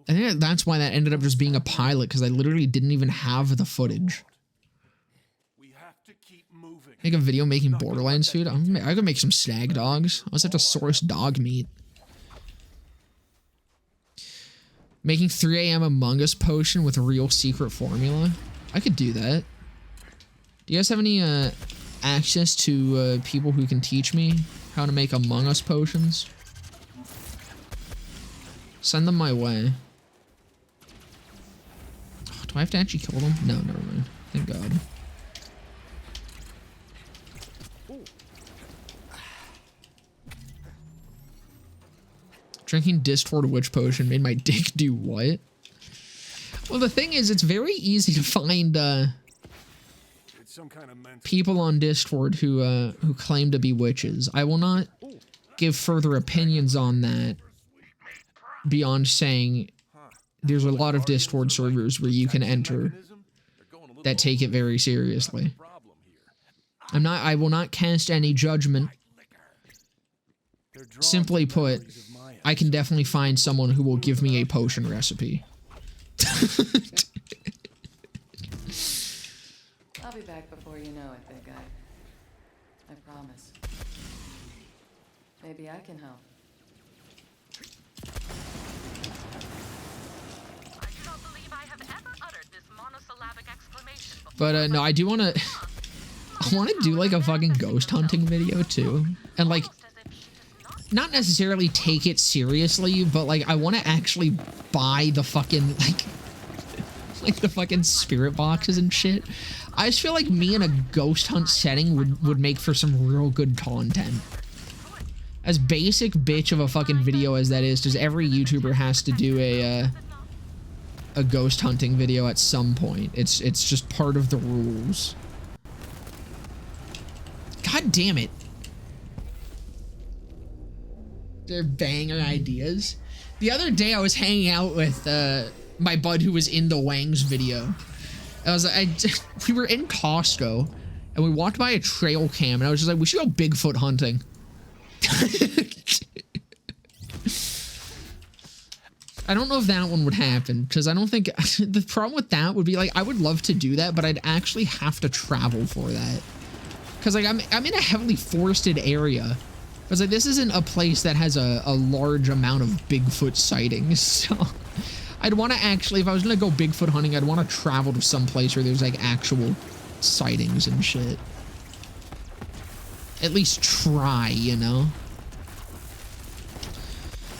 I think that's why that ended up just being a pilot, because I literally didn't even have the footage. We have to keep moving. Make a video making Borderlands food? I could make some stag dogs. I just have to source dog meat. Making 3 AM Among Us potion with a real secret formula? I could do that. Do you guys have any access to people who can teach me how to make Among Us potions? Send them my way. Oh, do I have to actually kill them? No, never mind. Thank God. Drinking Discord witch potion made my dick do what? Well, the thing is, it's very easy to find Some kind of people on Discord who claim to be witches. I will not give further opinions on that beyond saying there's a lot of Discord servers where you can enter that take it very seriously. I will not cast any judgment. Simply put, I can definitely find someone who will give me a potion recipe. I'll be back before you know it, big guy. I promise. Maybe I can help. But no, I do want to. I want to do like a fucking ghost hunting video too, and like not necessarily take it seriously, but like I want to actually buy the fucking like the fucking spirit boxes and shit. I just feel like me in a ghost hunt setting would make for some real good content. As basic bitch of a fucking video as that is, because every YouTuber has to do a ghost hunting video at some point. It's just part of the rules. God damn it. They're banger ideas. The other day I was hanging out with my bud who was in the Wangs video. We were in Costco and we walked by a trail cam and I was just like, we should go Bigfoot hunting. I don't know if that one would happen because I don't think the problem with that would be like I would love to do that, but I'd actually have to travel for that. Because like I'm in a heavily forested area. Because like this isn't a place that has a large amount of Bigfoot sightings. So I'd want to actually, if I was going to go Bigfoot hunting, I'd want to travel to some place where there's like actual sightings and shit. At least try, you know?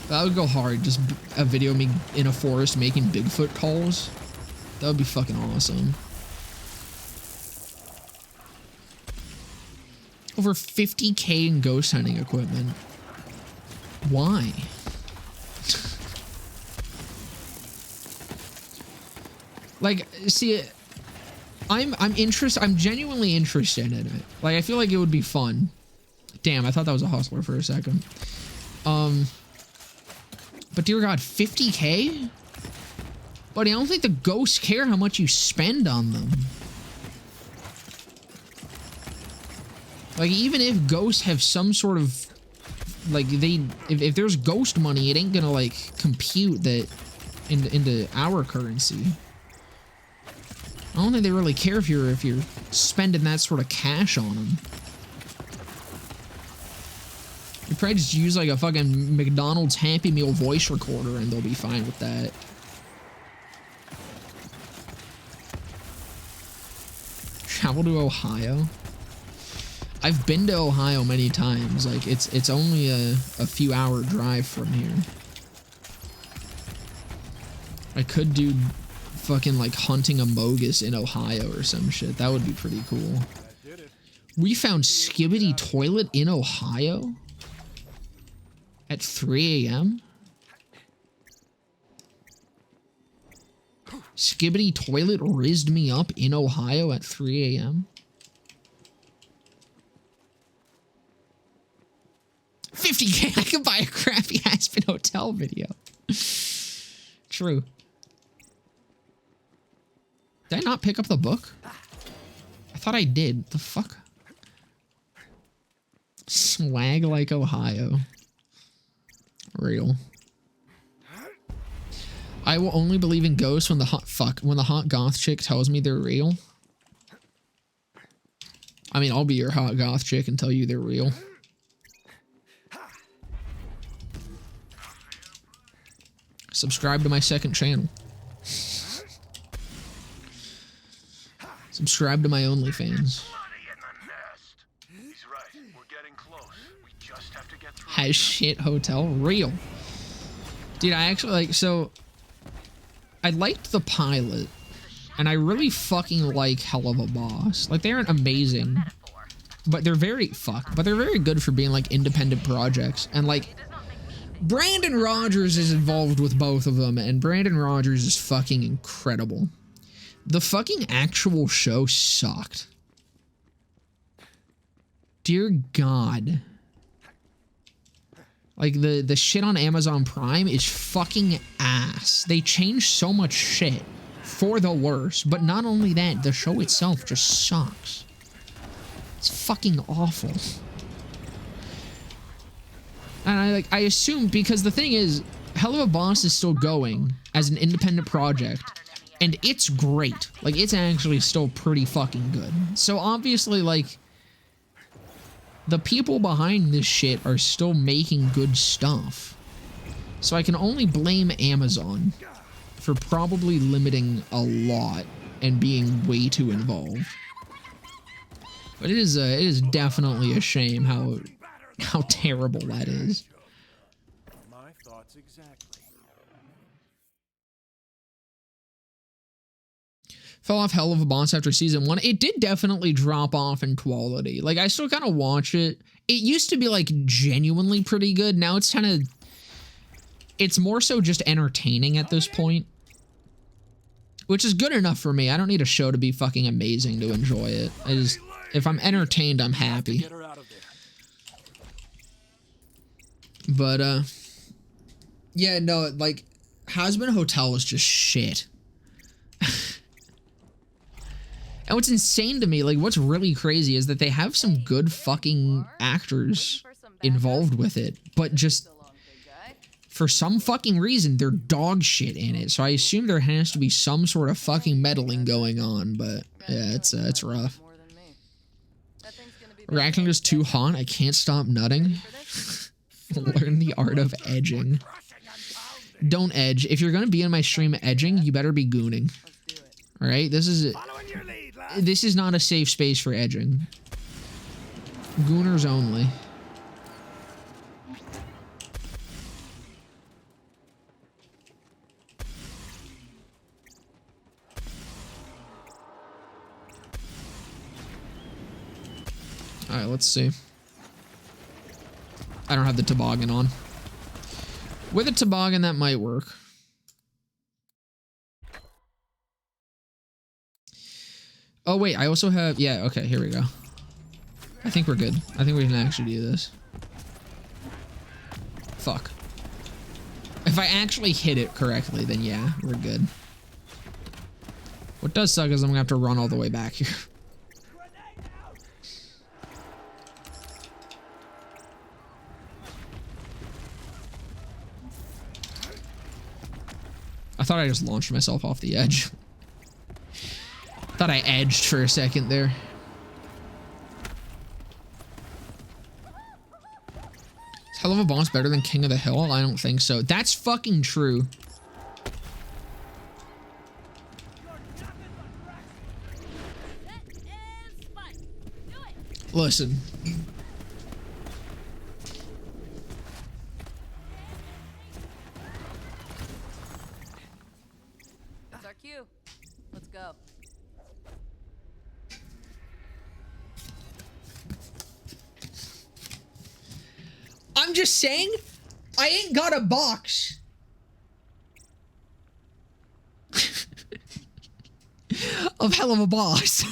That would go hard. Just a video of me in a forest making Bigfoot calls. That would be fucking awesome. Over 50K in ghost hunting equipment. Why? Like, see, I'm genuinely interested in it. Like, I feel like it would be fun. Damn, I thought that was a hustler for a second. But dear God, 50K? Buddy, I don't think the ghosts care how much you spend on them. Like, even if ghosts have some sort of, like, if there's ghost money, it ain't gonna, like, compute that into our currency. I don't think they really care if you're spending that sort of cash on them. You probably just use, like, a fucking McDonald's Happy Meal voice recorder and they'll be fine with that. Travel to Ohio? I've been to Ohio many times. Like, it's only a few hour drive from here. I could do fucking, like, hunting a Mogus in Ohio or some shit. That would be pretty cool. We found Skibbity Toilet in Ohio? At 3 a.m.? Skibbity Toilet rizzed me up in Ohio at 3 a.m.? 50K, I could buy a crappy Aspen Hotel video. True. Did I not pick up the book? I thought I did. The fuck? Swag like Ohio. Real. I will only believe in ghosts when the hot goth chick tells me they're real. I mean, I'll be your hot goth chick and tell you they're real. Subscribe to my second channel. Subscribe to my OnlyFans. Has shit hotel real. Dude, I actually like, so I liked the pilot and I really fucking like Hell of a Boss. Like, they aren't amazing, but they're very good for being like independent projects. And like, Brandon Rogers is involved with both of them, and Brandon Rogers is fucking incredible. The fucking actual show sucked. Dear God. Like, the shit on Amazon Prime is fucking ass. They changed so much shit for the worse, but not only that, the show itself just sucks. It's fucking awful. And I assume, because the thing is, Hell of a Boss is still going as an independent project, and it's great. Like, it's actually still pretty fucking good. So obviously, like, the people behind this shit are still making good stuff. So I can only blame Amazon for probably limiting a lot and being way too involved. But it is definitely a shame how terrible that is. My thoughts exactly. Fell off hell of a boss after season 1. It did definitely drop off in quality. Like, I still kind of watch it. It used to be, like, genuinely pretty good. Now it's kind of... It's more so just entertaining at this point. Which is good enough for me. I don't need a show to be fucking amazing to enjoy it. If I'm entertained, I'm happy. But, yeah, no, like, Hazbin Hotel is just shit. And what's insane to me, like, what's really crazy is that they have some good fucking actors involved with it, but just for some fucking reason, they're dog shit in it. So I assume there has to be some sort of fucking meddling going on, but yeah, it's rough. Reacting is too hot. I can't stop nutting. Learn the art of edging. Don't edge. If you're gonna be in my stream edging, you better be gooning. All right, this is not a safe space for edging. Gooners only. All right, let's see. I don't have the toboggan on. With a toboggan, that might work. Oh, wait, I also have... Yeah, okay, here we go. I think we're good. I think we can actually do this. Fuck. If I actually hit it correctly, then yeah, we're good. What does suck is I'm gonna have to run all the way back here. I thought I just launched myself off the edge. Thought I edged for a second there. Is Hell of a Boss better than King of the Hill? I don't think so. That's fucking true. Listen. That's our cue. Let's go. I'm just saying, I ain't got a box. Of Hell of a Boss.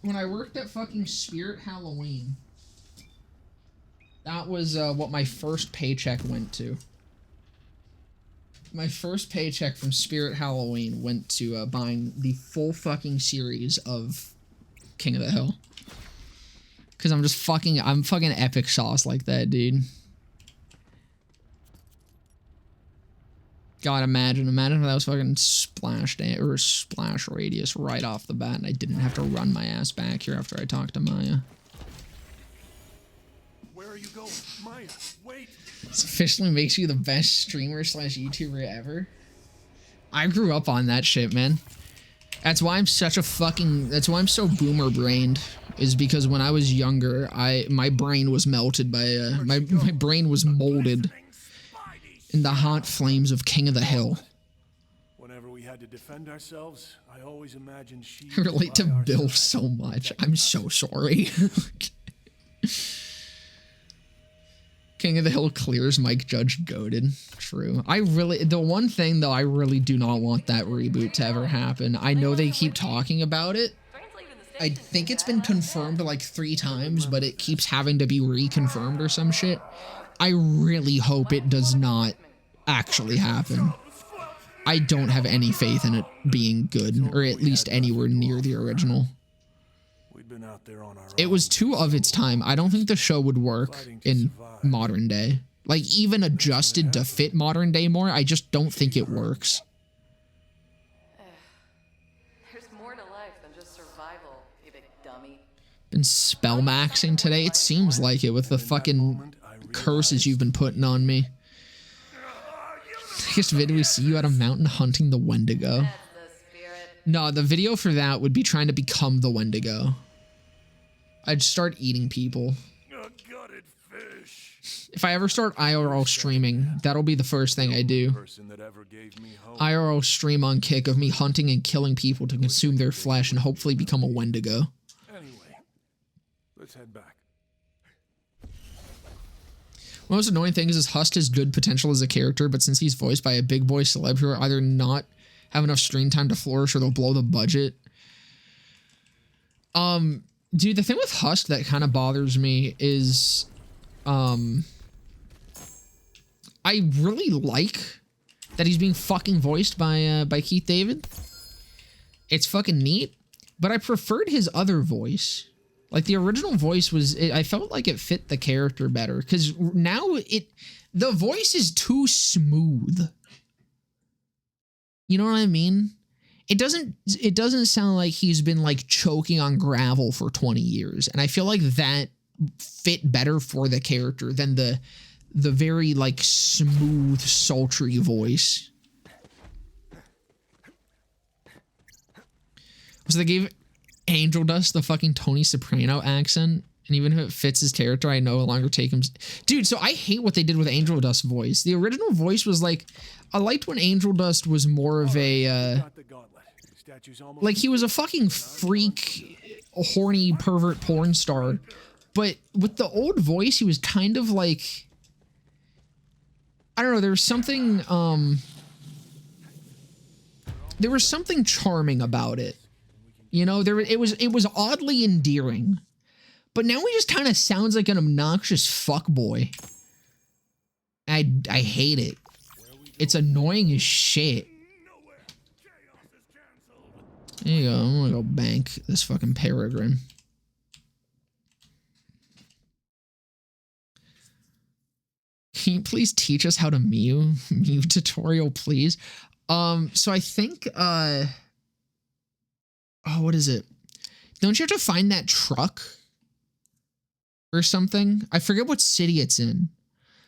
When I worked at fucking Spirit Halloween, that was what my first paycheck went to. My first paycheck from Spirit Halloween went to buying the full fucking series of King of the Hill. Because I'm fucking epic sauce like that, dude. God, imagine if that was fucking splash radius right off the bat and I didn't have to run my ass back here after I talked to Maya. Where are you going? Maya, wait! This officially makes you the best streamer / YouTuber ever. I grew up on that shit, man. That's why I'm such a fucking... That's why I'm so boomer-brained. Is because when I was younger, my brain was melted by... my brain was molded in the hot flames of King of the Hill. Whenever we had to defend ourselves, I always imagined she... I relate to by our Bill side. so much. I'm so sorry. King of the Hill clears Mike Judge goated. True. The one thing though, I really do not want that reboot to ever happen. I know they keep talking about it. I think it's been confirmed like 3 times, but it keeps having to be reconfirmed or some shit. I really hope it does not actually happen. I don't have any faith in it being good, or at least anywhere near the original. We'd been out there on our It was too of its time. I don't think the show would work in modern day. Like, even adjusted to fit modern day more, I just don't think it works. There's more to life than just survival, you big dummy. Been spell maxing today? It seems like it with the fucking curses you've been putting on me. Next video we see you at a mountain hunting the Wendigo. That's the spirit. No, the video for that would be trying to become the Wendigo. I'd start eating people. A gutted fish. If I ever start IRL streaming, that'll be the first thing I do. Person that ever gave me hope. IRL stream on Kick of me hunting and killing people to consume their flesh and hopefully become a Wendigo. Anyway, let's head back. One of the most annoying thing is Hust has good potential as a character, but since he's voiced by a big boy celeb who are either not have enough screen time to flourish or they'll blow the budget. Dude, the thing with Hust that kind of bothers me is, I really like that he's being fucking voiced by Keith David. It's fucking neat, but I preferred his other voice. Like the original voice was, I felt like it fit the character better because now the voice is too smooth. You know what I mean? It doesn't sound like he's been like choking on gravel for 20 years. And I feel like that fit better for the character than the very like smooth, sultry voice. So they gave Angel Dust the fucking Tony Soprano accent, and even if it fits his character, I no longer take him. Dude, so I hate what they did with Angel Dust's voice. The original voice was like, I liked when Angel Dust was more of a, like he was a fucking freak, horny pervert porn star, but with the old voice, he was kind of like, I don't know, there was something charming about it. You know, it was oddly endearing. But now he just kind of sounds like an obnoxious fuckboy. I hate it. It's annoying as shit. There you go. I'm gonna go bank this fucking Peregrine. Can you please teach us how to Mew? Mew tutorial, please. So I think oh, what is it? Don't you have to find that truck or something? I forget what city it's in.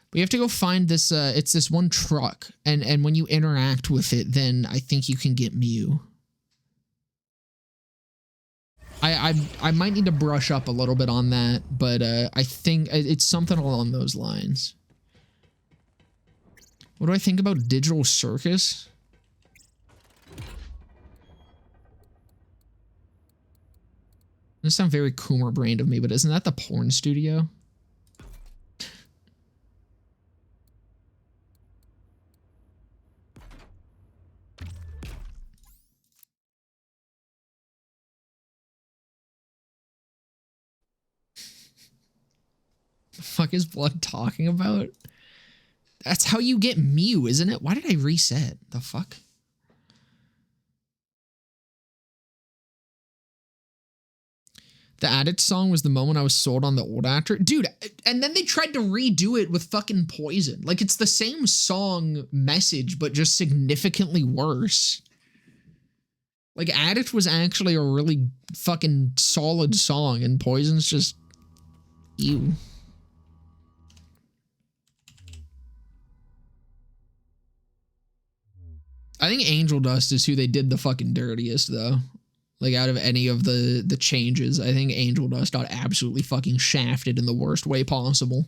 But you have to go find this, it's this one truck. And when you interact with it, then I think you can get Mew. I might need to brush up a little bit on that, but I think it's something along those lines. What do I think about Digital Circus? This sounds very Coomer brained of me, but isn't that the porn studio? The fuck is Blood talking about? That's how you get Mew, isn't it? Why did I reset? The fuck? The Addict song was the moment I was sold on the old actor. Dude, and then they tried to redo it with fucking Poison. Like, it's the same song message, but just significantly worse. Like, Addict was actually a really fucking solid song, and Poison's just... ew. I think Angel Dust is who they did the fucking dirtiest, though. Like, out of any of the changes, I think Angel Dust got absolutely fucking shafted in the worst way possible.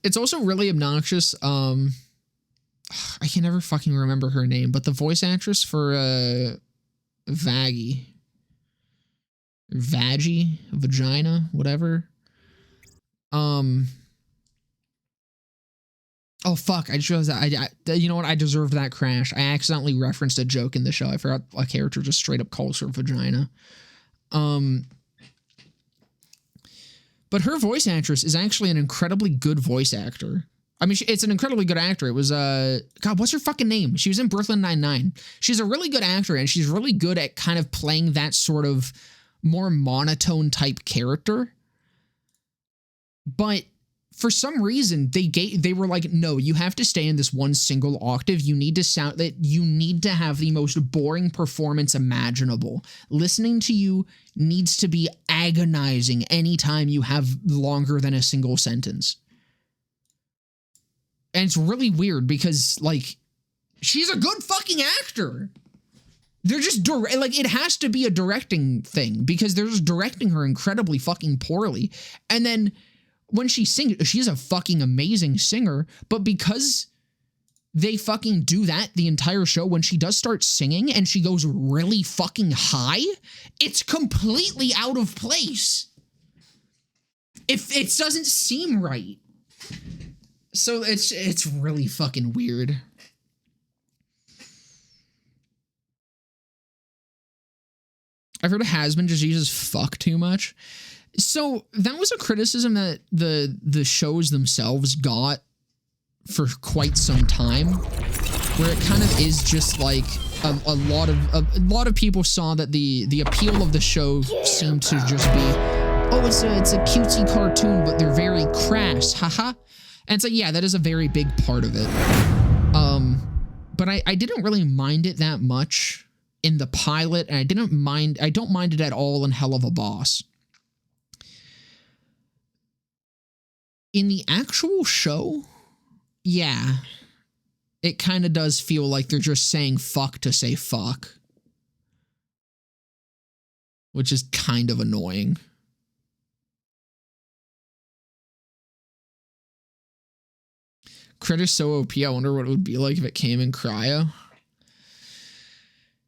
It's also really obnoxious. I can never fucking remember her name, but the voice actress for Vaggie. Vagina, whatever. Oh fuck! I just realized that you know what? I deserved that crash. I accidentally referenced a joke in the show. I forgot a character just straight up calls her vagina. But her voice actress is actually an incredibly good voice actor. I mean, it's an incredibly good actor. It was God, what's her fucking name? She was in Brooklyn Nine-Nine. She's a really good actor, and she's really good at kind of playing that sort of more monotone type character. But for some reason they were like, no, you have to stay in this one single octave. You need to have the most boring performance imaginable. Listening to you needs to be agonizing anytime you have longer than a single sentence. And it's really weird because, like, she's a good fucking actor. They're just like, it has to be a directing thing because they're just directing her incredibly fucking poorly. And then when she sings, she's a fucking amazing singer, but because they fucking do that the entire show, when she does start singing and she goes really fucking high, it's completely out of place. If it doesn't seem right. So it's really fucking weird. I've heard a has-been just uses fuck too much. So that was a criticism that the shows themselves got for quite some time, where it kind of is just like a lot of people saw that the appeal of the show seemed to just be, oh, it's a cutesy cartoon, but they're very crass, haha. And it's like, yeah, that is a very big part of it. But I didn't really mind it that much in the pilot, and I don't mind it at all in Hell of a Boss. In the actual show, yeah, it kind of does feel like they're just saying fuck to say fuck, which is kind of annoying. Critter's so OP, I wonder what it would be like if it came in cryo.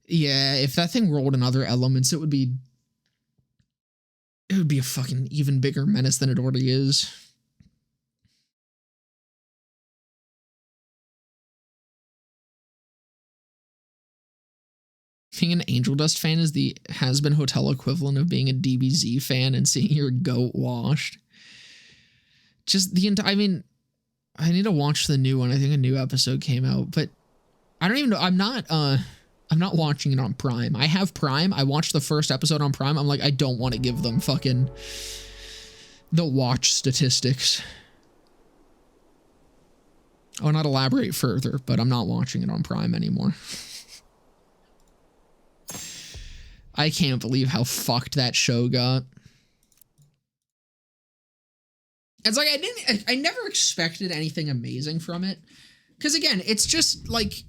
Yeah, if that thing rolled in other elements, it would be a fucking even bigger menace than it already is. Being an Angel Dust fan is the has-been hotel equivalent of being a DBZ fan and seeing your goat washed. Just the entire, I mean, I need to watch the new one. I think a new episode came out, but I don't even know. I'm not watching it on Prime. I have Prime. I watched the first episode on Prime. I'm like, I don't want to give them fucking the watch statistics. I'll not elaborate further, but I'm not watching it on Prime anymore. I can't believe how fucked that show got. It's like I never expected anything amazing from it. Because again, it's just like,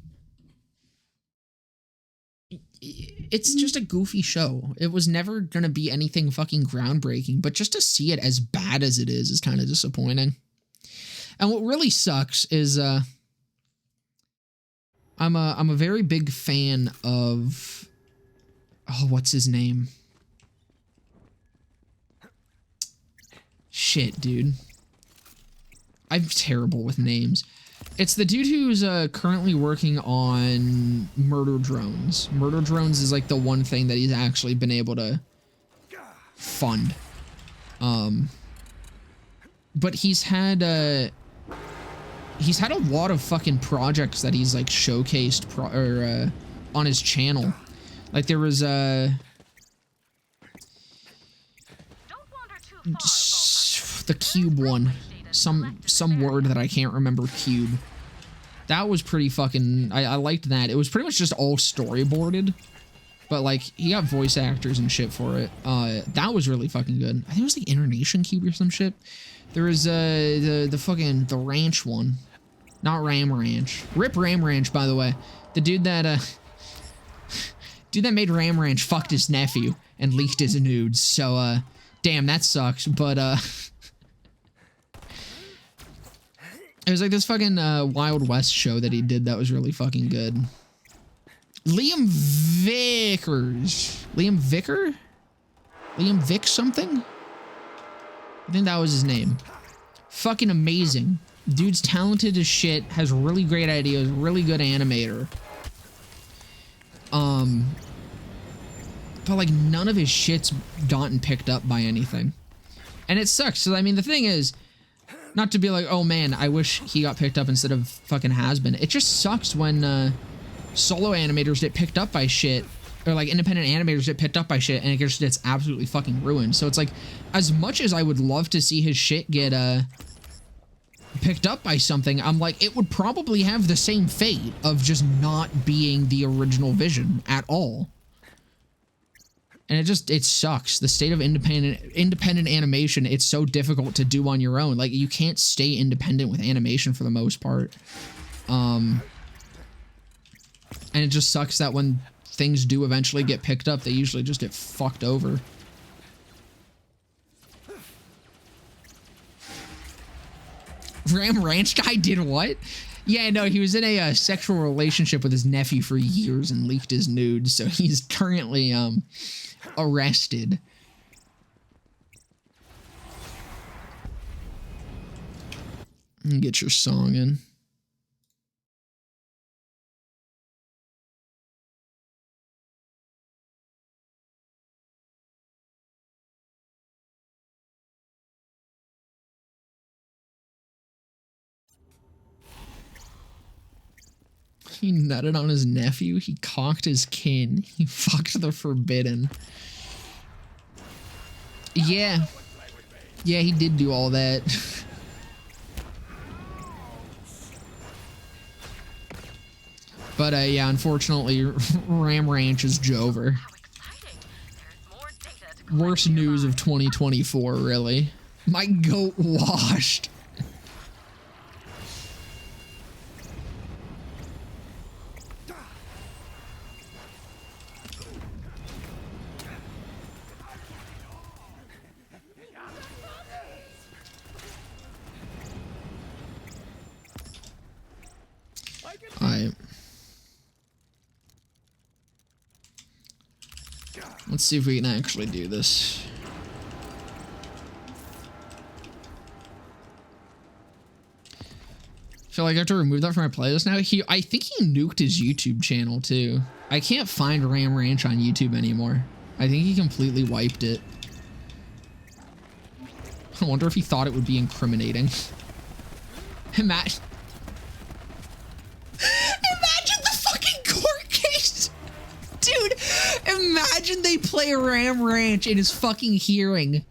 it's just a goofy show. It was never gonna be anything fucking groundbreaking, but just to see it as bad as it is kind of disappointing. And what really sucks is I'm a very big fan of, oh, what's his name? Shit, dude. I'm terrible with names. It's the dude who's currently working on Murder Drones. Murder Drones is like the one thing that he's actually been able to fund. But he's had a lot of fucking projects that he's like showcased on his channel. Like there was the cube one, some word that I can't remember, cube. That was pretty fucking, I liked that. It was pretty much just all storyboarded, but like he got voice actors and shit for it. That was really fucking good. I think it was like Internation Cube or some shit. There was the ranch one, not Ram Ranch. Rip Ram Ranch, by the way. The dude that made Ram Ranch fucked his nephew and leaked his nudes. So damn, that sucks. But it was like this fucking Wild West show that he did that was really fucking good. Liam Vickers. Liam Vicker? Liam Vick something? I think that was his name. Fucking amazing. Dude's talented as shit, has really great ideas, really good animator. But like none of his shit's gotten picked up by anything. And it sucks. So I mean the thing is, not to be like, oh man, I wish he got picked up instead of fucking has-been. It just sucks when solo animators get picked up by shit, or like independent animators get picked up by shit, and it just gets absolutely fucking ruined. So it's like, as much as I would love to see his shit get picked up by something, I'm like, it would probably have the same fate of just not being the original Vision at all. And it sucks. The state of independent animation, it's so difficult to do on your own. Like, you can't stay independent with animation for the most part. And it just sucks that when things do eventually get picked up, they usually just get fucked over. Ram Ranch guy did what? Yeah, no, he was in a sexual relationship with his nephew for years and leaked his nudes, so he's currently arrested. Get your song in. He nutted on his nephew. He cocked his kin. He fucked the forbidden. Yeah. Yeah, he did do all that. But, yeah, unfortunately, Ram Ranch is Jover. Worst news of 2024, really. My goat washed. Let's see if we can actually do this. I feel like I have to remove that from my playlist now. I think he nuked his YouTube channel too. I can't find Ram Ranch on YouTube anymore. I think he completely wiped it. I wonder if he thought it would be incriminating. Imagine the fucking court case! Dude, imagine they play Ram Ranch in his fucking hearing.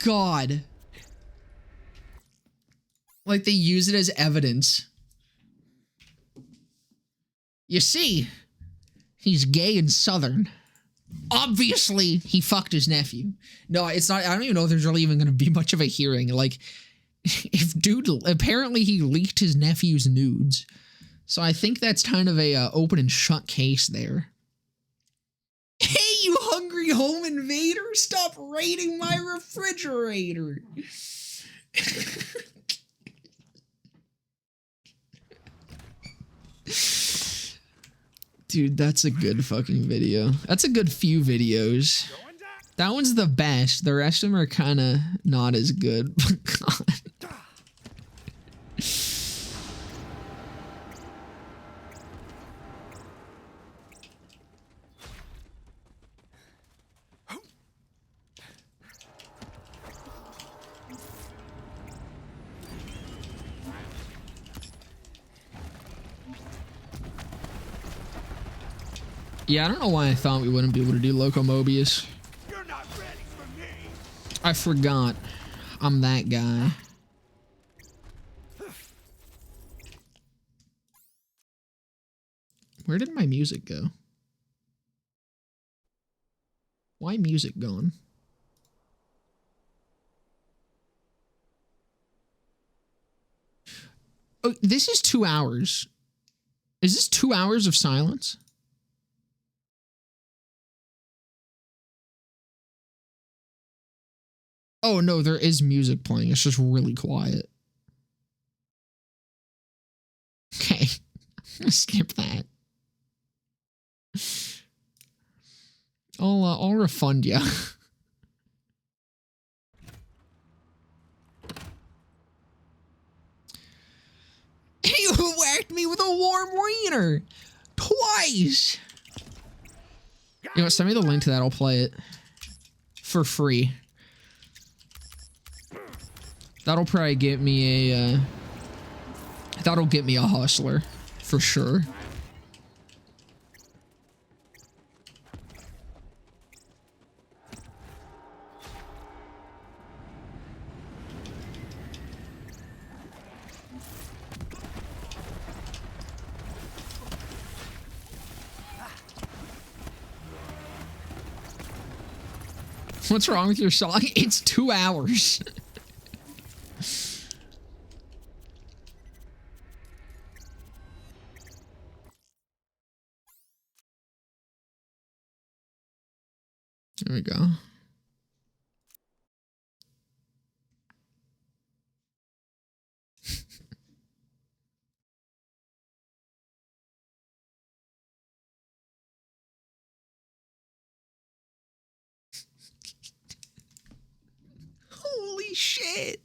God. Like they use it as evidence. You see, he's gay and Southern. Obviously, he fucked his nephew. No, it's not. I don't even know if there's really even going to be much of a hearing. Like, if dude, apparently he leaked his nephew's nudes. So I think that's kind of a open and shut case there. Hey, you hungry home invader! Stop raiding my refrigerator! Dude, that's a good fucking video. That's a good few videos. That one's the best. The rest of them are kind of not as good. God. Yeah, I don't know why I thought we wouldn't be able to do Loco Mobius. You're not ready for me. I forgot. I'm that guy. Where did my music go? Why music gone? Oh, this is 2 hours. Is this 2 hours of silence? Oh, no, there is music playing. It's just really quiet. Okay. I'm gonna skip that. I'll refund you. You whacked me with a warm wiener! Twice! You know what, send me the link to that, I'll play it. For free. That'll probably get me a, that'll get me a hustler, for sure. What's wrong with your song? It's 2 hours. There we go. Holy shit.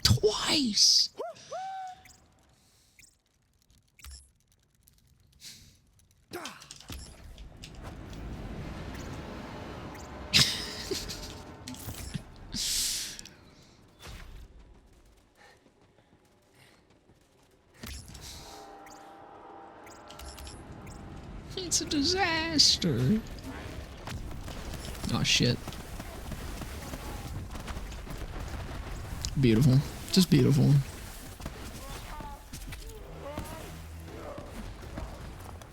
Twice. It's a disaster. Oh shit. Beautiful. Just beautiful.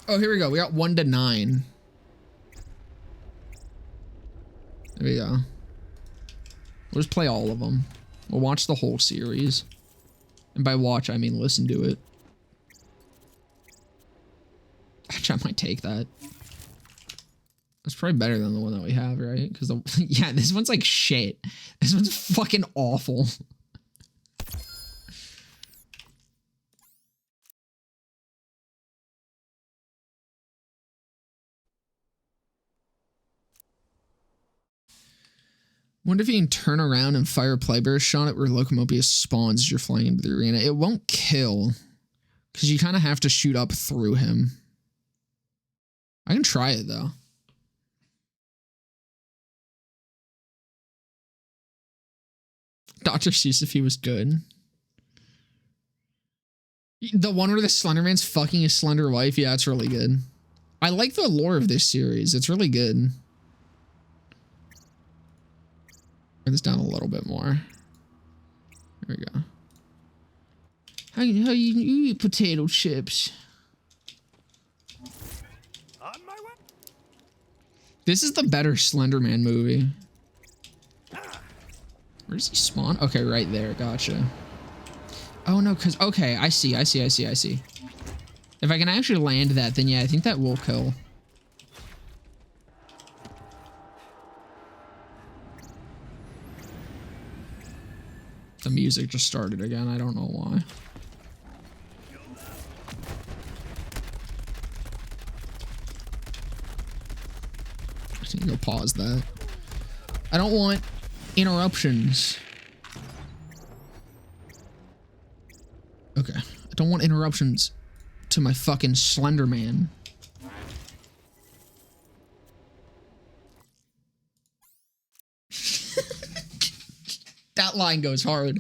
Oh, here we go. We got 1 to 9. There we go. We'll just play all of them. We'll watch the whole series. And by watch, I mean listen to it. Actually, I might take that. That's probably better than the one that we have, right? Because yeah, this one's like shit. This one's fucking awful. Wonder if you can turn around and fire a Playbear shot at where Locomobius spawns as you're flying into the arena. It won't kill, because you kind of have to shoot up through him. I can try it, though. Dr. Seuss, if he was good. The one where the Slender Man's fucking his slender wife, yeah, it's really good. I like the lore of this series. It's really good. Turn this down a little bit more. There we go. How you eat potato chips? On my way. This is the better Slender Man movie. Where does he spawn? Okay, right there. Gotcha. Oh no, because okay, I see. If I can actually land that, then yeah, I think that will kill. The music just started again. I don't know why. I think you'll pause that. I don't want interruptions. Okay. I don't want interruptions to my fucking Slender Man. That line goes hard.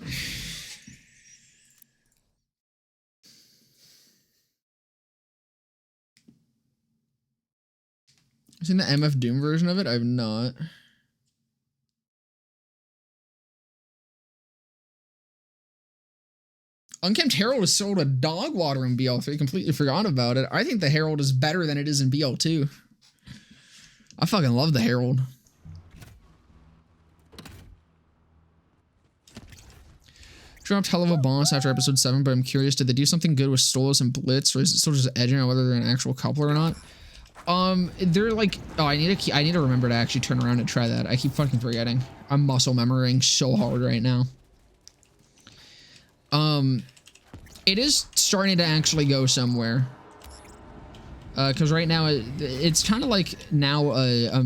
I've seen the MF Doom version of it. I've not. Unkempt Herald is sold a dog water in BL3. Completely forgot about it. I think the Herald is better than it is in BL2. I fucking love the Herald. Dropped hell of a boss after episode 7, but I'm curious, did they do something good with Stolas and Blitz, or is it still just edging on whether they're an actual couple or not? They're like, oh, I need to remember to actually turn around and try that. I keep fucking forgetting. I'm muscle memorying so hard right now. It is starting to actually go somewhere. Because right now it's kind of like now a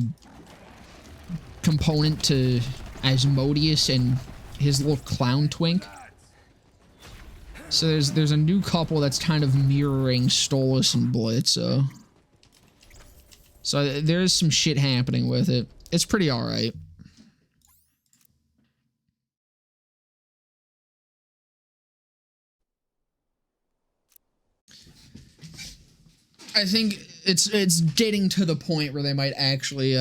component to Asmodeus and his little clown twink. So there's a new couple that's kind of mirroring Stolas and Blitz. So there's some shit happening with it. It's pretty alright. I think it's getting to the point where they might actually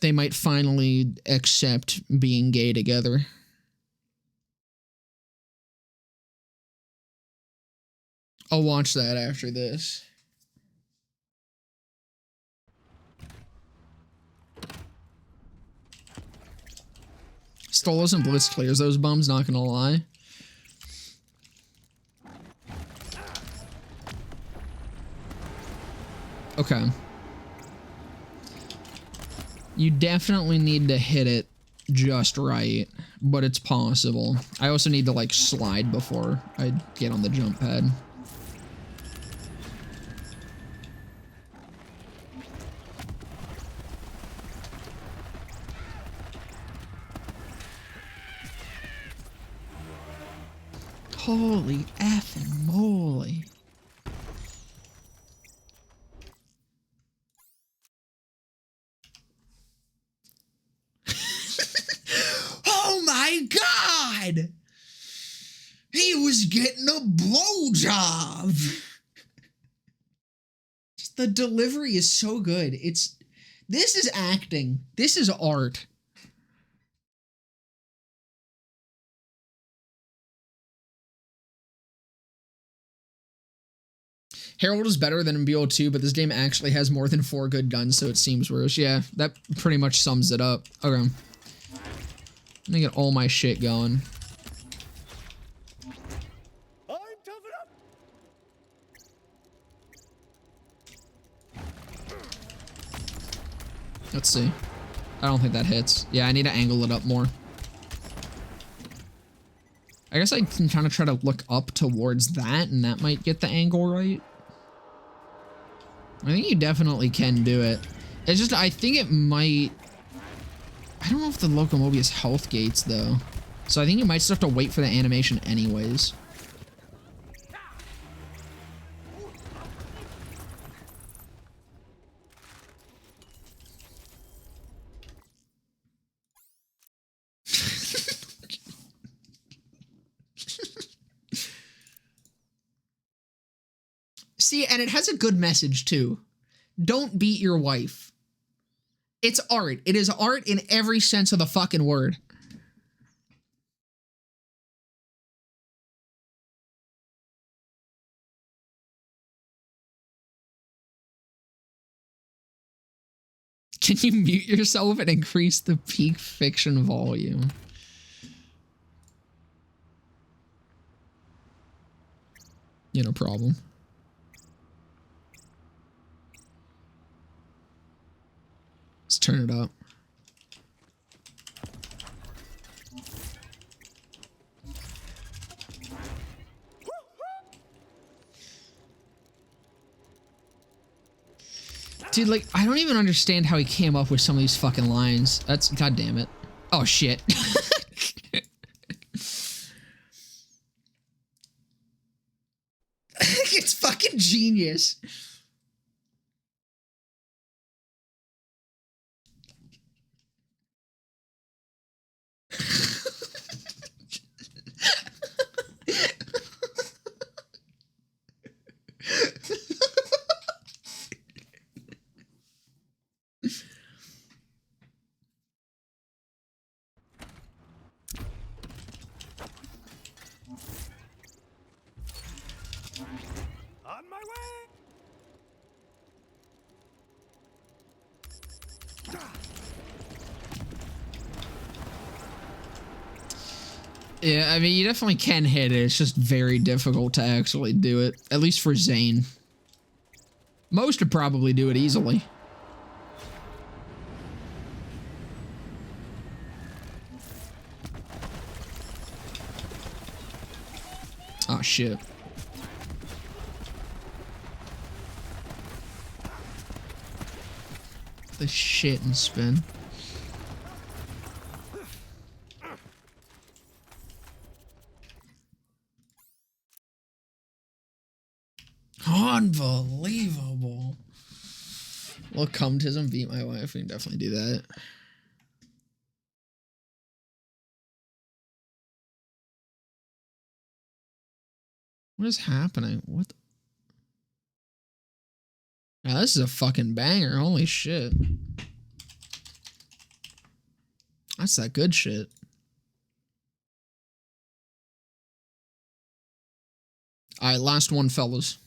they might finally accept being gay together. I'll watch that after this. Stolas and Blitz clears those bums, not gonna lie. Okay. You definitely need to hit it just right, but it's possible. I also need to, like, slide before I get on the jump pad. Holy effing moly. Oh my God! He was getting a blowjob. The delivery is so good. This is acting. This is art. Harold is better than in BO2, but this game actually has more than 4 good guns, so it seems worse. Yeah, that pretty much sums it up. Okay. Let me get all my shit going. I'm tough enough. Let's see. I don't think that hits. Yeah, I need to angle it up more. I guess I can kind of try to look up towards that, and that might get the angle right. I think you definitely can do it. It's just, I think it might... I don't know if the Locomobius health gates, though. So I think you might still have to wait for the animation anyways. See, and it has a good message, too. Don't beat your wife. It's art. It is art in every sense of the fucking word. Can you mute yourself and increase the peak fiction volume? Yeah, no problem. Let's turn it up. Dude, like, I don't even understand how he came up with some of these fucking lines. That's, god damn it. Oh, shit. It's fucking genius. On my way. Yeah, I mean, you definitely can hit it. It's just very difficult to actually do it. At least for Zane. Most would probably do it easily. Oh, shit. The shit and spin. Unbelievable. Well, cumtism beat my wife. We can definitely do that. What is happening? What? Now, this is a fucking banger. Holy shit. That's that good shit. All right, last one, fellas.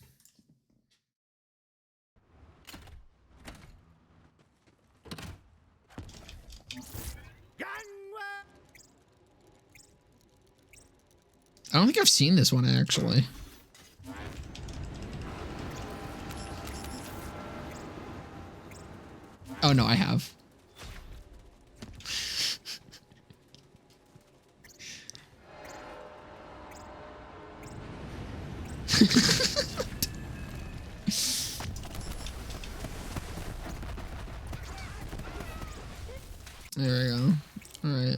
I don't think I've seen this one, actually. Oh, no, I have. There we go. All right.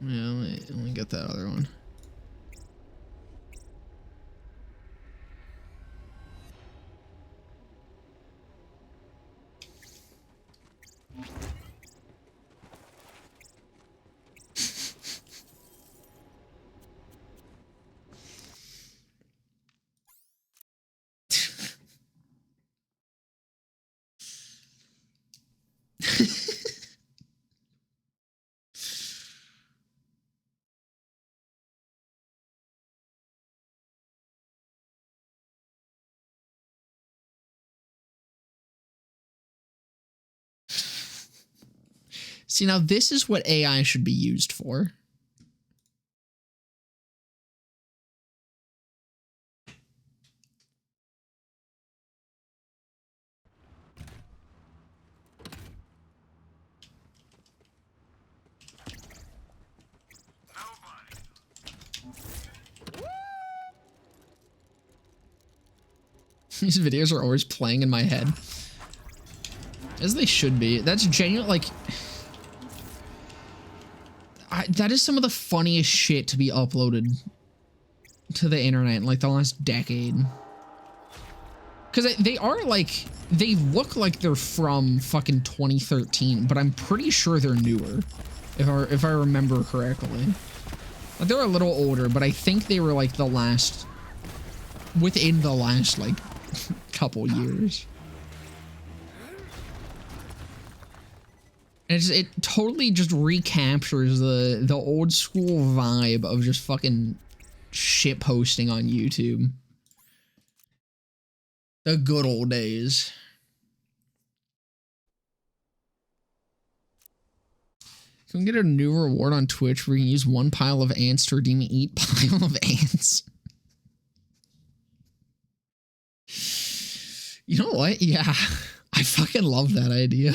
Yeah, let me get that other one. See, now this is what AI should be used for. These videos are always playing in my head. As they should be. That's genuine, like... that is some of the funniest shit to be uploaded to the internet in, like, the last decade. Because they are, like... They look like they're from fucking 2013, but I'm pretty sure they're newer. If I remember correctly. Like, they're a little older, but I think they were, like, the last... Within the last, like... couple years. And it totally just recaptures the old school vibe of just fucking shit posting on YouTube. The good old days. Can we get a new reward on Twitch where we can use one pile of ants to redeem eat pile of ants? You know what? Yeah. I fucking love that idea.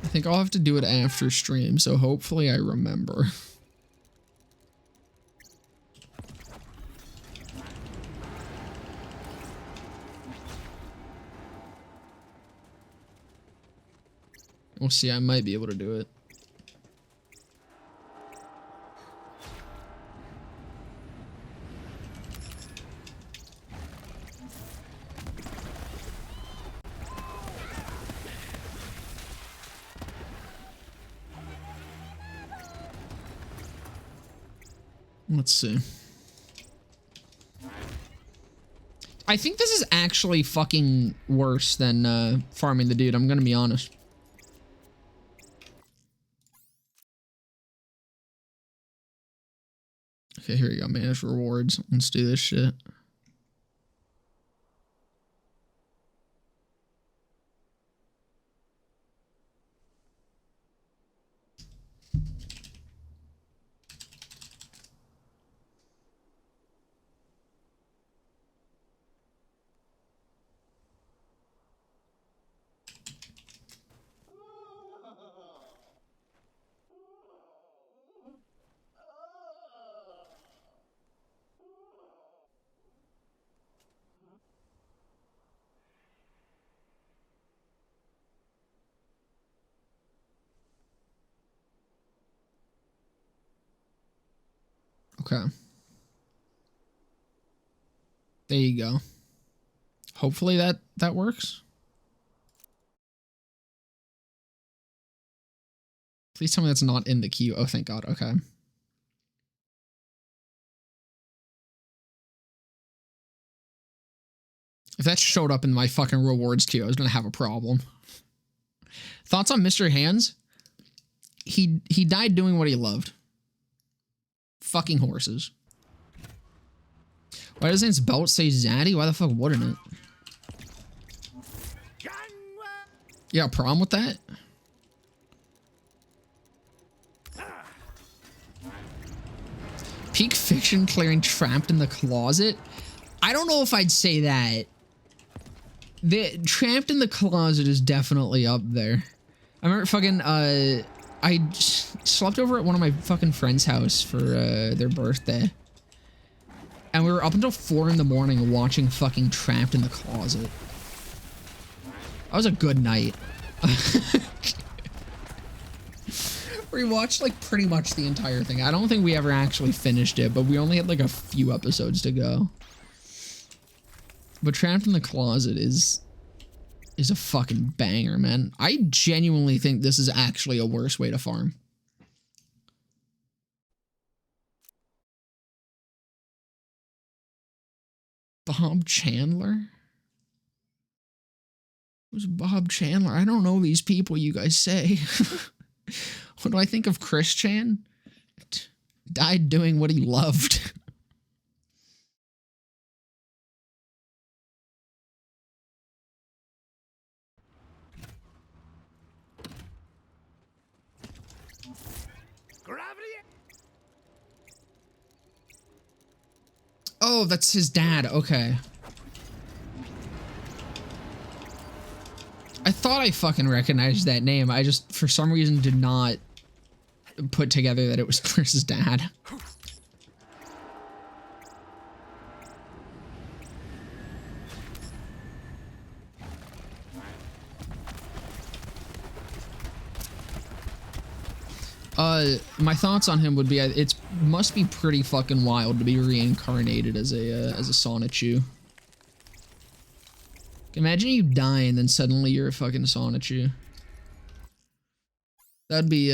I think I'll have to do it after stream, so hopefully I remember. We'll see, I might be able to do it. Let's see. I think this is actually fucking worse than farming the dude, I'm gonna be honest. Okay, here we go. Manage rewards. Let's do this shit. Okay. There you go. Hopefully that works. Please tell me that's not in the queue. Oh, thank God. Okay. If that showed up in my fucking rewards queue, I was gonna have a problem. Thoughts on Mr. Hands? He died doing what he loved. Fucking horses. Why doesn't his belt say Zaddy? Why the fuck wouldn't it? You got a problem with that? Peak fiction clearing trapped in the closet? I don't know if I'd say that. The trapped in the closet is definitely up there. I remember fucking I slept over at one of my fucking friends' house for their birthday. And we were up until 4 in the morning watching fucking Trapped in the Closet. That was a good night. We watched like pretty much the entire thing. I don't think we ever actually finished it, but we only had like a few episodes to go. But Trapped in the Closet is a fucking banger, man. I genuinely think this is actually a worse way to farm. Bob Chandler? Who's Bob Chandler? I don't know these people you guys say. What do I think of Chris Chan? Died doing what he loved. Oh, that's his dad. Okay. I thought I fucking recognized that name. I just, for some reason, did not put together that it was Chris's dad. My thoughts on him would be, it must be pretty fucking wild to be reincarnated as a Sonichu. Imagine you die and then suddenly you're a fucking Sonichu. That'd be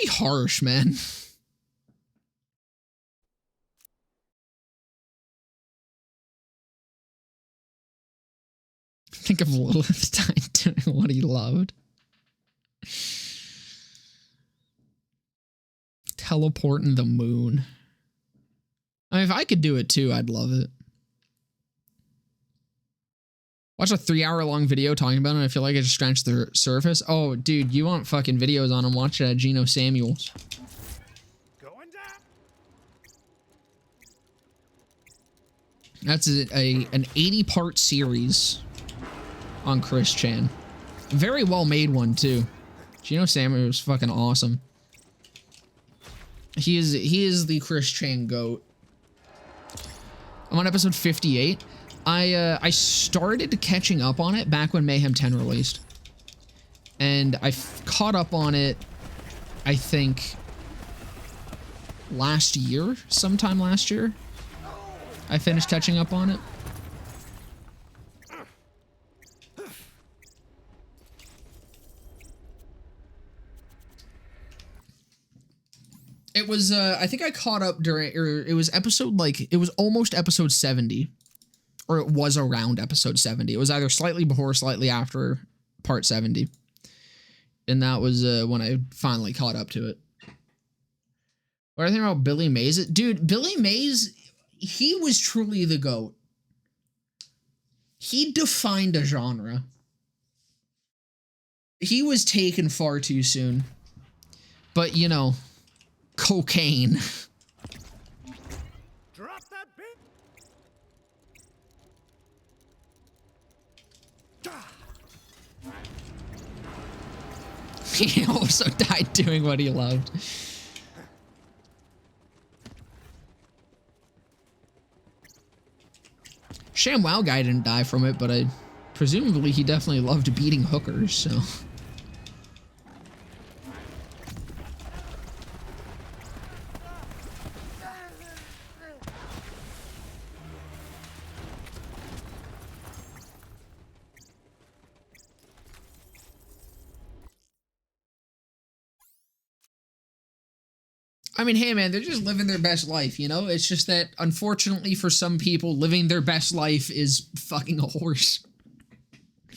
harsh, man. Think of Lilith dying doing what he loved. Teleporting the moon. I mean, if I could do it too, I'd love it. Watch a 3-hour-long video talking about it, and I feel like I just scratched the surface. Oh, dude, you want fucking videos on him? Watch Geno Samuels. Going down. That's an 80-part series on Chris Chan. Very well made one too. Geno Samuels was fucking awesome. He is the Chris Chan GOAT. I'm on episode 58. I started catching up on it back when Mayhem 10 released. And I caught up on it, I think, last year, sometime last year. I finished catching up on it. It was, I think I caught up during, or it was episode, like, it was almost episode 70. Or it was around episode 70. It was either slightly before or slightly after part 70. And that was when I finally caught up to it. What do I think about Billy Mays? Dude, Billy Mays, he was truly the GOAT. He defined a genre. He was taken far too soon. But, you know, cocaine. Drop that bit. He also died doing what he loved. ShamWow guy didn't die from it, but presumably he definitely loved beating hookers, so. I mean, hey, man, they're just living their best life, you know? It's just that, unfortunately, for some people, living their best life is fucking a horse. I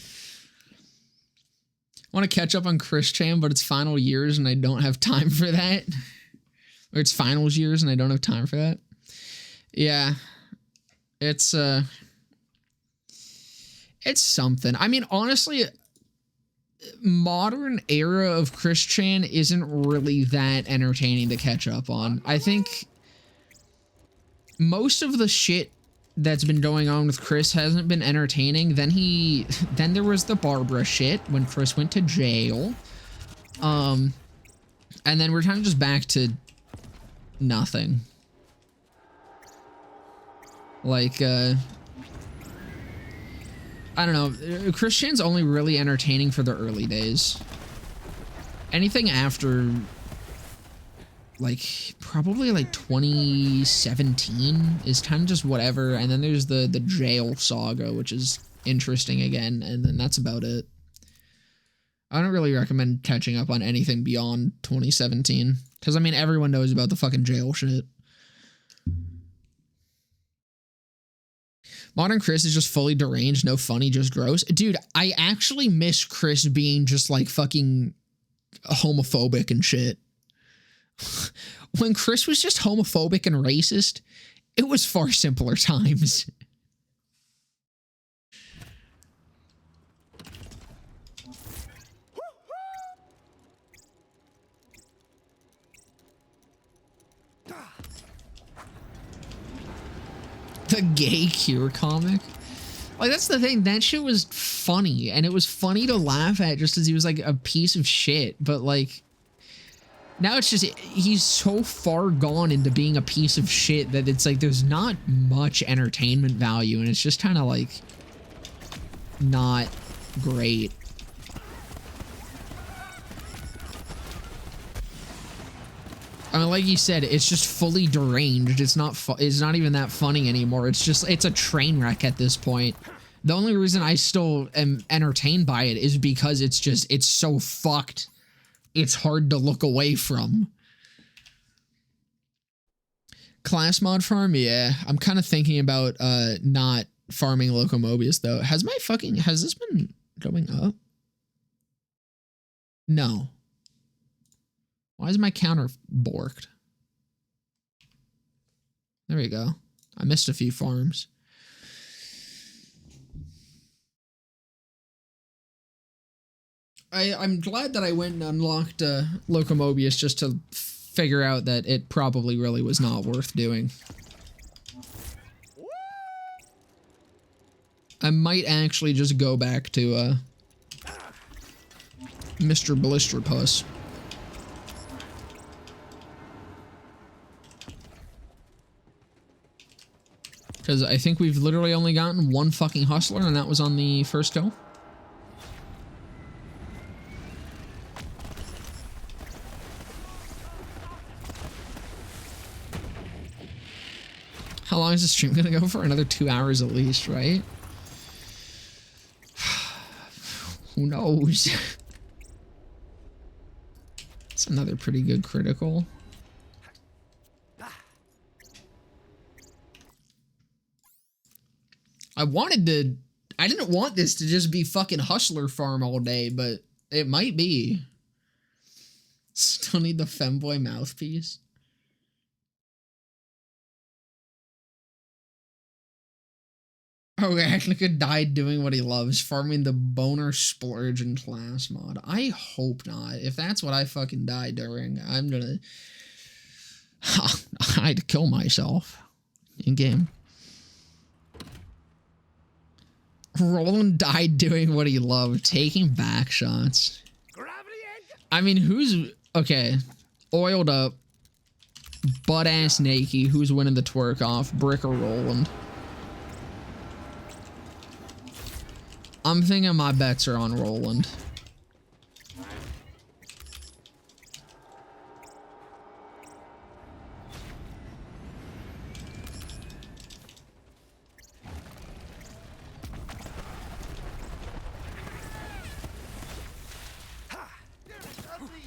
want to catch up on Chris Chan, but it's final years and I don't have time for that. Or it's finals years and I don't have time for that. Yeah. It's something. I mean, honestly, modern era of Chris Chan isn't really that entertaining to catch up on. I think most of the shit that's been going on with Chris hasn't been entertaining. Then there was the Barbara shit when Chris went to jail. And then we're kind of just back to nothing. Like, I don't know. Chris Chan's only really entertaining for the early days. Anything after, like, probably like 2017 is kind of just whatever. And then there's the jail saga, which is interesting again. And then that's about it. I don't really recommend catching up on anything beyond 2017. Because, I mean, everyone knows about the fucking jail shit. Modern Chris is just fully deranged, no funny, just gross. Dude, I actually miss Chris being just like fucking homophobic and shit. When Chris was just homophobic and racist, it was far simpler times. The gay Cure comic. Like, that's the thing. That shit was funny. And it was funny to laugh at just as he was like a piece of shit. But like, now it's just, he's so far gone into being a piece of shit that it's like, there's not much entertainment value. And it's just kind of like, not great. I mean, like you said, it's just fully deranged. It's not even that funny anymore. It's a train wreck at this point. The only reason I still am entertained by it is because it's so fucked. It's hard to look away from. Class mod farm? Yeah. I'm kind of thinking about not farming Locomobius though. Has this been going up? No. Why is my counter borked? There we go. I missed a few farms. I'm glad that I went and unlocked Locomobius just to figure out that it probably really was not worth doing. I might actually just go back to Mr. Blisterpuss. Because I think we've literally only gotten one fucking hustler, and that was on the first kill. How long is the stream gonna go for? Another 2 hours at least, right? Who knows? It's another pretty good critical. I didn't want this to just be fucking hustler farm all day, but it might be. Still need the femboy mouthpiece. Oh, Agnica died doing what he loves, farming the boner splurge in class mod. I hope not. If that's what I fucking die during, I'm gonna... I'd kill myself in game. Roland died doing what he loved, taking back shots. I mean, who's... Okay. Oiled up. Butt-ass naked. Who's winning the twerk off? Brick or Roland? I'm thinking my bets are on Roland.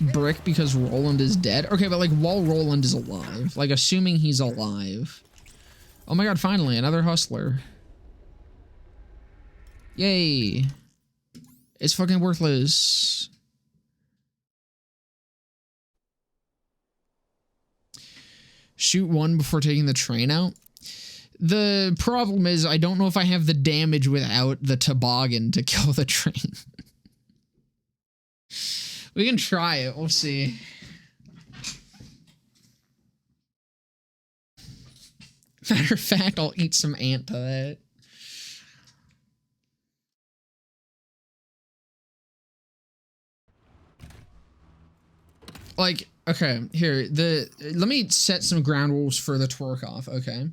Brick because Roland is dead? Okay, but like while Roland is alive. Like assuming he's alive. Oh my god, finally, another hustler. Yay. It's fucking worthless. Shoot one before taking the train out. The problem is I don't know if I have the damage without the toboggan to kill the train. We can try it. We'll see. Matter of fact, I'll eat some ant to that. Like, okay, here, let me set some ground rules for the twerk off, okay?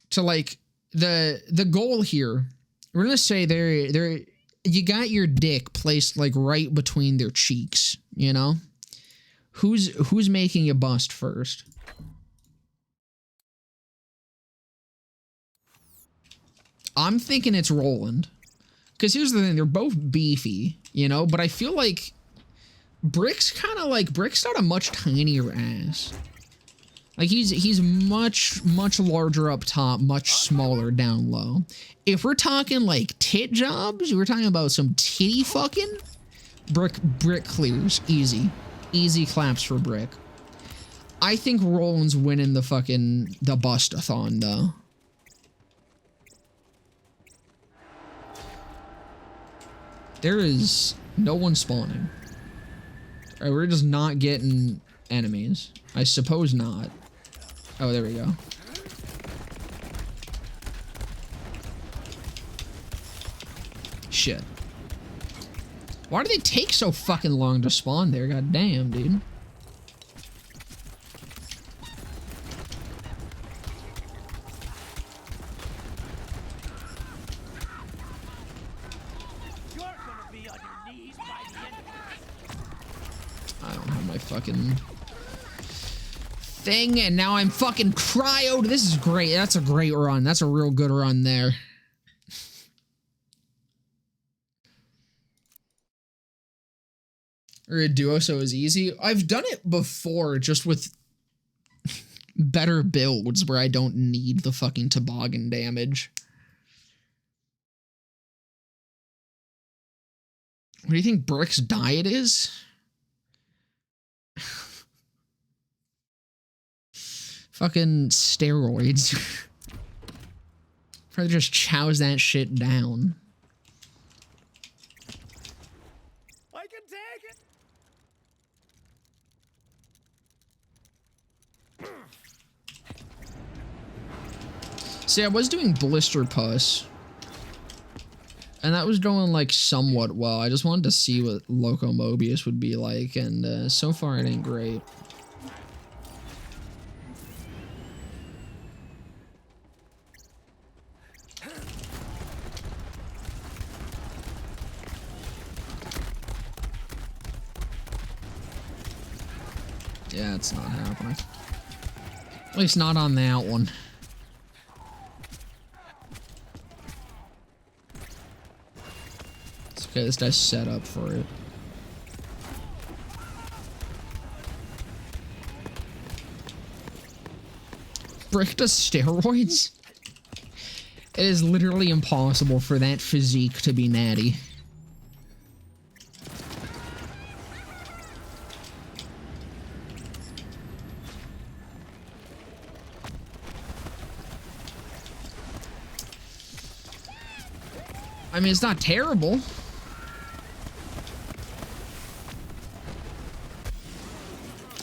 So like the goal here, we're gonna say there you got your dick placed like right between their cheeks, you know? Who's making you bust first? I'm thinking it's Roland. Because here's the thing, they're both beefy, you know, but I feel like Brick's got a much tinier ass. Like he's much larger up top, much smaller down low. If we're talking like tit jobs, we're talking about some titty fucking, Brick clears. Easy claps for Brick. I think Roland's winning the bustathon though. There is no one spawning. Alright, we're just not getting enemies. I suppose not. Oh, there we go. Shit. Why do they take so fucking long to spawn there? God damn, dude. I don't have my fucking thing, and now I'm fucking cryoed. This is great. That's a great run. That's a real good run there. Or a duo so is easy. I've done it before, just with better builds where I don't need the fucking toboggan damage. What do you think Brick's diet is? Fucking steroids. Probably just chows that shit down. I can take it. See, I was doing Blister Puss. And that was going, like, somewhat well. I just wanted to see what Loco Mobius would be like, and so far it ain't great. Yeah, it's not happening. At least not on that one. It's okay, this guy's set up for it. Brick does steroids? It is literally impossible for that physique to be natty. I mean, it's not terrible.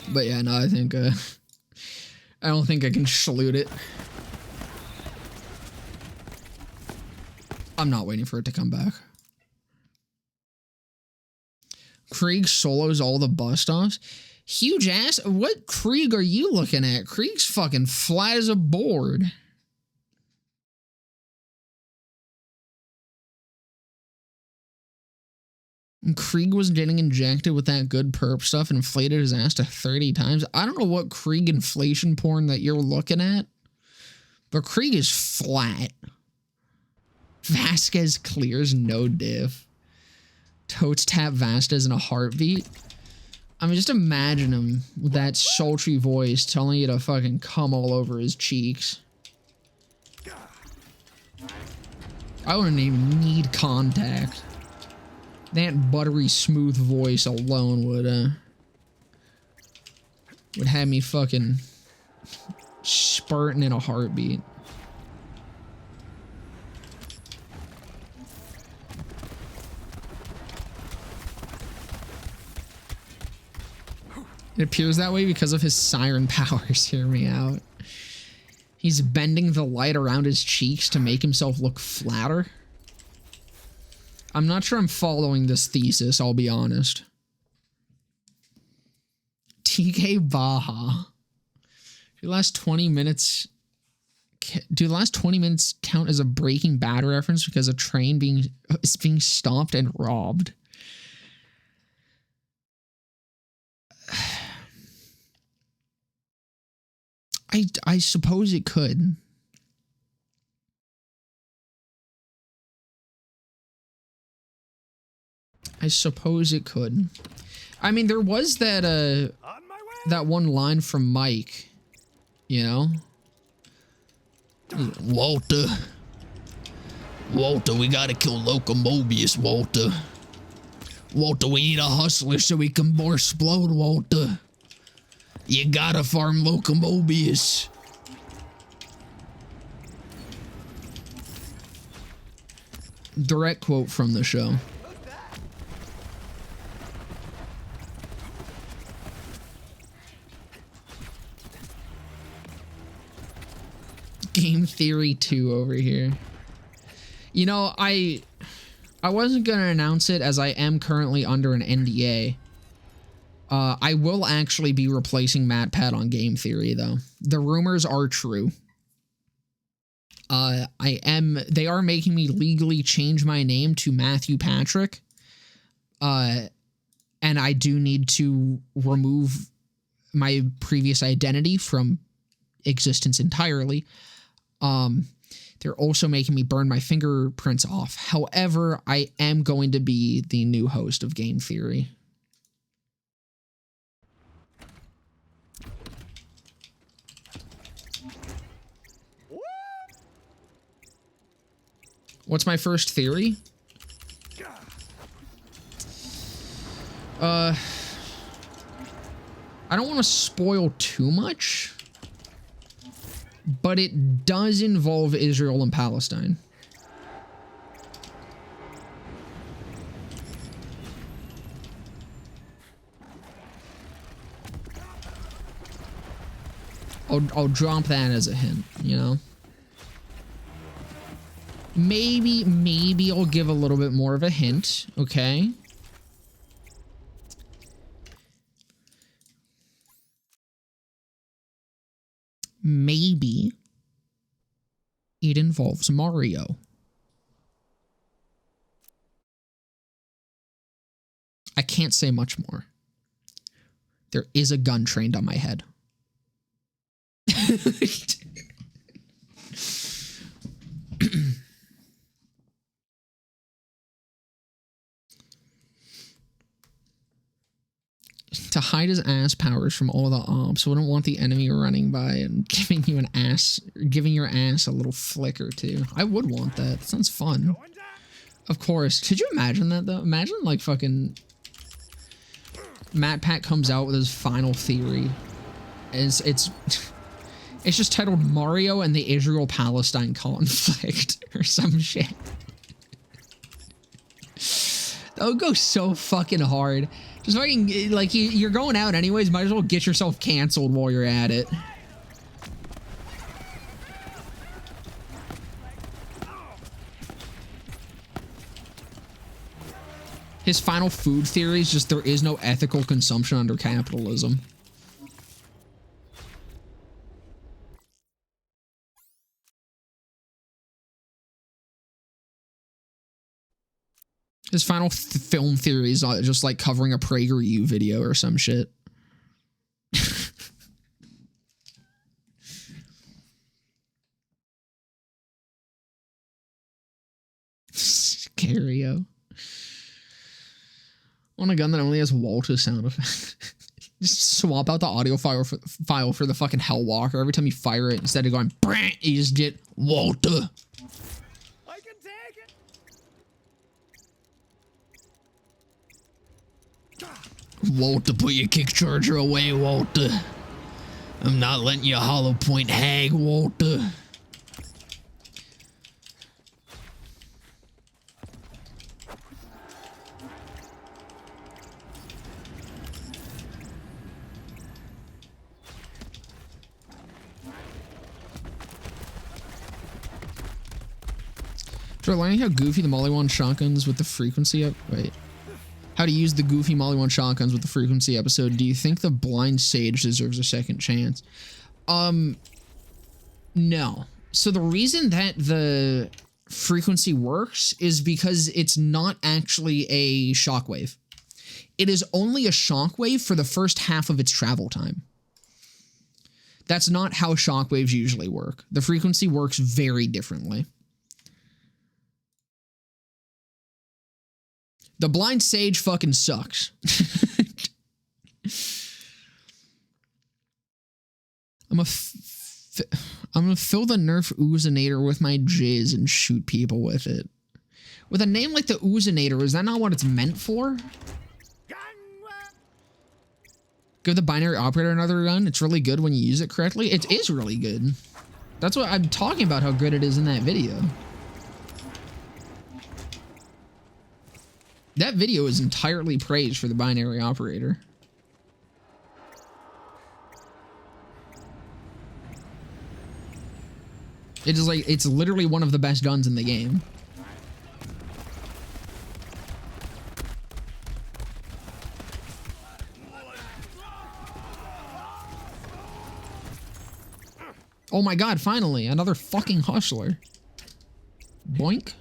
But yeah, no, I think, I don't think I can salute it. I'm not waiting for it to come back. Krieg solos all the bust-offs. Huge ass. What Krieg are you looking at? Krieg's fucking flat as a board. Krieg was getting injected with that good perp stuff and inflated his ass to 30 times. I don't know what Krieg inflation porn that you're looking at, but Krieg is flat. Vasquez clears no diff. Totes tap Vasquez in a heartbeat. I mean, just imagine him with that sultry voice telling you to fucking come all over his cheeks. I wouldn't even need contact. That buttery smooth voice alone would have me fucking spurting in a heartbeat. It appears that way because of his siren powers. Hear me out. He's bending the light around his cheeks to make himself look flatter. I'm not sure I'm following this thesis, I'll be honest. TK Baja. Do the last 20 minutes count as a Breaking Bad reference because a train is being stopped and robbed? I suppose it could. I suppose it could. I mean, there was that that one line from Mike, you know? Walter, we gotta kill Locomobius, Walter. Walter, we need a hustler so we can more explode, Walter. You gotta farm Locomobius. Direct quote from the show. Game Theory 2 over here. You know, I wasn't gonna announce it as I am currently under an NDA. I will actually be replacing MatPat on Game Theory, though. The rumors are true. They are making me legally change my name to Matthew Patrick. And I do need to remove my previous identity from existence entirely. They're also making me burn my fingerprints off. However, I am going to be the new host of Game Theory. What's my first theory? I don't want to spoil too much, but it does involve Israel and Palestine. I'll drop that as a hint, you know? Maybe I'll give a little bit more of a hint, okay? Maybe it involves Mario. I can't say much more. There is a gun trained on my head. To hide his ass powers from all the ops, wouldn't want the enemy running by and giving your ass a little flick or two. I would want that. That sounds fun. Of course. Could you imagine that though? Imagine like fucking MatPat comes out with his final theory. It's just titled Mario and the Israel-Palestine conflict or some shit. That would go so fucking hard. Just fucking, like, you're going out anyways, might as well get yourself canceled while you're at it. His final food theory is just there is no ethical consumption under capitalism. His final film theory is just like covering a PragerU video or some shit. Scario. want a gun that only has Walter sound effects. Just swap out the audio file for the fucking Hellwalker. Every time you fire it, instead of going, brant, you just get Walter. I can take it. Walter, put your kick charger away, Walter. I'm not letting you hollow point hag, Walter. After learning how goofy the Molly-Wand shotguns with the frequency up, wait. How to use the goofy Molly-Wand shotguns with the frequency episode, do you think the blind sage deserves a second chance? No. So the reason that the frequency works is because it's not actually a shockwave. It is only a shockwave for the first half of its travel time. That's not how shockwaves usually work. The frequency works very differently. The blind sage fucking sucks. I'm gonna fill the Nerf Oozinator with my jizz and shoot people with it. With a name like the Oozinator, is that not what it's meant for? Give the binary operator another gun. It's really good when you use it correctly. It is really good. That's what I'm talking about, how good it is in that video. That video is entirely praised for the binary operator. It is like, it's literally one of the best guns in the game. Oh my god, finally, another fucking hustler. Boink.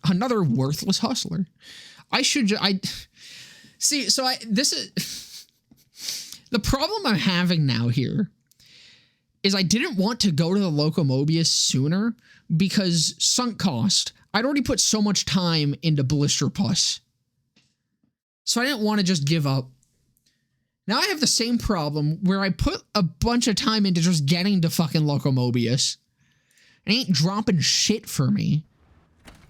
Another worthless hustler. This is the problem I'm having now here is I didn't want to go to the Locomobius sooner because sunk cost. I'd already put so much time into Blister Puss. So I didn't want to just give up. Now I have the same problem where I put a bunch of time into just getting to fucking Locomobius. It ain't dropping shit for me.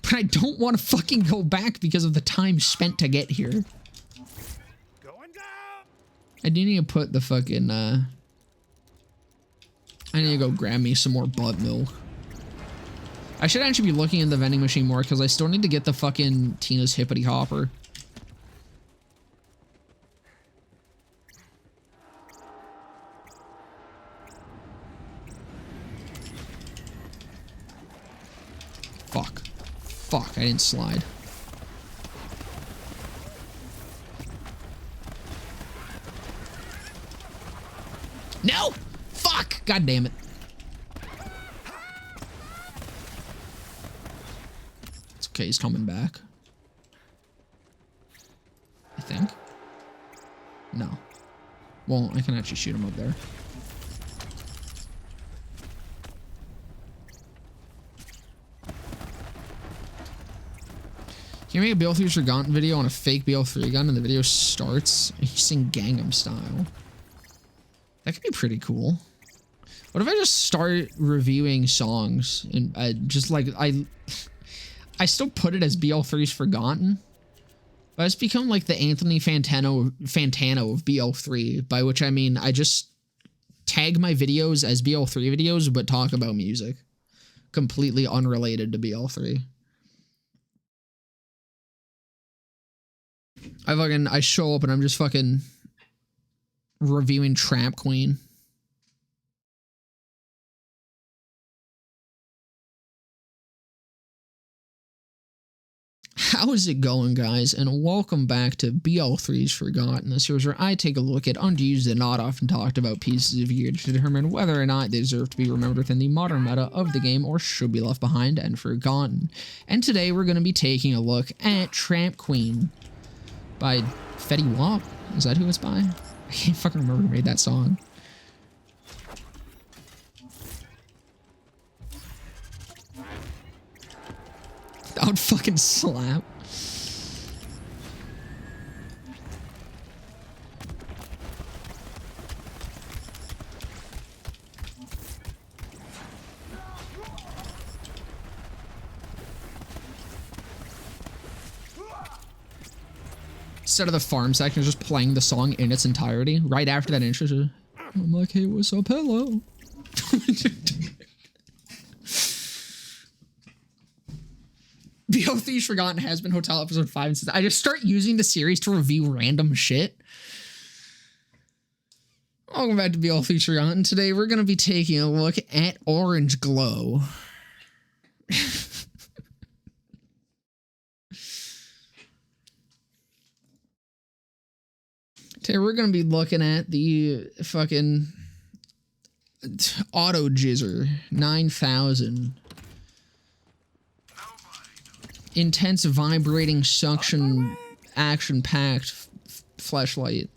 But I don't want to fucking go back because of the time spent to get here. Going down. I do need to put the fucking, I need to go grab me some more butt milk. I should actually be looking in the vending machine more because I still need to get the fucking Tina's Hippity Hopper. Fuck. Fuck, I didn't slide. No! Fuck! God damn it. It's okay, he's coming back. I think. No. Well, I can actually shoot him up there. Can you make a BL3's Forgotten video on a fake BL3 gun and the video starts and you sing Gangnam Style? That could be pretty cool. What if I just start reviewing songs and I just like, I still put it as BL3's Forgotten, but it's become like the Anthony Fantano of BL3, by which I mean I just tag my videos as BL3 videos but talk about music. Completely unrelated to BL3. I show up and I'm just fucking reviewing Trap Queen. How is it going, guys? And welcome back to BL3's Forgotten, the series where I take a look at unused and not often talked about pieces of gear to determine whether or not they deserve to be remembered within the modern meta of the game or should be left behind and forgotten. And today we're going to be taking a look at Trap Queen by Fetty Wap. Is that who it's by? I can't fucking remember who made that song. That would fucking slap. Instead of the farm section, just playing the song in its entirety. Right after that intro, just, I'm like, hey, what's up, hello? BO3's Forgotten has been Hotel episode 5 and 6. I just start using the series to review random shit. Welcome back to BO3's Forgotten. Today we're going to be taking a look at Orange Glow. Today we're going to be looking at the fucking Auto Jizzer 9000. Intense vibrating suction action-packed fleshlight.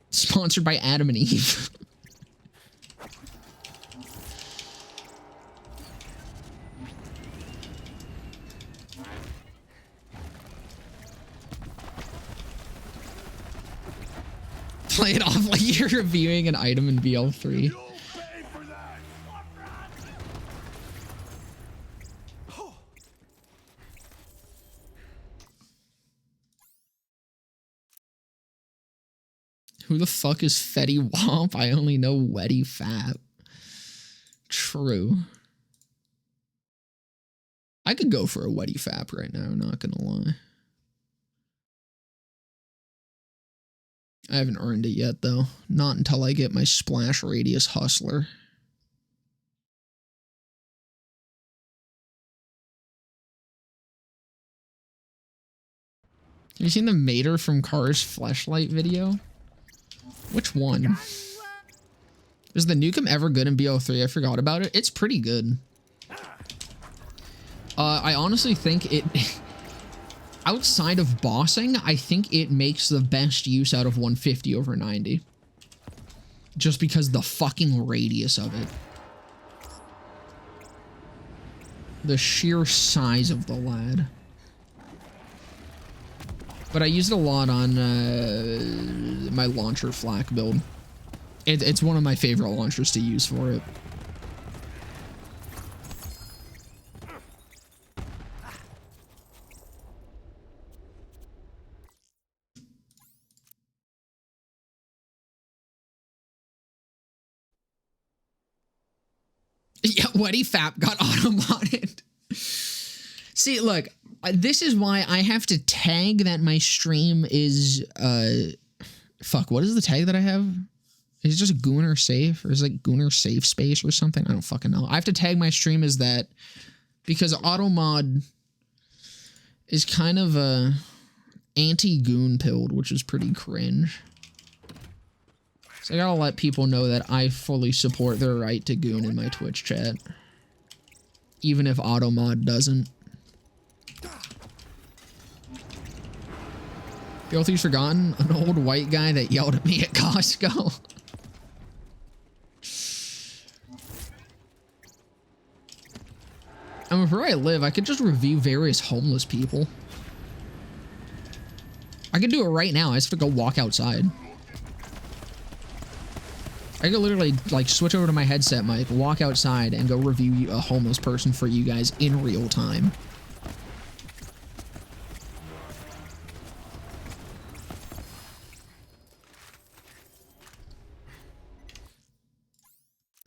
Sponsored by Adam and Eve. Play it off like you're reviewing an item in BL3. Who the fuck is Fetty Womp? I only know Wetty Fap. True. I could go for a Wetty Fap right now, not gonna lie. I haven't earned it yet, though. Not until I get my Splash Radius Hustler. Have you seen the Mater from Cars Fleshlight video? Which one? Is the Nukem ever good in BO3? I forgot about it. It's pretty good. I honestly think it... Outside of bossing, I think it makes the best use out of 150 over 90. Just because the fucking radius of it. The sheer size of the lad. But I use it a lot on my launcher flak build. It's one of my favorite launchers to use for it. Yeah, Wetty Fap got auto-modded. See, look, this is why I have to tag that my stream is, fuck, what is the tag that I have? Is it just Gooner Safe? Or is it like Gooner Safe Space or something? I don't fucking know. I have to tag my stream as that because auto-mod is kind of a anti-goon pilled, which is pretty cringe. So I gotta let people know that I fully support their right to goon in my Twitch chat. Even if automod doesn't. Guilty's Forgotten? An old white guy that yelled at me at Costco. I mean, where I live, I could just review various homeless people. I could do it right now. I just have to go walk outside. I could literally, like, switch over to my headset mic, walk outside, and go review a homeless person for you guys in real time.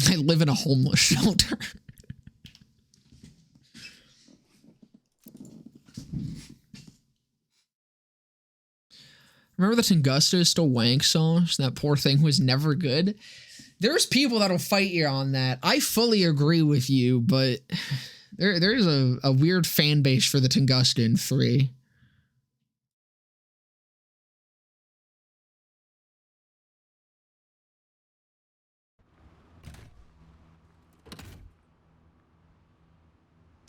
I live in a homeless shelter. Remember the Tunguska is still wank song? That poor thing was never good. There's people that'll fight you on that. I fully agree with you, but there's a weird fan base for the Tunguska in 3.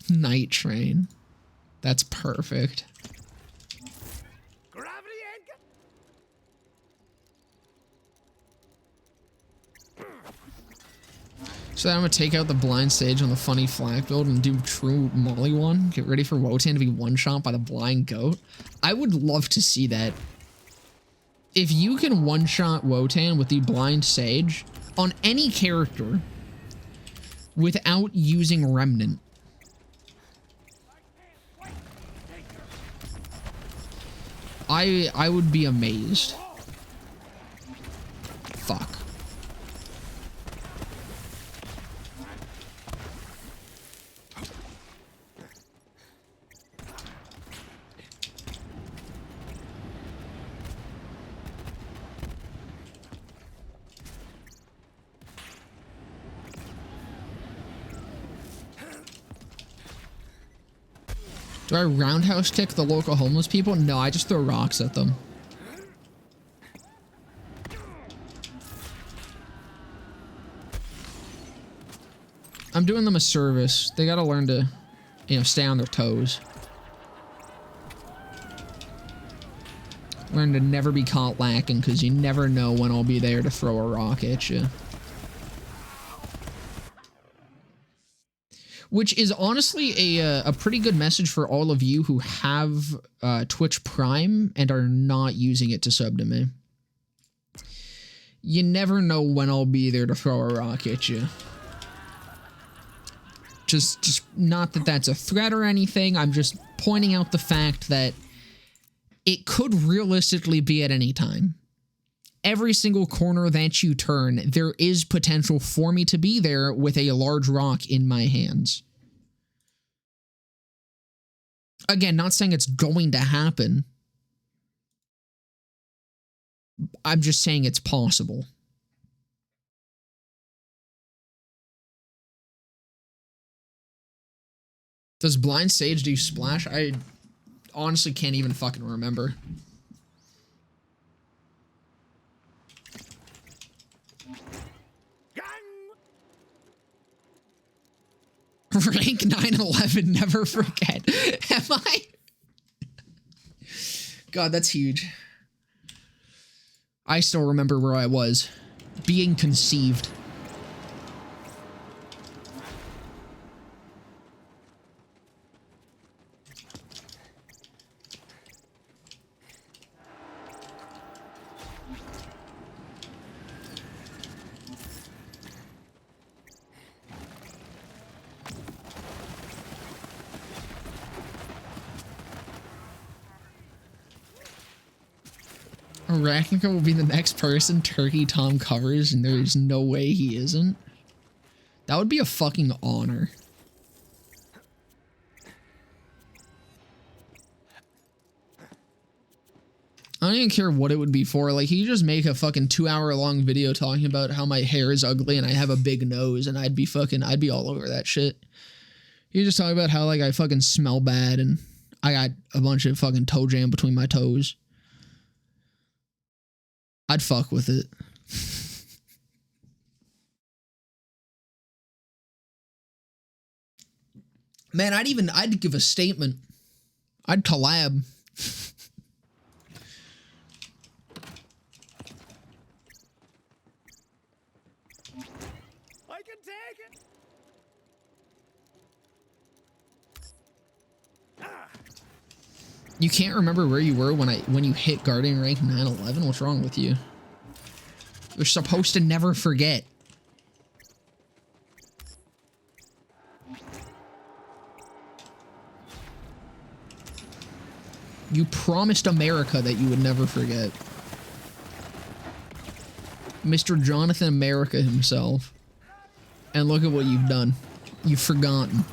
Night Train. That's perfect. So I'm going to take out the blind stage on the funny flak build and do true Molly one. Get ready for Wotan to be one-shot by the blind goat. I would love to see that. If you can one-shot Wotan with the blind sage, on any character without using Remnant. I would be amazed. Fuck. Do I roundhouse kick the local homeless people? No, I just throw rocks at them. I'm doing them a service. They gotta learn to, you know, stay on their toes. Learn to never be caught lacking, because you never know when I'll be there to throw a rock at you. Which is honestly a pretty good message for all of you who have Twitch Prime and are not using it to sub to me. You never know when I'll be there to throw a rock at you. Just not that that's a threat or anything. I'm just pointing out the fact that it could realistically be at any time. Every single corner that you turn, there is potential for me to be there with a large rock in my hands. Again, not saying it's going to happen. I'm just saying it's possible. Does Blind Sage do splash? I honestly can't even fucking remember. Rank 9/11, never forget. Am I? God, that's huge. I still remember where I was. Being conceived. Arachnica will be the next person Turkey Tom covers, and there's no way he isn't. That would be a fucking honor. I don't even care what it would be for. Like, he just make a fucking 2-hour-long video talking about how my hair is ugly and I have a big nose, and I'd be all over that shit. He just talk about how, like, I fucking smell bad and I got a bunch of fucking toe jam between my toes. I'd fuck with it. Man, I'd give a statement. I'd collab. I can take it. You can't remember where you were when you hit Guardian rank 9/11? What's wrong with you? You're supposed to never forget. You promised America that you would never forget. Mr. Jonathan America himself. And look at what you've done. You've forgotten.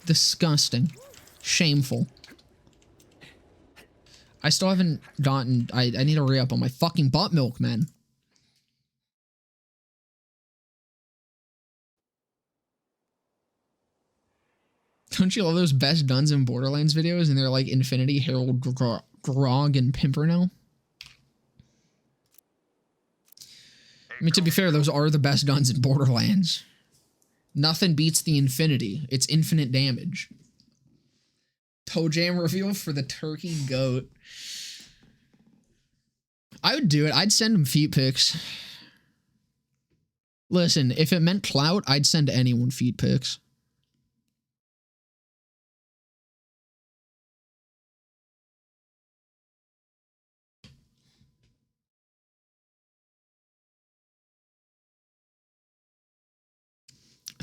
Disgusting. Shameful. I still haven't gotten... I need to re-up on my fucking butt milk, man. Don't you love those Best Duns in Borderlands videos? And they're like Infinity, Harold, Grog, and Pimpernel? I mean, to be fair, those are the best Duns in Borderlands. Nothing beats the Infinity. It's infinite damage. Toe jam reveal for the turkey goat. I would do it. I'd send him feet pics. Listen, if it meant clout, I'd send anyone feet pics.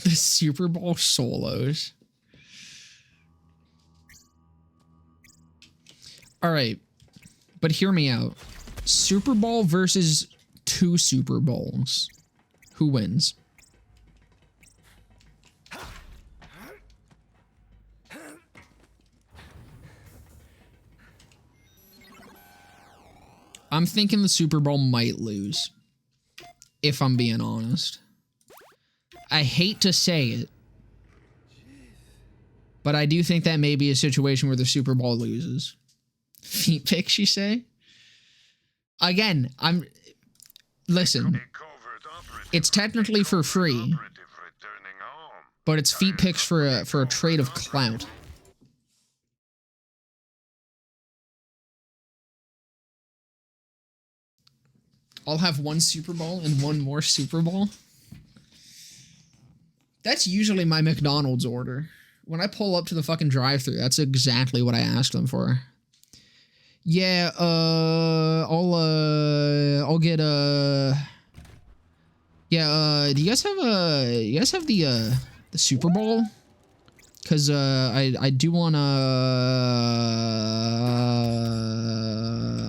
The Super Bowl solos. All right, but hear me out. Super Bowl versus 2 Super Bowls. Who wins? I'm thinking the Super Bowl might lose, if I'm being honest. I hate to say it, but I do think that may be a situation where the Super Bowl loses. Feet pics, you say? Again, listen, it's technically for free, but it's feet pics for a trade of clout. I'll have 1 Super Bowl and 1 more Super Bowl. That's usually my McDonald's order. When I pull up to the fucking drive-thru, that's exactly what I ask them for. Yeah, I'll get yeah, do you guys have the Super Bowl? Cause I do wanna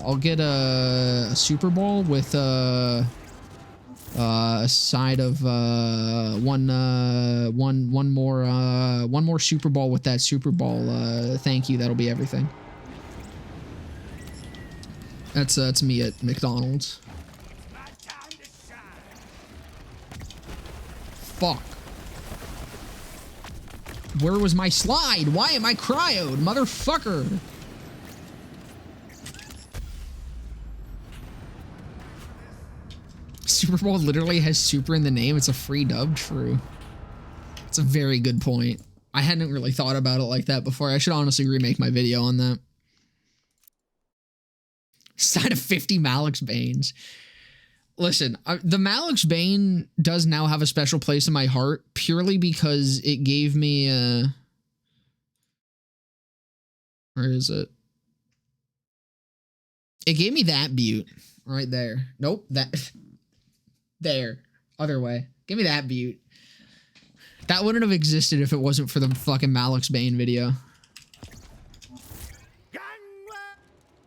I'll get a Super Bowl with a side of one more Super Bowl with that Super Bowl. Thank you. That'll be everything. That's me at McDonald's. Fuck. Where was my slide? Why am I cryoed, motherfucker? Super Bowl literally has super in the name. It's a free dub. True. It's a very good point. I hadn't really thought about it like that before. I should honestly remake my video on that. Side of 50 Malix Banes. Listen, the Malix Bane does now have a special place in my heart purely because it gave me where is it? It gave me that butte right there. Nope, that there. Other way. Give me that butte. That wouldn't have existed if it wasn't for the fucking Malix Bane video.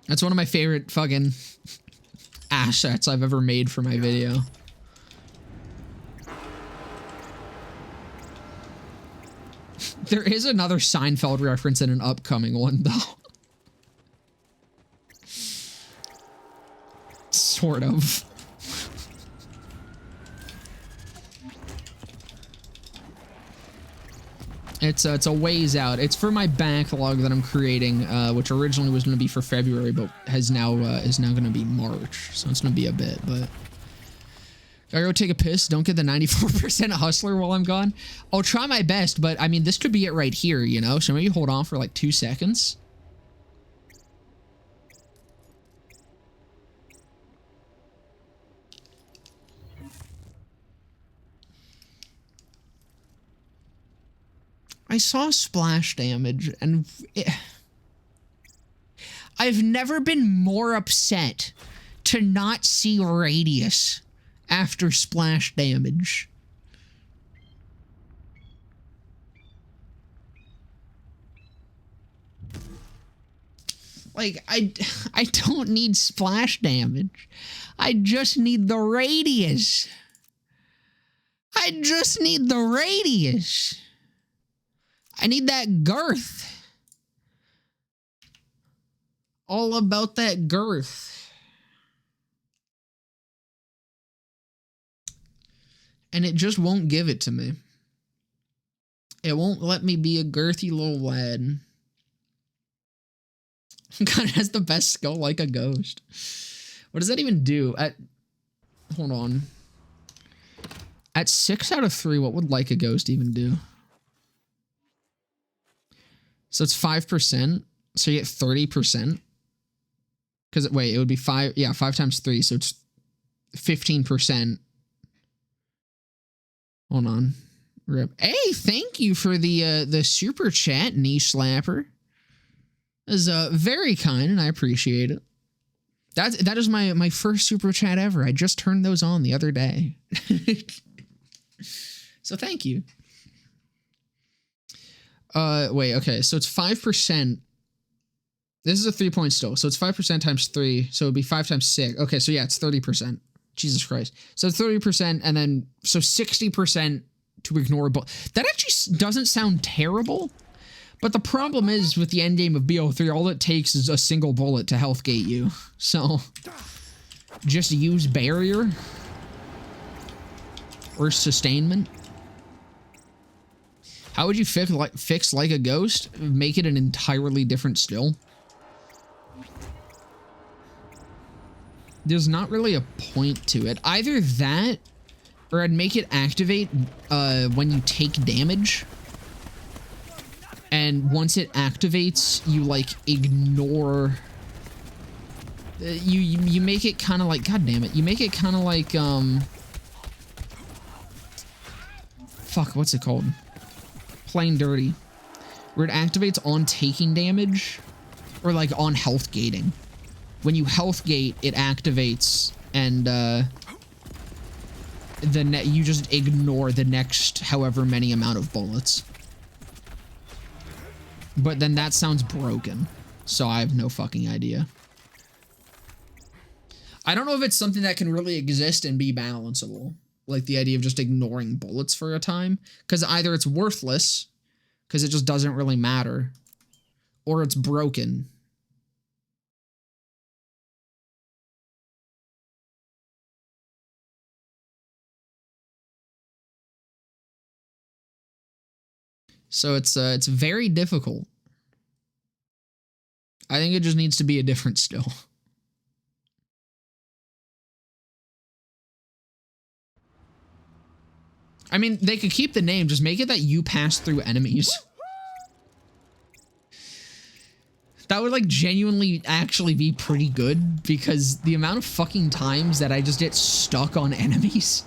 That's one of my favorite fucking assets I've ever made for my video. There is another Seinfeld reference in an upcoming one, though. Sort of. It's a ways out. It's for my backlog that I'm creating, which originally was going to be for February, but is now going to be March. So it's going to be a bit, but gotta go take a piss. Don't get the 94% hustler while I'm gone. I'll try my best, but I mean, this could be it right here, you know? So maybe hold on for like 2 seconds. I saw splash damage, and I've never been more upset to not see radius after splash damage. Like, I don't need splash damage. I just need the radius. I just need the radius. I need that girth. All about that girth. And it just won't give it to me. It won't let me be a girthy little lad. God has the best skill like a ghost. What does that even do? Hold on. At 6 out of 3, what would like a ghost even do? So it's 5%. So you get 30%. Because, wait, it would be 5. Yeah, 5 times 3. So it's 15%. Hold on. Rip. Hey, thank you for the super chat, knee slapper. That is very kind, and I appreciate it. That is my first super chat ever. I just turned those on the other day. So thank you. Wait, okay, so it's 5%. This is a 3-point still, so it's 5% times 3, so it'd be 5 times 6. Okay, so yeah, it's 30%. Jesus Christ. So 30%, and then, so 60% to ignore bullets. That actually doesn't sound terrible, but the problem is with the end game of BO3, all it takes is a single bullet to health gate you. So, just use barrier or sustainment. How would you fix like a ghost? Make it an entirely different still. There's not really a point to it. Either that, or I'd make it activate when you take damage. And once it activates, you like ignore. You make it kind of like, god damn it, you make it kind of like fuck, what's it called? Plain dirty, where it activates on taking damage, or like on health gating. When you health gate, it activates, and you just ignore the next however many amount of bullets. But then that sounds broken, so I have no fucking idea. I don't know if it's something that can really exist and be balanceable, like the idea of just ignoring bullets for a time, because either it's worthless, because it just doesn't really matter, or it's broken. So it's very difficult. I think it just needs to be a different still. I mean, they could keep the name, just make it that you pass through enemies. That would like genuinely actually be pretty good, because the amount of fucking times that I just get stuck on enemies.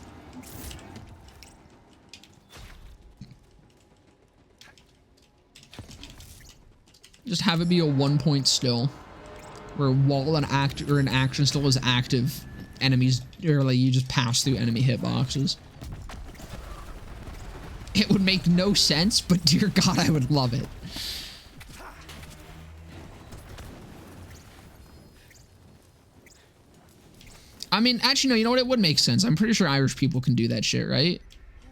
Just have it be a 1-point still, where while an action still is active, enemies, or like you just pass through enemy hitboxes. It would make no sense, but dear God, I would love it. I mean, actually, no, you know what? It would make sense. I'm pretty sure Irish people can do that shit, right?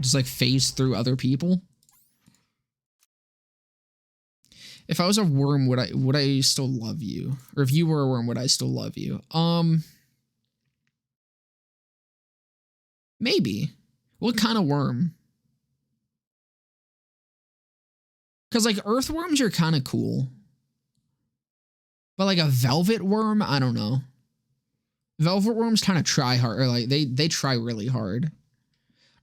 Just like phase through other people. If I was a worm, would I still love you? Or if you were a worm, would I still love you? Maybe. What kind of worm? Because like earthworms are kind of cool. But like a velvet worm, I don't know. Velvet worms kind of try hard, or like they try really hard.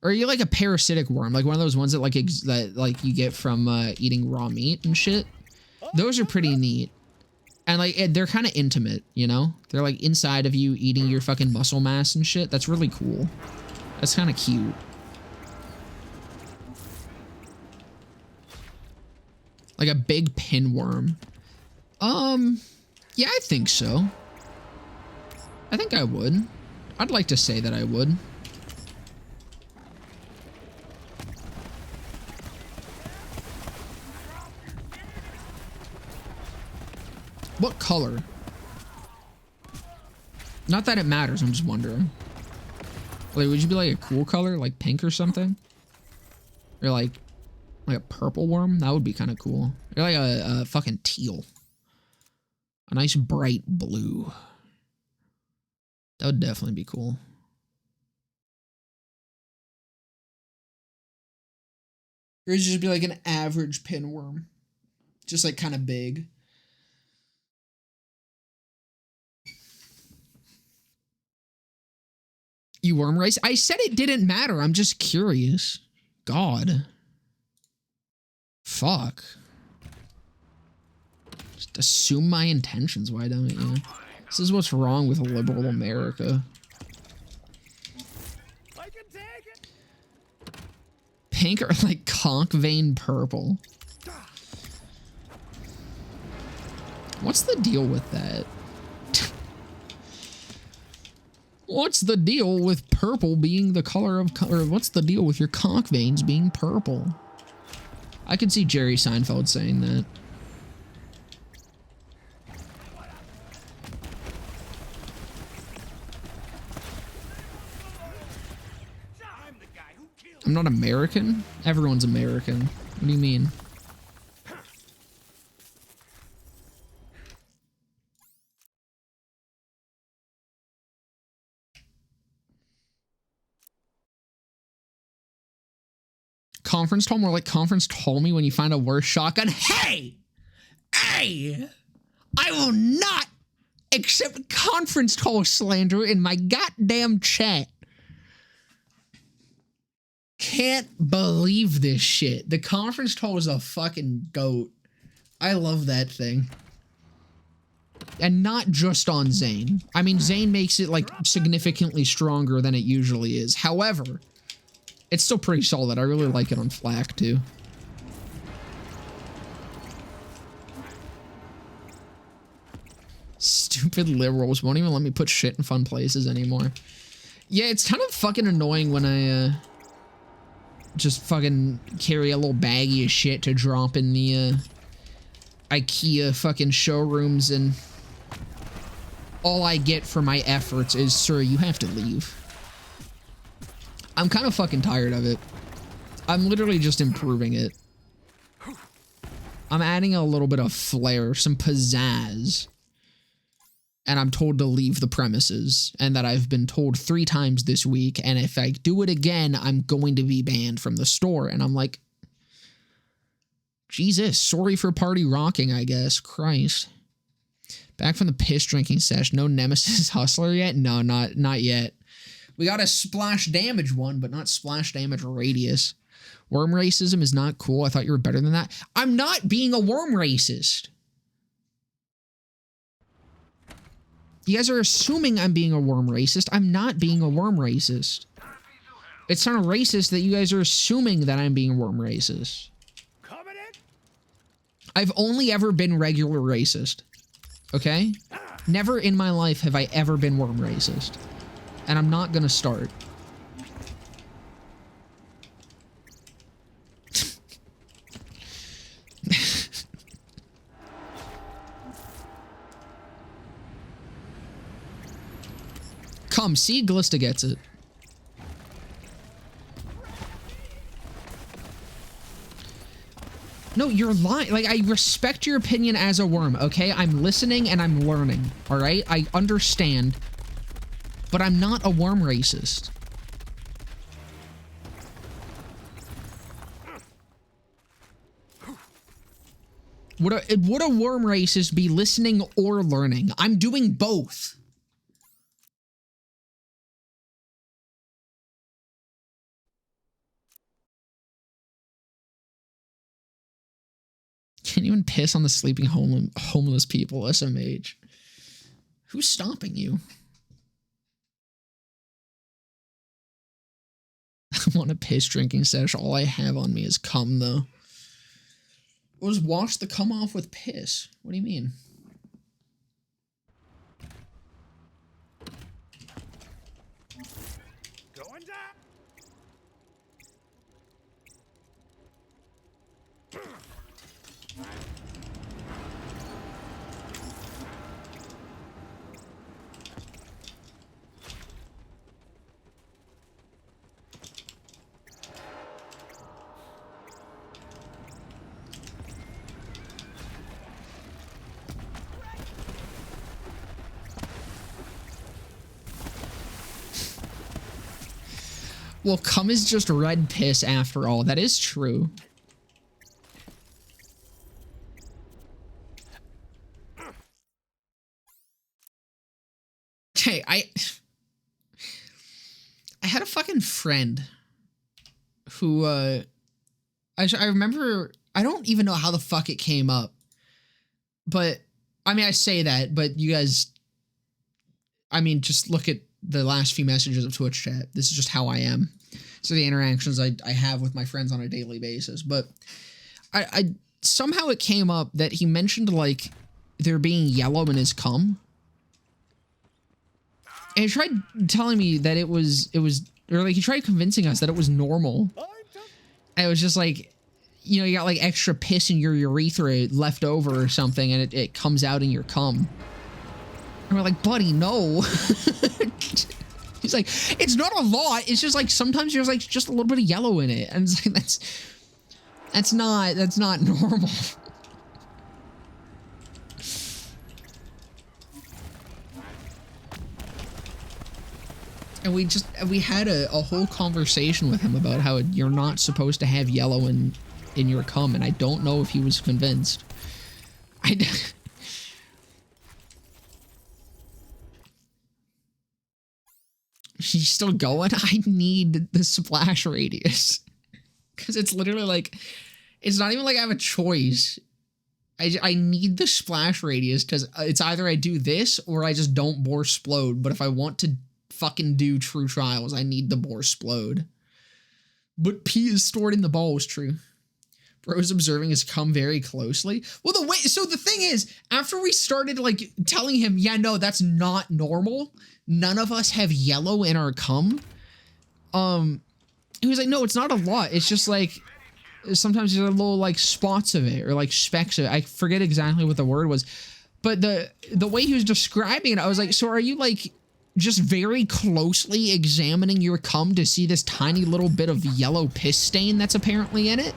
Or you like a parasitic worm, like one of those ones that like you get from eating raw meat and shit. Those are pretty neat. And like they're kind of intimate, you know? They're like inside of you eating your fucking muscle mass and shit. That's really cool. That's kind of cute. Like a big pinworm. Yeah, I think so. I think I would. I'd like to say that I would. What color? Not that it matters, I'm just wondering. Like, would you be like a cool color, like pink or something? Or like a purple worm? That would be kind of cool. Or like a fucking teal. A nice bright blue. That would definitely be cool. Or it'd just be like an average pinworm. Just like kind of big. You worm race? I said it didn't matter. I'm just curious. God. Fuck. Just assume my intentions, why don't you? This is what's wrong with liberal America. I can take it. Pink or like conch vein purple. What's the deal with that? What's the deal with purple being the color of, or what's the deal with your cock veins being purple? I could see Jerry Seinfeld saying that. I'm not American? Everyone's American. What do you mean? Conference told, more like conference told me when you find a worse shotgun. Hey! Hey! I will not accept conference call slander in my goddamn chat. Can't believe this shit. The conference call is a fucking goat. I love that thing. And not just on Zane. I mean, Zane makes it like significantly stronger than it usually is. However, it's still pretty solid. I really like it on Flak too. Stupid liberals won't even let me put shit in fun places anymore. Yeah, it's kind of fucking annoying when I just fucking carry a little baggie of shit to drop in the IKEA fucking showrooms, and all I get for my efforts is, sir, you have to leave. I'm kind of fucking tired of it. I'm literally just improving it. I'm adding a little bit of flair, some pizzazz. And I'm told to leave the premises, and that I've been told 3 times this week, and if I do it again, I'm going to be banned from the store. And I'm like, Jesus, sorry for party rocking, I guess. Christ. Back from the piss drinking sesh. No Nemesis Hustler yet? No, not yet. We got a splash damage one, but not splash damage radius. Worm racism is not cool. I thought you were better than that. I'm not being a worm racist. You guys are assuming I'm being a worm racist. I'm not being a worm racist. It's not racist that you guys are assuming that I'm being a worm racist. I've only ever been regular racist. Okay? Never in my life have I ever been worm racist. And I'm not gonna start. Come, see, Glista gets it. No, you're lying. Like, I respect your opinion as a worm, okay? I'm listening and I'm learning, all right? I understand. But I'm not a worm racist. Would a worm racist be listening or learning? I'm doing both. Can't even piss on the sleeping homeless people, SMH. Who's stopping you? I want a piss drinking sesh. All I have on me is cum, though. We'll just wash the cum off with piss. What do you mean? Going down. Well, cum is just red piss after all. That is true. Okay, I had a fucking friend who, I remember, I don't even know how the fuck it came up. But, I mean, I say that, but you guys, I mean, just look at the last few messages of Twitch chat. This is just how I am. So the interactions I have with my friends on a daily basis. But I somehow it came up that he mentioned, like, there being yellow in his cum. And he tried telling me that it was, or like he tried convincing us that it was normal. And it was just like, you know, you got like extra piss in your urethra left over or something, and it comes out in your cum. And we're like, buddy, no. He's like, it's not a lot. It's just like sometimes there's like just a little bit of yellow in it, and it's like that's not normal. And we had a whole conversation with him about how you're not supposed to have yellow in your cum, and I don't know if he was convinced. He's still going? I need the splash radius. Because it's literally like, it's not even like I have a choice. I need the splash radius because it's either I do this or I just don't bore splode. But if I want to fucking do true trials, I need the bore splode. But pee is stored in the balls, true. Bro's observing his cum very closely. Well, so the thing is, after we started like telling him, yeah, no, that's not normal. None of us have yellow in our cum. He was like, no, it's not a lot. It's just like, sometimes there's a little like spots of it or like specks of it. I forget exactly what the word was, but the way he was describing it, I was like, so are you like just very closely examining your cum to see this tiny little bit of yellow piss stain that's apparently in it?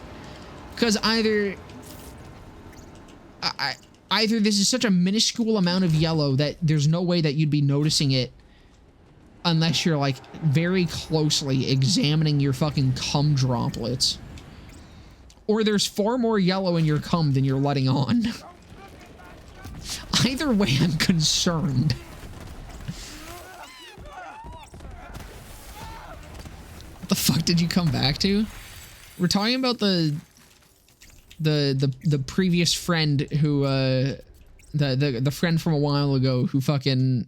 Because either this is such a minuscule amount of yellow that there's no way that you'd be noticing it unless you're like very closely examining your fucking cum droplets. Or there's far more yellow in your cum than you're letting on. Either way, I'm concerned. What the fuck did you come back to? We're talking about the previous friend who the friend from a while ago who fucking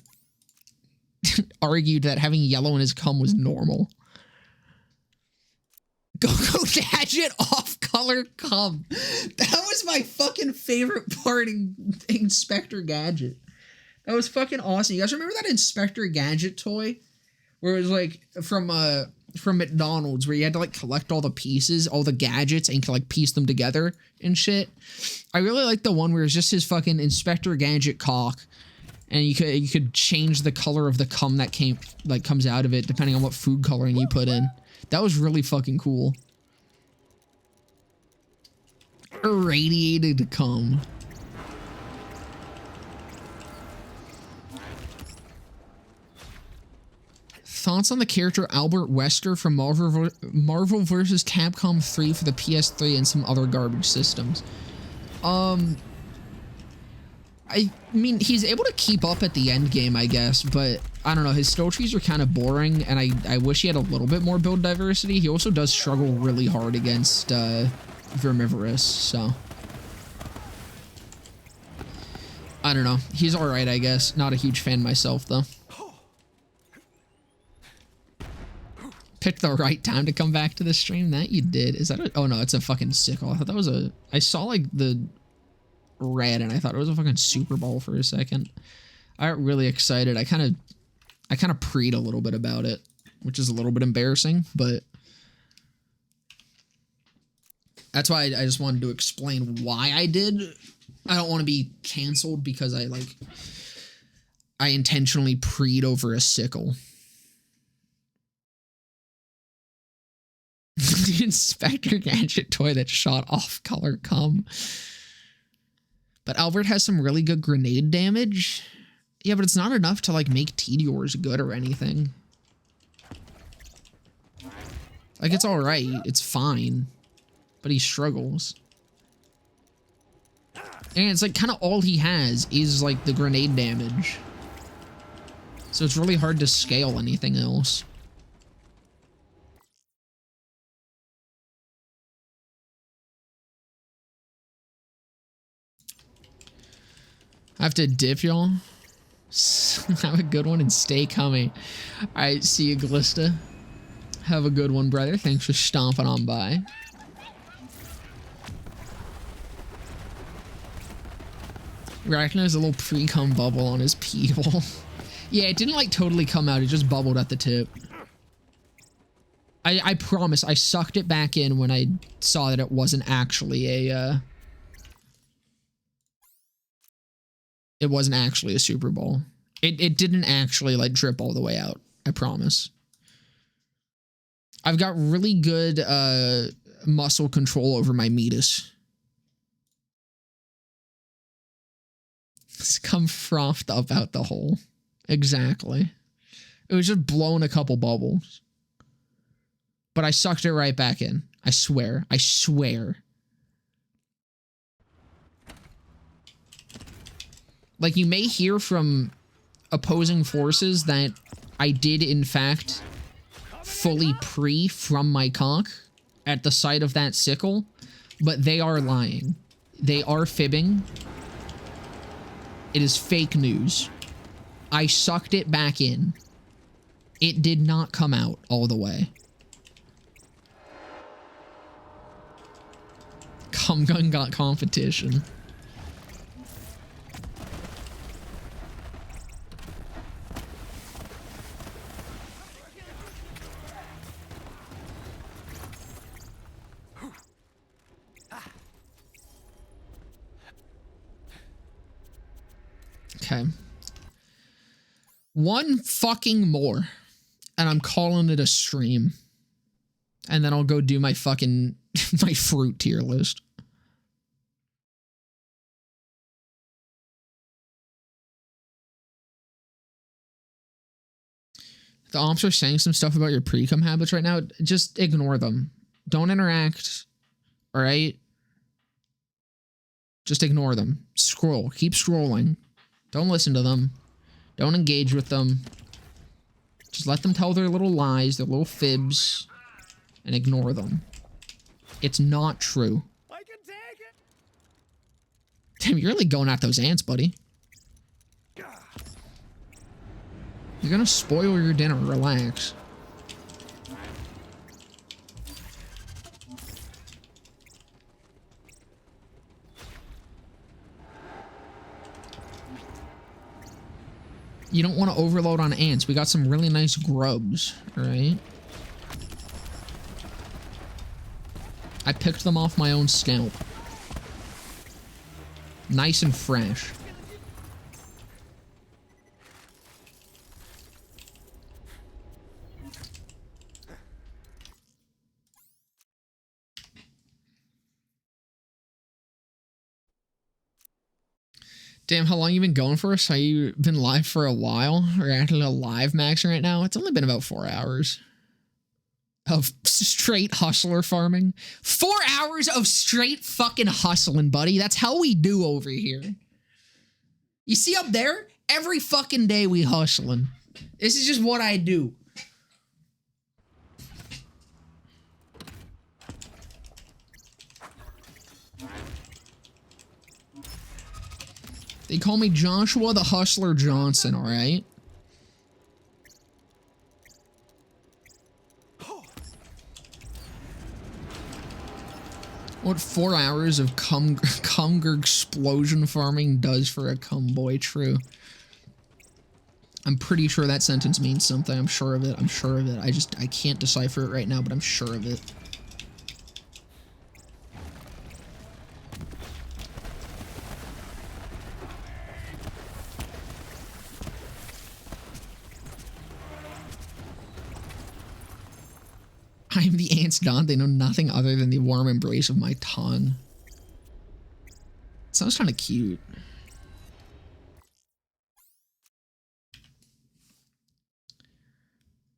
argued that having yellow in his cum was normal. Go gadget off color cum. That was my fucking favorite part in Inspector Gadget. That was fucking awesome. You guys remember that Inspector Gadget toy where it was like from McDonald's, where you had to like collect all the pieces, all the gadgets, and like piece them together and shit? I really like the one where it's just his fucking Inspector Gadget cock, and you could change the color of the cum that comes out of it depending on what food coloring you put in. That was really fucking cool. Irradiated cum. Thoughts on the character Albert Wesker from Marvel vs. Capcom 3 for the PS3 and some other garbage systems? I mean, he's able to keep up at the end game, I guess, but I don't know. His skill trees are kind of boring, and I wish he had a little bit more build diversity. He also does struggle really hard against Vermivorous, so I don't know. He's all right, I guess. Not a huge fan myself, though. Picked the right time to come back to the stream. That you did. Is that a, oh no, it's a fucking sickle. I thought that was a, I saw like the red and I thought it was a fucking Super Bowl for a second. I got really excited. I kind of preed a little bit about it, which is a little bit embarrassing, but that's why I just wanted to explain why I did. I don't want to be canceled because I intentionally preed over a sickle. The Inspector Gadget toy that shot off color cum. But Albert has some really good grenade damage. Yeah, but it's not enough to like make Tedior's good or anything. Like, it's alright. It's fine. But he struggles. And it's like kind of all he has is like the grenade damage. So it's really hard to scale anything else. I have to dip, y'all. Have a good one and stay coming. Alright, see you, Glista. Have a good one, brother. Thanks for stomping on by. Rachna has a little pre-cum bubble on his pee hole. Yeah, it didn't like totally come out. It just bubbled at the tip. I promise I sucked it back in when I saw that it wasn't actually a it wasn't actually a Super Bowl. It didn't actually like drip all the way out. I promise. I've got really good muscle control over my meatus. It's come frothed up out the hole. Exactly. It was just blowing a couple bubbles. But I sucked it right back in. I swear. I swear. Like, you may hear from opposing forces that I did, in fact, fully pre from my cock at the sight of that sickle, but they are lying. They are fibbing. It is fake news. I sucked it back in. It did not come out all the way. Cum gun got competition. Okay. One fucking more, and I'm calling it a stream. And then I'll go do my fucking my fruit tier list. The ops are saying some stuff about your pre-cum habits right now. Just ignore them. Don't interact. All right? Just ignore them. Scroll. Keep scrolling. Don't listen to them. Don't engage with them. Just let them tell their little lies, their little fibs, and ignore them. It's not true. I can take it. Damn, you're really going at those ants, buddy. You're gonna spoil your dinner. Relax. You don't want to overload on ants. We got some really nice grubs, alright? I picked them off my own scalp. Nice and fresh. Damn, how long you been going for? So you been live for a while? Or actually a live max right now? It's only been about 4 hours of straight hustler farming. 4 hours of straight fucking hustling, buddy. That's how we do over here. You see up there? Every fucking day we hustling. This is just what I do. They call me Joshua the Hustler Johnson, alright? What 4 hours of cumger explosion farming does for a cumboy, true. I'm pretty sure that sentence means something. I'm sure of it. I'm sure of it. I can't decipher it right now, but I'm sure of it. I am the ants gone. They know nothing other than the warm embrace of my tongue. Sounds kind of cute.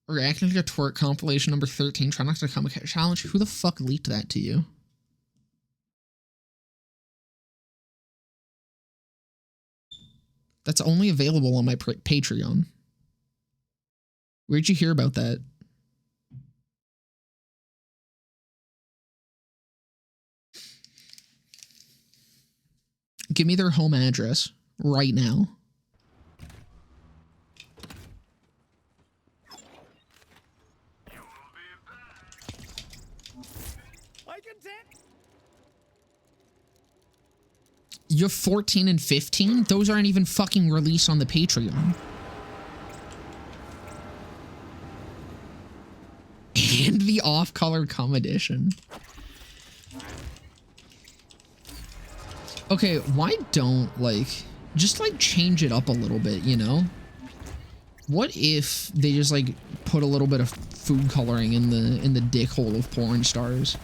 Reacting to a twerk compilation number 13. Try not to come a challenge. Who the fuck leaked that to you? That's only available on my Patreon. Where'd you hear about that? Give me their home address right now. You have 14 and 15? Those aren't even fucking released on the Patreon. off-color cum edition. Okay, why don't, like, just, like, change it up a little bit, you know? What if they just, like, put a little bit of food coloring in the dick hole of porn stars?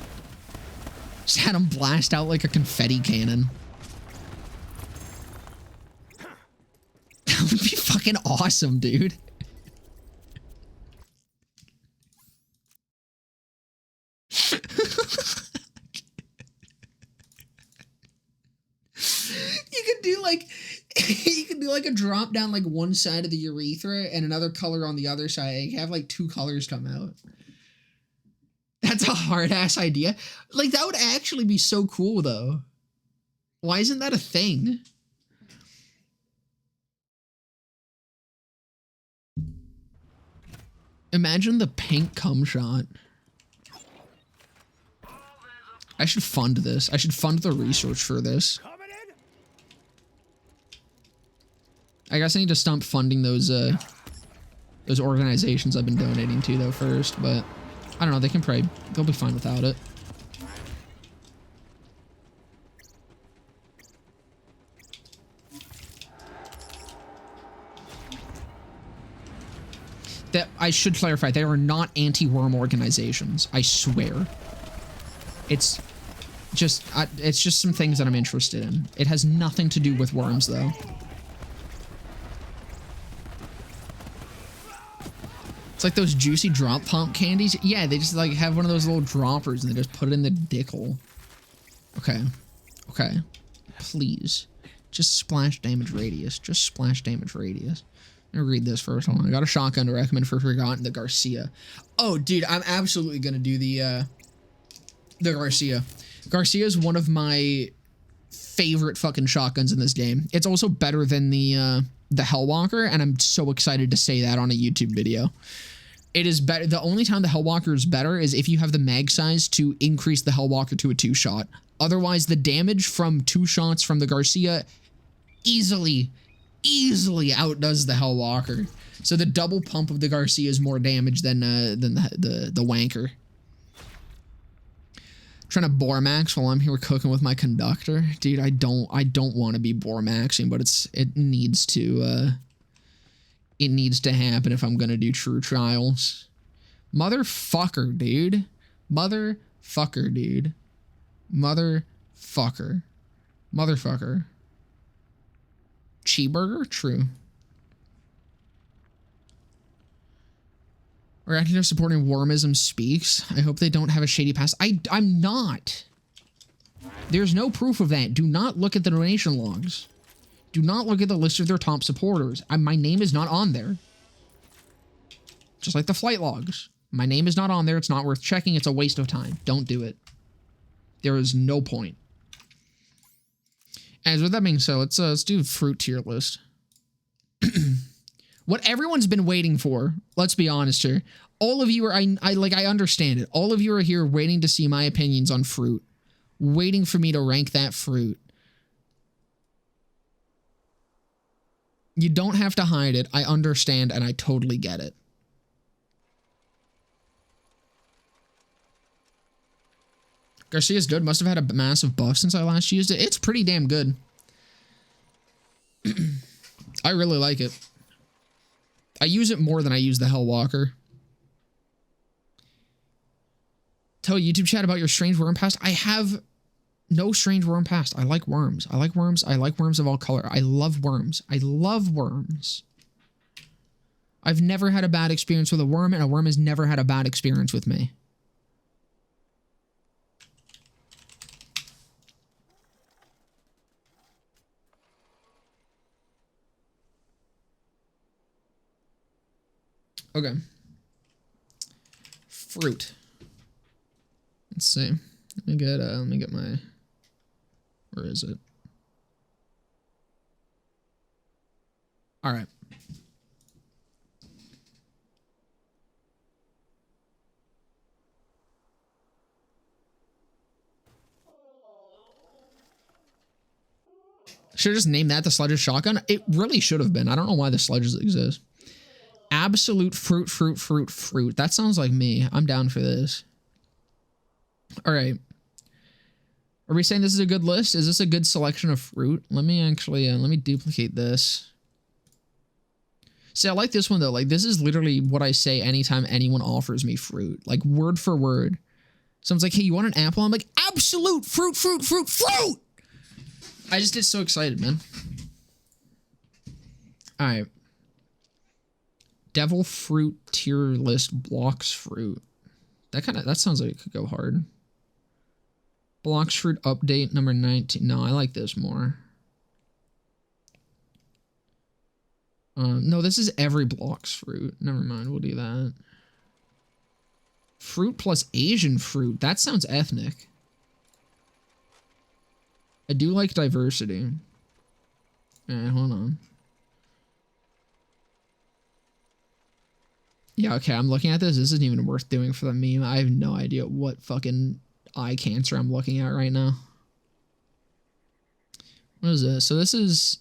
Just had them blast out like a confetti cannon. That would be fucking awesome, dude. You could do like a drop down like one side of the urethra and another color on the other side. You have like two colors come out. That's a hard ass idea. Like that would actually be so cool though. Why isn't that a thing? Imagine the pink cum shot. I should fund this. I should fund the research for this. I guess I need to stop funding those organizations I've been donating to though first, but I don't know, they'll be fine without it. That I should clarify, they are not anti-worm organizations. I swear. It's just some things that I'm interested in. It has nothing to do with worms though. It's like those juicy drop pump candies. Yeah, they just like have one of those little droppers and they just put it in the dick hole. Okay. Okay. Please. Just splash damage radius. Just splash damage radius. I'm gonna read this first. Hold on. I got a shotgun to recommend for Forgotten, the Garcia. Oh, dude, I'm absolutely gonna do the Garcia. Garcia is one of my favorite fucking shotguns in this game. It's also better than the Hellwalker, and I'm so excited to say that on a YouTube video. It is better. The only time the Hellwalker is better is if you have the mag size to increase the Hellwalker to a 2-shot. Otherwise, the damage from 2 shots from the Garcia easily outdoes the Hellwalker. So the double pump of the Garcia is more damage than the Wanker. Trying to bore max while I'm here cooking with my conductor, dude. I don't want to be bore maxing, but it needs to happen if I'm gonna do true trials. Motherfucker, dude. Motherfucker, dude. Motherfucker. Cheeseburger? True. Or acting of supporting wormism speaks. I hope they don't have a shady past. I'm not. There's no proof of that. Do not look at the donation logs. Do not look at the list of their top supporters. My name is not on there. Just like the flight logs. My name is not on there. It's not worth checking. It's a waste of time. Don't do it. There is no point. As with that being said, let's do a fruit tier list. What everyone's been waiting for, let's be honest here. All of you are, I understand it. All of you are here waiting to see my opinions on fruit. Waiting for me to rank that fruit. You don't have to hide it. I understand and I totally get it. Garcia's good. Must have had a massive buff since I last used it. It's pretty damn good. I really like it. I use it more than I use the Hellwalker. Tell YouTube chat about your strange worm past. I have no strange worm past. I like worms. I like worms. I like worms of all color. I love worms. I love worms. I've never had a bad experience with a worm, and a worm has never had a bad experience with me. Okay. Fruit. Let's see. Let me get my, where is it? All right. Should have just named that the Sledge's shotgun. It really should have been. I don't know why the Sledges exist. Absolute fruit. That sounds like me. I'm down for this. All right. Are we saying this is a good list? Is this a good selection of fruit? Let me actually, let me duplicate this. See, I like this one though. Like, this is literally what I say anytime anyone offers me fruit. Like, word for word. Someone's like, hey, you want an apple? I'm like, absolute fruit, fruit, fruit, fruit! I just get so excited, man. All right. Devil fruit tier list blocks fruit. That sounds like it could go hard. Blocks fruit update number 19. No, I like this more. No, this is every blocks fruit. Never mind, we'll do that. Fruit plus Asian fruit. That sounds ethnic. I do like diversity. Alright, hold on. Yeah, okay, I'm looking at this. This isn't even worth doing for the meme. I have no idea what fucking eye cancer I'm looking at right now. What is this? So this is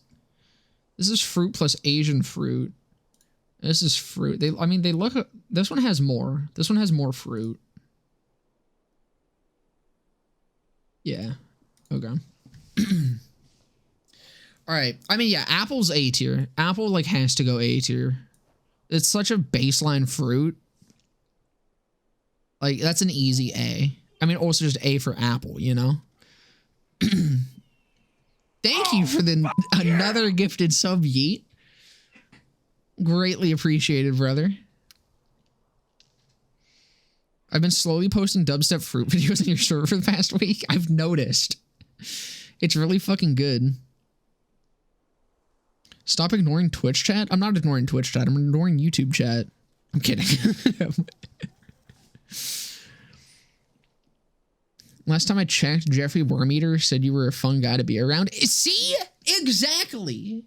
fruit plus Asian fruit. This is fruit. They look. This one has more. This one has more fruit. Yeah. Okay. All right. I mean, yeah. Apple's A tier. Apple like has to go A tier. It's such a baseline fruit. Like that's an easy A. I mean, also just A for Apple. You know. Thank you for the another gifted sub, Yeet. Greatly appreciated, brother. I've been slowly posting dubstep fruit videos on your server for the past week. I've noticed. It's really fucking good. Stop ignoring Twitch chat. I'm not ignoring Twitch chat. I'm ignoring YouTube chat. I'm kidding. Last time I checked, Jeffrey Wormeater said you were a fun guy to be around. See? Exactly.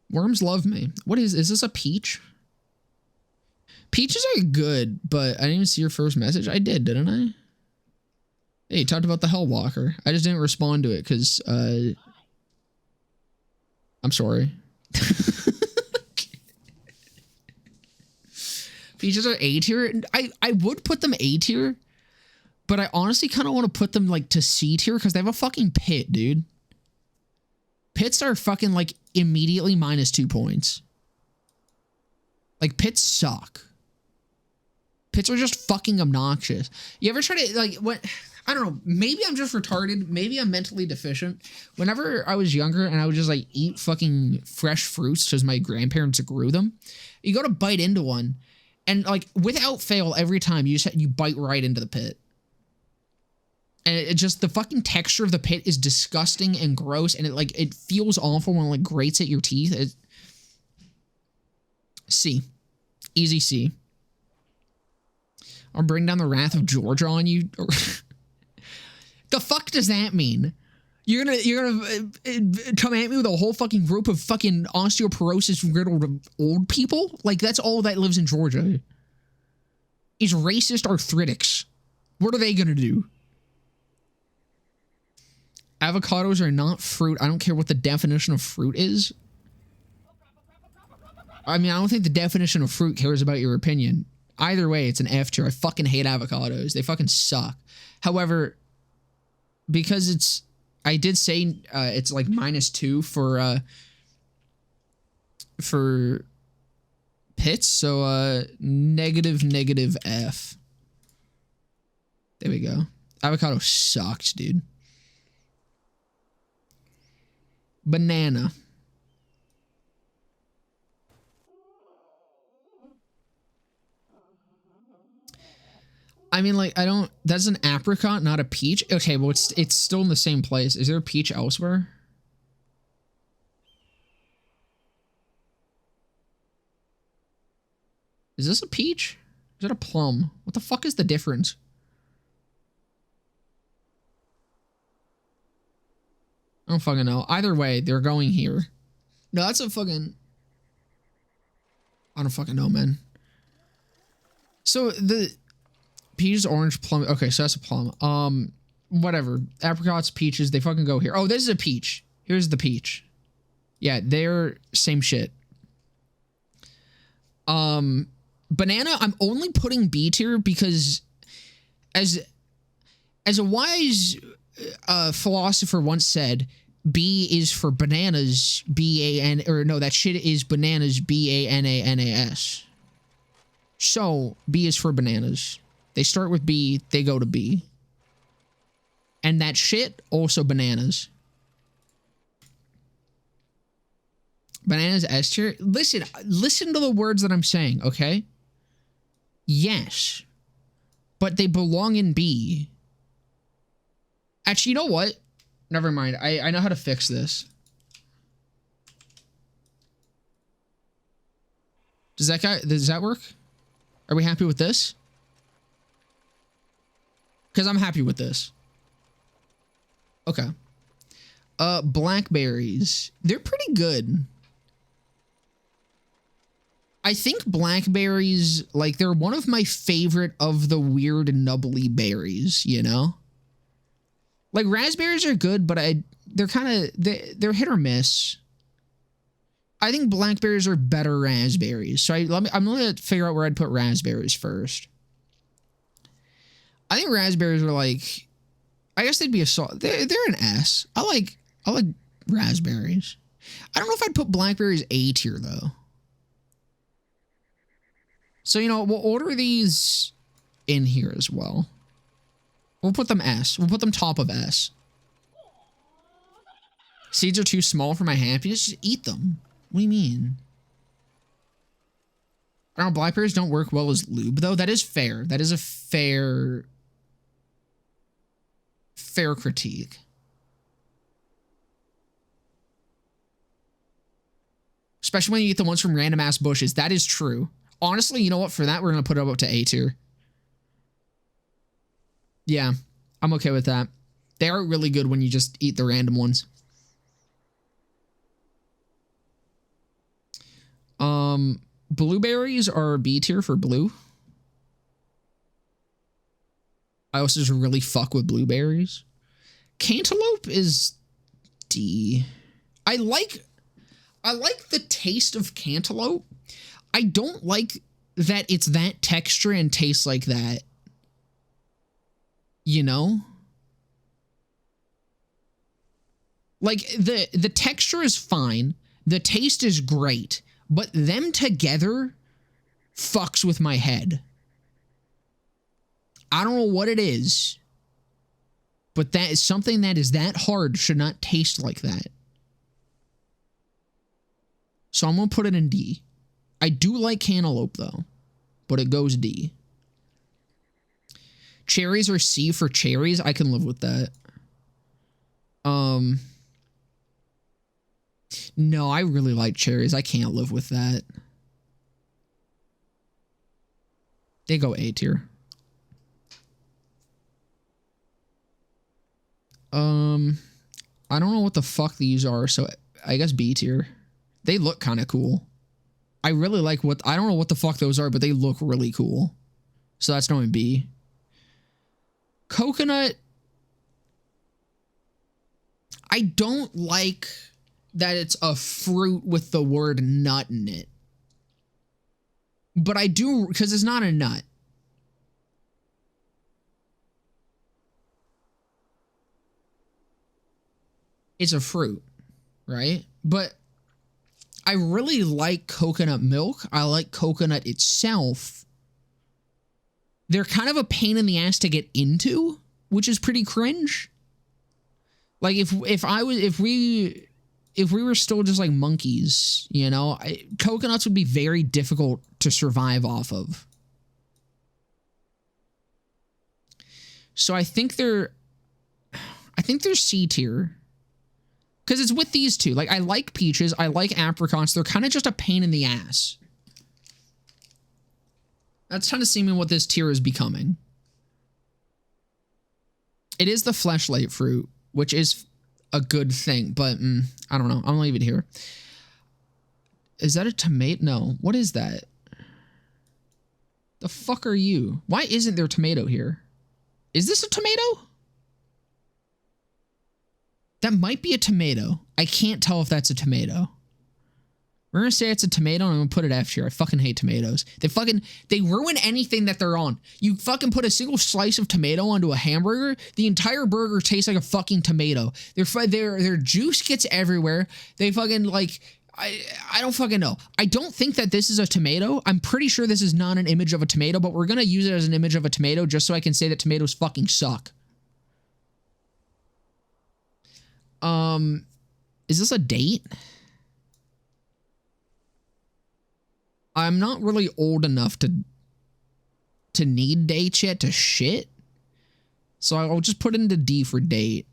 Worms love me. What is this a peach? Peaches are good, but I didn't even see your first message. I didn't I? Hey, you talked about the Hellwalker. I just didn't respond to it because, I'm sorry. Peaches are A tier. I would put them A tier, but I honestly kind of want to put them like to C tier because they have a fucking pit, dude. Pits are fucking like immediately -2 points. Like pits suck. Pits are just fucking obnoxious. You ever try to like what? I don't know. Maybe I'm just retarded. Maybe I'm mentally deficient. Whenever I was younger and I would just like eat fucking fresh fruits because my grandparents grew them, you go to bite into one, and like without fail, every time you bite right into the pit. And it just, the fucking texture of the pit is disgusting and gross, and it feels awful when it like grates at your teeth. C. Easy C. I'll bring down the wrath of Georgia on you. The fuck does that mean? You're gonna come at me with a whole fucking group of fucking osteoporosis riddled old people? Like that's all that lives in Georgia. Is racist arthritics. What are they gonna do? Avocados are not fruit. I don't care what the definition of fruit is. I mean, I don't think the definition of fruit cares about your opinion. Either way, it's an F tier. I fucking hate avocados. They fucking suck. However, because it's, I did say it's like -2 for pits, so negative F. There we go. Avocado sucks, dude. Banana. I mean, like, I don't... That's an apricot, not a peach? Okay, well, it's still in the same place. Is there a peach elsewhere? Is this a peach? Is it a plum? What the fuck is the difference? I don't fucking know. Either way, they're going here. No, that's a fucking... I don't fucking know, man. So, the... Peaches, orange, plum. Okay, so that's a plum. Whatever. Apricots, peaches, they fucking go here. Oh, this is a peach. Here's the peach. Yeah, they're same shit. Banana, I'm only putting B tier because as a wise philosopher once said, B is for bananas, B-A-N, or no, that shit is bananas, B-A-N-A-N-A-S. So, B is for bananas. They start with B, they go to B. And that shit, also bananas. Bananas S tier. Listen to the words that I'm saying, okay? Yes. But they belong in B. Actually, you know what? Never mind. I know how to fix this. Does that work? Are we happy with this? Because I'm happy with this. Okay. Blackberries. They're pretty good. I think blackberries, like, they're one of my favorite of the weird nubbly berries, you know? Like, raspberries are good, but they're kind of, they're hit or miss. I think blackberries are better raspberries. So I'm going to figure out where I'd put raspberries first. I think raspberries are like, I guess they'd be they're an S. I like raspberries. I don't know if I'd put blackberries A tier though. So, you know, we'll order these in here as well. We'll put them S. We'll put them top of S. Seeds are too small for my happiness. Just eat them. What do you mean? I don't know, blackberries don't work well as lube, though. That is fair. That is a fair critique. Especially when you eat the ones from random ass bushes. That is true. Honestly, you know what? For that, we're going to put it up to A tier. Yeah, I'm okay with that. They are really good when you just eat the random ones. Blueberries are B tier for blue. I also just really fuck with blueberries. Cantaloupe is D. I like the taste of cantaloupe. I don't like that it's that texture and tastes like that. You know? Like, the texture is fine. The taste is great. But them together fucks with my head. I don't know what it is. But that is something that is that hard should not taste like that. So I'm going to put it in D. I do like cantaloupe, though. But it goes D. Cherries are C for cherries. I can live with that. No, I really like cherries. I can't live with that. They go A tier. I don't know what the fuck these are, so I guess B tier. They look kind of cool. I really like I don't know what the fuck those are, but they look really cool. So that's going B. Coconut. I don't like that it's a fruit with the word nut in it. But I do, because it's not a nut. It's a fruit, right? But I really like coconut milk. I like coconut itself. They're kind of a pain in the ass to get into, which is pretty cringe. Like if we were still just like monkeys, you know, coconuts would be very difficult to survive off of. So I think they're C tier. Because it's with these two. Like, I like peaches. I like apricots. They're kind of just a pain in the ass. That's kind of seeming what this tier is becoming. It is the fleshlight fruit, which is a good thing. But, I don't know. I'll leave it here. Is that a tomato? No. What is that? The fuck are you? Why isn't there tomato here? Is this a tomato? That might be a tomato. I can't tell if that's a tomato. We're gonna say it's a tomato and I'm gonna put it F tier. I fucking hate tomatoes. They ruin anything that they're on. You fucking put a single slice of tomato onto a hamburger, the entire burger tastes like a fucking tomato. Their juice gets everywhere. They fucking like I don't fucking know. I don't think that this is a tomato. I'm pretty sure this is not an image of a tomato, but we're gonna use it as an image of a tomato just so I can say that tomatoes fucking suck. Is this a date? I'm not really old enough to need dates yet to shit. So I'll just put it into D for date.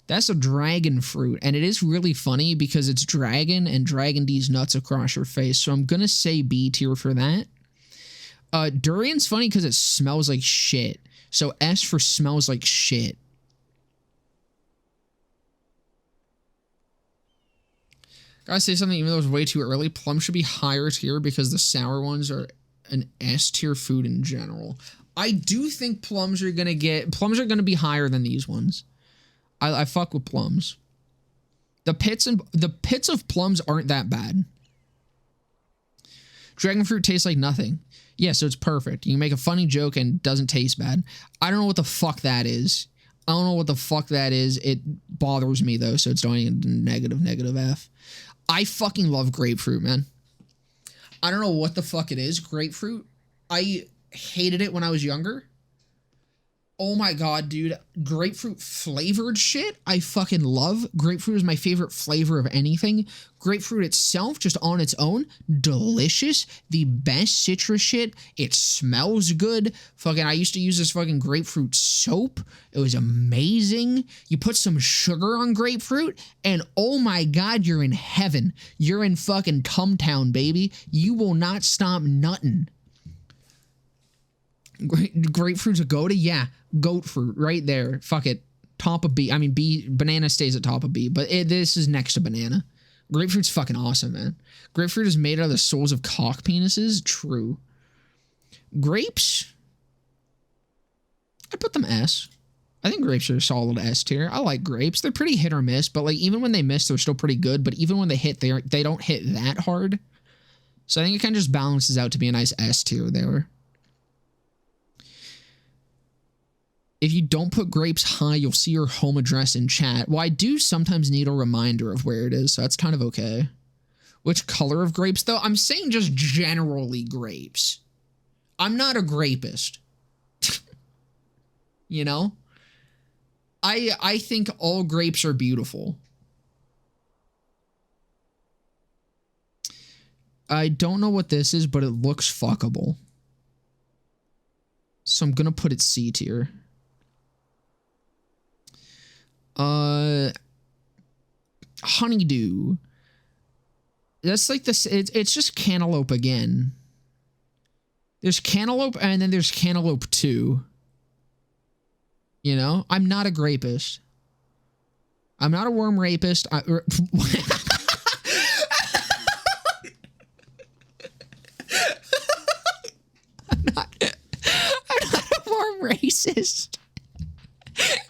That's a dragon fruit, and it is really funny because it's dragon and dragon D's nuts across your face. So I'm gonna say B tier for that. Durian's funny because it smells like shit. So S for smells like shit. Gotta say something, even though it's way too early. Plum should be higher tier because the sour ones are an S tier food in general. I do think plums are gonna be higher than these ones. I fuck with plums. The pits of plums aren't that bad. Dragon fruit tastes like nothing. Yeah, so it's perfect. You can make a funny joke and it doesn't taste bad. I don't know what the fuck that is. I don't know what the fuck that is. It bothers me though, so it's going into negative F. I fucking love grapefruit, man. I don't know what the fuck it is. Grapefruit. I hated it when I was younger. Oh my god, dude. Grapefruit flavored shit, I fucking love. Grapefruit is my favorite flavor of anything. Grapefruit itself, just on its own, delicious. The best citrus shit. It smells good. Fucking, I used to use this fucking grapefruit soap. It was amazing. You put some sugar on grapefruit, and oh my god, you're in heaven. You're in fucking Tumtown, baby. You will not stop nuttin'. Grapefruit's a goated? Yeah. Goat fruit right there. Fuck it. Top of B. I mean, B. Banana stays at top of B, but this is next to banana. Grapefruit's fucking awesome, man. Grapefruit is made out of the souls of cock penises. True. Grapes? I'd put them S. I think grapes are a solid S tier. I like grapes. They're pretty hit or miss, but like even when they miss, they're still pretty good. But even when they hit, they don't hit that hard. So I think it kind of just balances out to be a nice S tier there. If you don't put grapes high, you'll see your home address in chat. Well, I do sometimes need a reminder of where it is, so that's kind of okay. Which color of grapes, though? I'm saying just generally grapes. I'm not a grapist. You know? I think all grapes are beautiful. I don't know what this is, but it looks fuckable. So I'm gonna put it C tier. Honeydew. That's like this. It's just cantaloupe again. There's cantaloupe and then there's cantaloupe 2. You know, I'm not a grapist. I'm not a worm rapist. I'm not a worm racist.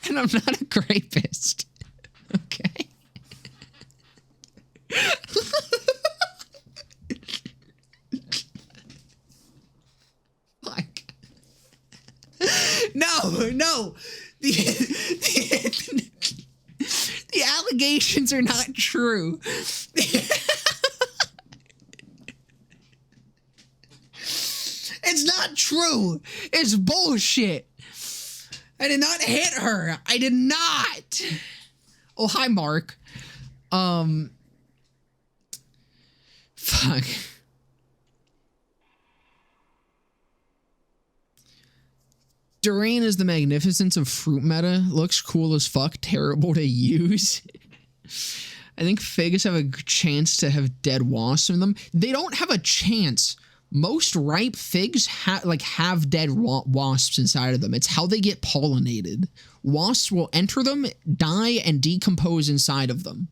And I'm not a grapist. Okay. Like. No. The allegations are not true. It's not true. It's bullshit. I did not hit her. I did not. Oh, hi, Mark. Fuck. Durian is the magnificence of fruit meta. Looks cool as fuck. Terrible to use. I think figs have a chance to have dead wasps in them. They don't have a chance. Most ripe figs have dead wasps inside of them. It's how they get pollinated. Wasps will enter them, die, and decompose inside of them.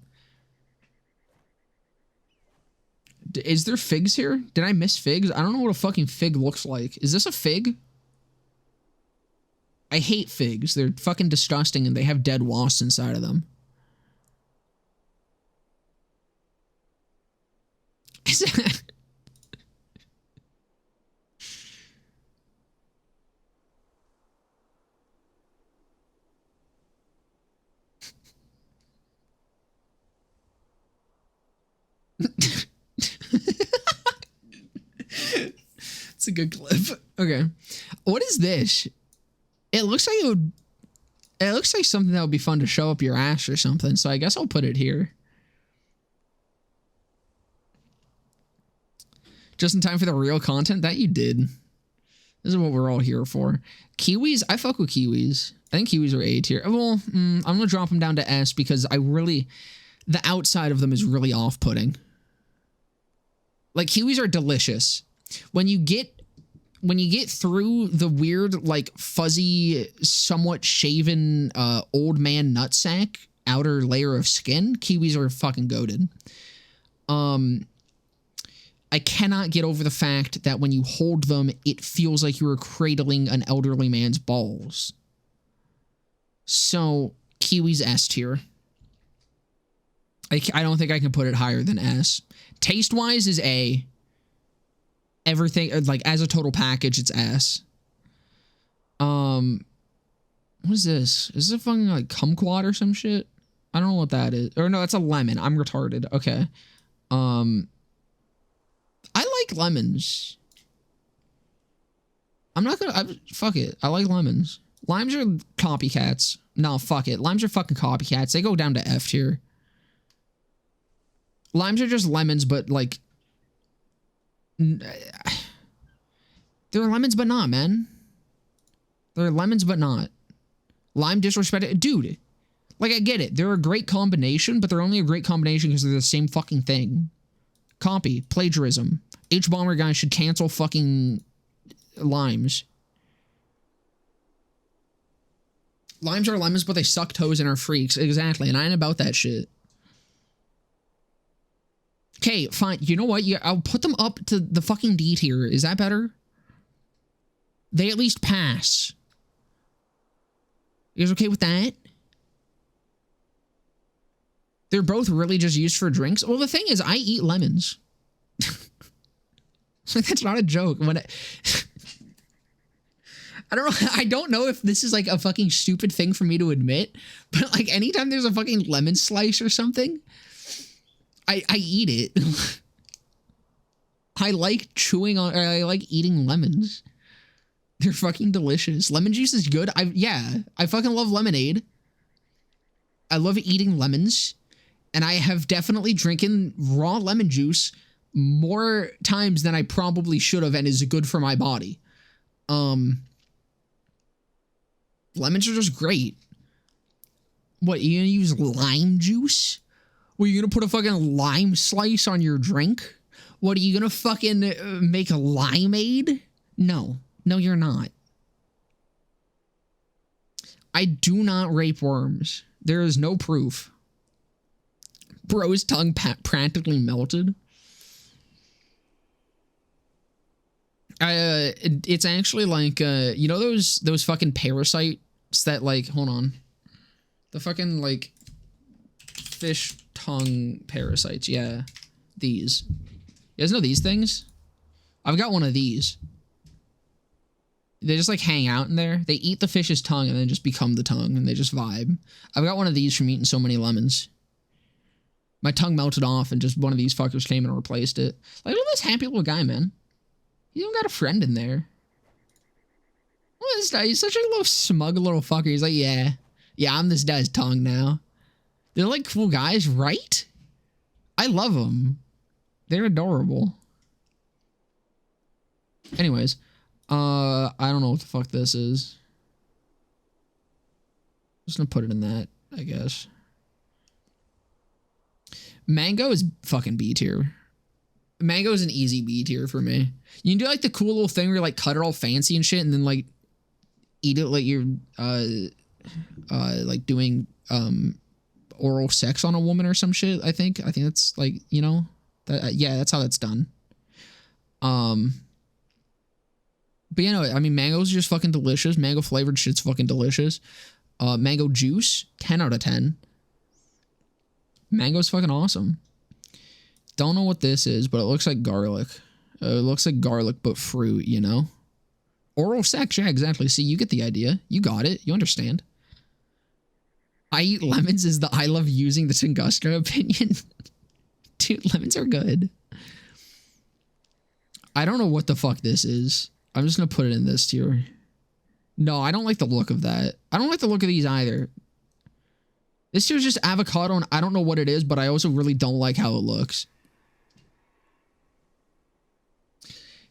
Is there figs here? Did I miss figs? I don't know what a fucking fig looks like. Is this a fig? I hate figs. They're fucking disgusting and they have dead wasps inside of them. It's a good clip. Okay. What is this? It looks like it looks like something that would be fun to show up your ass or something, so I guess I'll put it here. Just in time for the real content that you did. This is what we're all here for. Kiwis, I fuck with kiwis. I think kiwis are A tier. Well, I'm gonna drop them down to S because the outside of them is really off-putting. Like, kiwis are delicious. When you get through the weird, like, fuzzy, somewhat shaven, old man nutsack outer layer of skin, kiwis are fucking goated. I cannot get over the fact that when you hold them, it feels like you are cradling an elderly man's balls. So, kiwis S tier. I don't think I can put it higher than S. Taste-wise is A. Everything, like, as a total package, it's S. What is this? Is this a fucking, like, kumquat or some shit? I don't know what that is. Or no, that's a lemon. I'm retarded. Okay. I like lemons. I'm not gonna... fuck it. I like lemons. Limes are copycats. No, fuck it. Limes are fucking copycats. They go down to F tier. Limes are just lemons, but, like... They're lemons, but not, man. They're lemons, but not. Lime disrespect... Dude. Like, I get it. They're a great combination, but they're only a great combination because they're the same fucking thing. Copy. Plagiarism. H-Bomber guys should cancel fucking limes. Limes are lemons, but they suck toes and are freaks. Exactly, and I ain't about that shit. Okay, fine. You know what? Yeah, I'll put them up to the fucking D tier. Is that better? They at least pass. You guys okay with that? They're both really just used for drinks. Well, the thing is, I eat lemons. That's not a joke. When I don't know if this is like a fucking stupid thing for me to admit, but like anytime there's a fucking lemon slice or something, I eat it. I like chewing on, or I like eating lemons. They're fucking delicious. Lemon juice is good. I fucking love lemonade. I love eating lemons. And I have definitely drinking raw lemon juice more times than I probably should have and is good for my body. Lemons are just great. What, you gonna use lime juice? Were you gonna put a fucking lime slice on your drink? What, are you gonna fucking make a limeade? No. No, you're not. I do not rape worms. There is no proof. Bro's tongue practically melted. It's actually like, you know those fucking parasites that, like, hold on. The fucking, like, fish tongue parasites. Yeah. These. You guys know these things? I've got one of these. They just, like, hang out in there. They eat the fish's tongue and then just become the tongue, and they just vibe. I've got one of these from eating so many lemons. My tongue melted off, and just one of these fuckers came and replaced it. Like, look at this happy little guy, man. He even got a friend in there. Look at this guy. He's such a little smug little fucker. He's like, yeah. Yeah, I'm this guy's tongue now. They're, like, cool guys, right? I love them. They're adorable. Anyways. I don't know what the fuck this is. Just gonna put it in that, I guess. Mango is fucking B tier. Mango is an easy B tier for me. You can do like the cool little thing where you like cut it all fancy and shit and then like eat it like you're like doing oral sex on a woman or some shit, I think. I think that's like, you know, that yeah, that's how that's done. But you know, I mean, mangoes are just fucking delicious. Mango flavored shit's fucking delicious. Mango juice, 10 out of 10. Mango's fucking awesome. Don't know what this is, but it looks like garlic. It looks like garlic, but fruit, you know? Oral sex, yeah, exactly. See, you get the idea. You got it. You understand. I eat lemons is the I love using the Tunguska opinion. Dude, lemons are good. I don't know what the fuck this is. I'm just going to put it in this tier. No, I don't like the look of that. I don't like the look of these either. This tier's just avocado, and I don't know what it is, but I also really don't like how it looks.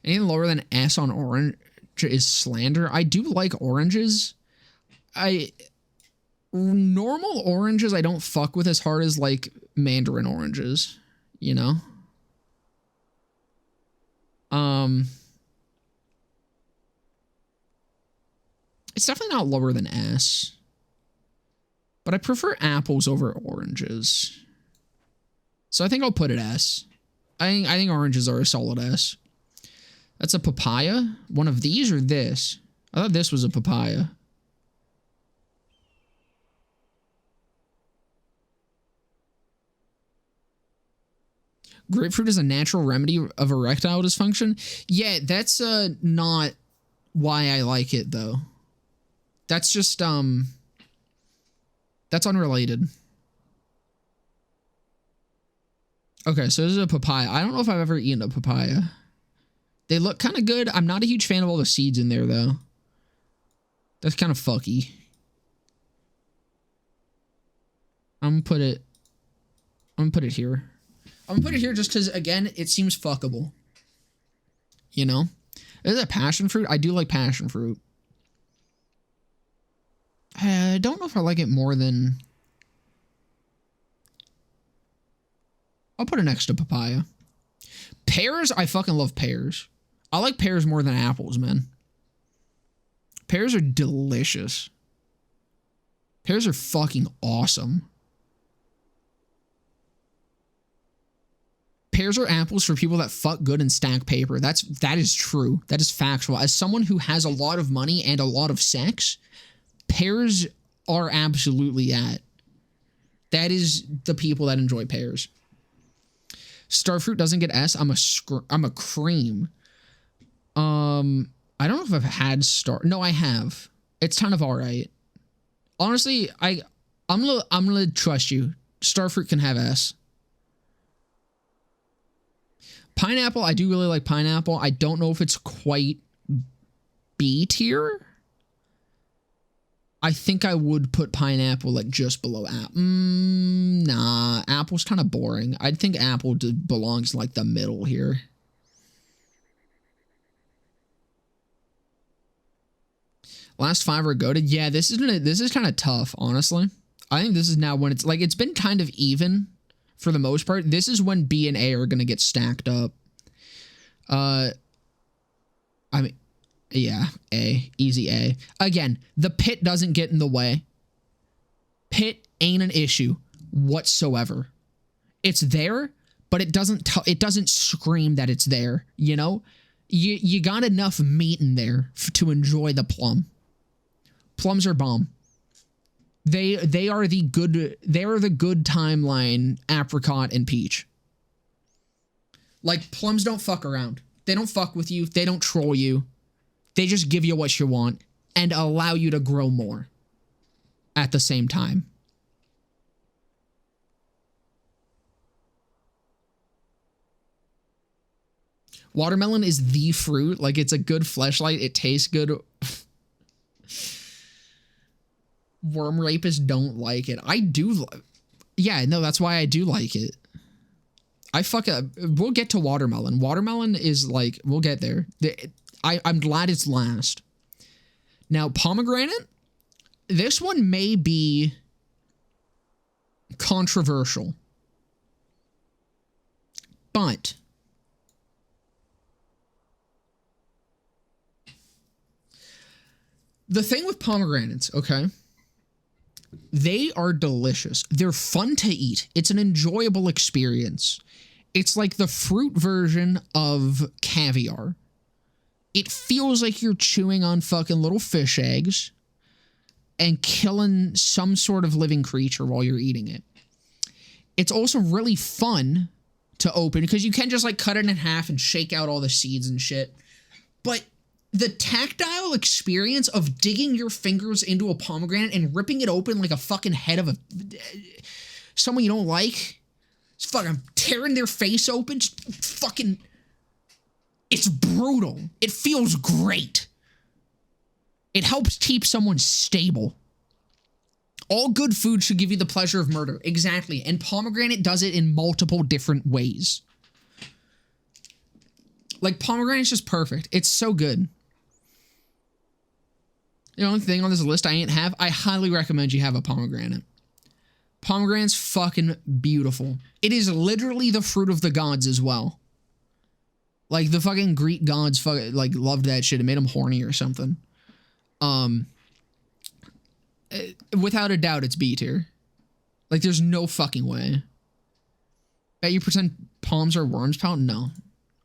Anything lower than S on orange is slander. I do like oranges. Normal oranges I don't fuck with as hard as like mandarin oranges, you know? It's definitely not lower than S. But I prefer apples over oranges. So I think I'll put it S. I think oranges are a solid S. That's a papaya? One of these or this? I thought this was a papaya. Grapefruit is a natural remedy of erectile dysfunction? Yeah, that's not why I like it, though. That's just, that's unrelated. Okay, so this is a papaya. I don't know if I've ever eaten a papaya. They look kind of good. I'm not a huge fan of all the seeds in there, though. That's kind of fucky. I'm gonna put it here. I'm gonna put it here just because, again, it seems fuckable. You know? Is it passion fruit? I do like passion fruit. I don't know if I like it more than... I'll put it next to papaya. Pears? I fucking love pears. I like pears more than apples, man. Pears are delicious. Pears are fucking awesome. Pears are apples for people that fuck good and stack paper. That is true. That is factual. As someone who has a lot of money and a lot of sex, pears are absolutely that. That is the people that enjoy pears. Starfruit doesn't get S. I'm a cream. I don't know if I've had No, I have. It's kind of all right. Honestly, I'm gonna trust you. Starfruit can have S. Pineapple, I do really like pineapple. I don't know if it's quite B tier. I think I would put pineapple like just below apple. Nah, apple's kind of boring. I think apple belongs like the middle here. Last 5 are goated. Yeah, this is kind of tough, honestly. I think this is now when it's like it's been kind of even for the most part. This is when B and A are gonna get stacked up. I mean, yeah, A, easy A. Again, the pit doesn't get in the way. Pit ain't an issue whatsoever. It's there, but it doesn't scream that it's there. You know, you got enough meat in there to enjoy the plum. Plums are bomb. They are the good timeline apricot and peach. Like, plums don't fuck around. They don't fuck with you. They don't troll you. They just give you what you want and allow you to grow more at the same time. Watermelon is the fruit. Like, it's a good fleshlight. It tastes good. Worm rapists don't like it. I do. Yeah, no, that's why I do like it. We'll get to watermelon. Watermelon is like, we'll get there. I'm glad it's last. Now, pomegranate. This one may be controversial. But the thing with pomegranates, okay? They are delicious. They're fun to eat. It's an enjoyable experience. It's like the fruit version of caviar. It feels like you're chewing on fucking little fish eggs and killing some sort of living creature while you're eating it. It's also really fun to open because you can just like cut it in half and shake out all the seeds and shit. But the tactile experience of digging your fingers into a pomegranate and ripping it open like a fucking head of someone you don't like, just fucking tearing their face open, just fucking, it's brutal. It feels great. It helps keep someone stable. All good food should give you the pleasure of murder. Exactly. And pomegranate does it in multiple different ways. Like, pomegranate's just perfect. It's so good. The only thing on this list I ain't have, I highly recommend you have a pomegranate. Pomegranate's fucking beautiful. It is literally the fruit of the gods as well. Like, the fucking Greek gods like loved that shit. It made them horny or something. Without a doubt, it's B tier. Like, there's no fucking way. Bet you pretend palms are worms, pal? No.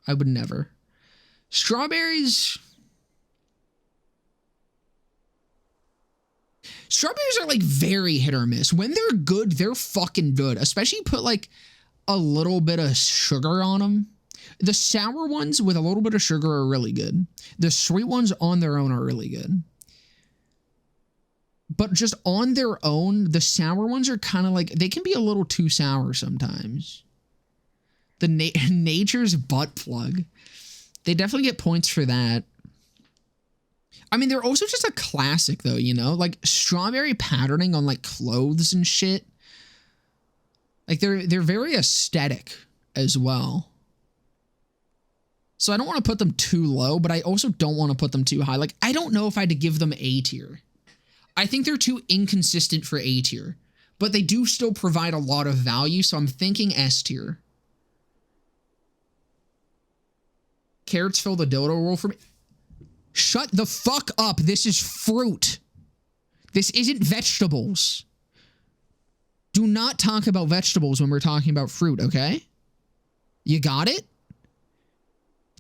I would never. Strawberries... Strawberries are, like, very hit or miss. When they're good, they're fucking good. Especially you put, like, a little bit of sugar on them. The sour ones with a little bit of sugar are really good. The sweet ones on their own are really good. But just on their own, the sour ones are kind of like... They can be a little too sour sometimes. The nature's butt plug. They definitely get points for that. I mean, they're also just a classic, though, you know? Like, strawberry patterning on, like, clothes and shit. Like, they're very aesthetic as well. So I don't want to put them too low, but I also don't want to put them too high. Like, I don't know if I had to give them A tier. I think they're too inconsistent for A tier. But they do still provide a lot of value, so I'm thinking S tier. Carrots fill the dildo roll for me. Shut the fuck up. This is fruit. This isn't vegetables. Do not talk about vegetables when we're talking about fruit, okay? You got it?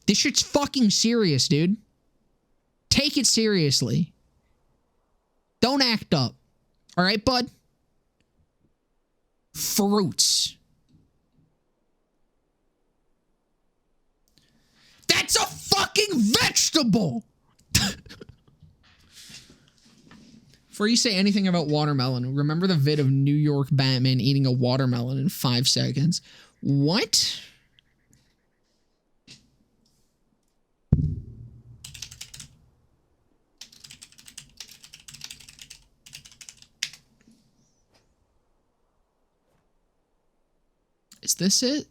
This shit's fucking serious, dude. Take it seriously. Don't act up. All right, bud? Fruits. That's a fucking vegetable! Before you say anything about watermelon, remember the vid of New York Batman eating a watermelon in 5 seconds? What? Is this it?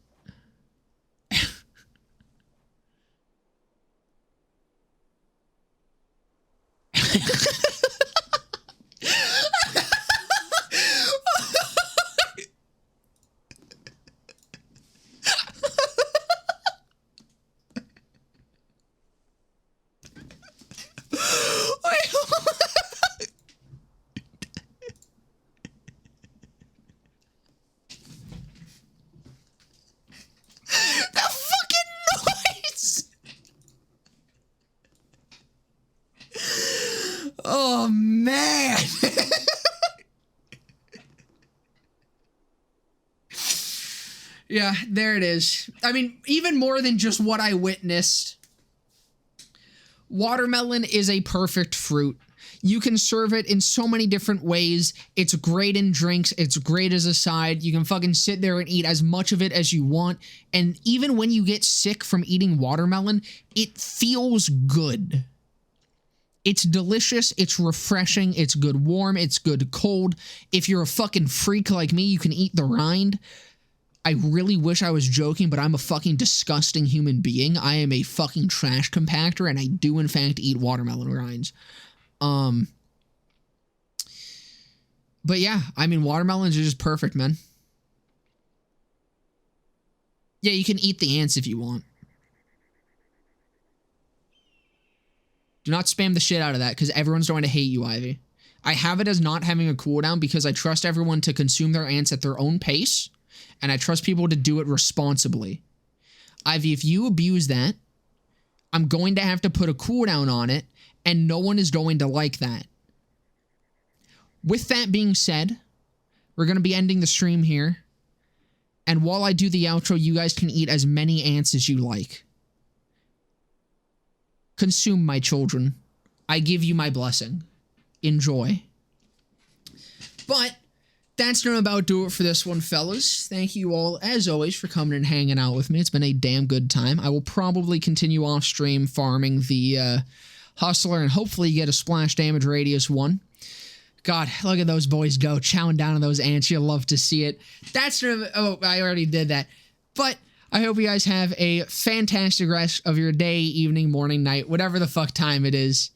Oh, man. Yeah, there it is. I mean, even more than just what I witnessed. Watermelon is a perfect fruit. You can serve it in so many different ways. It's great in drinks. It's great as a side. You can fucking sit there and eat as much of it as you want. And even when you get sick from eating watermelon, it feels good. It's delicious, it's refreshing, it's good warm, it's good cold. If you're a fucking freak like me, you can eat the rind. I really wish I was joking, but I'm a fucking disgusting human being. I am a fucking trash compactor, and I do in fact eat watermelon rinds. But yeah, I mean, watermelons are just perfect, man. Yeah, you can eat the ants if you want. Do not spam the shit out of that because everyone's going to hate you, Ivy. I have it as not having a cooldown because I trust everyone to consume their ants at their own pace, and I trust people to do it responsibly. Ivy, if you abuse that, I'm going to have to put a cooldown on it, and no one is going to like that. With that being said, we're going to be ending the stream here. And while I do the outro, you guys can eat as many ants as you like. Consume, my children. I give you my blessing. Enjoy. But that's gonna about do it for this one, fellas. Thank you all, as always, for coming and hanging out with me. It's been a damn good time. I will probably continue off stream farming the Hustler and hopefully get a splash damage radius one. God, look at those boys go, chowing down on those ants. You'll love to see it. That's oh, I already did that. But I hope you guys have a fantastic rest of your day, evening, morning, night, whatever the fuck time it is.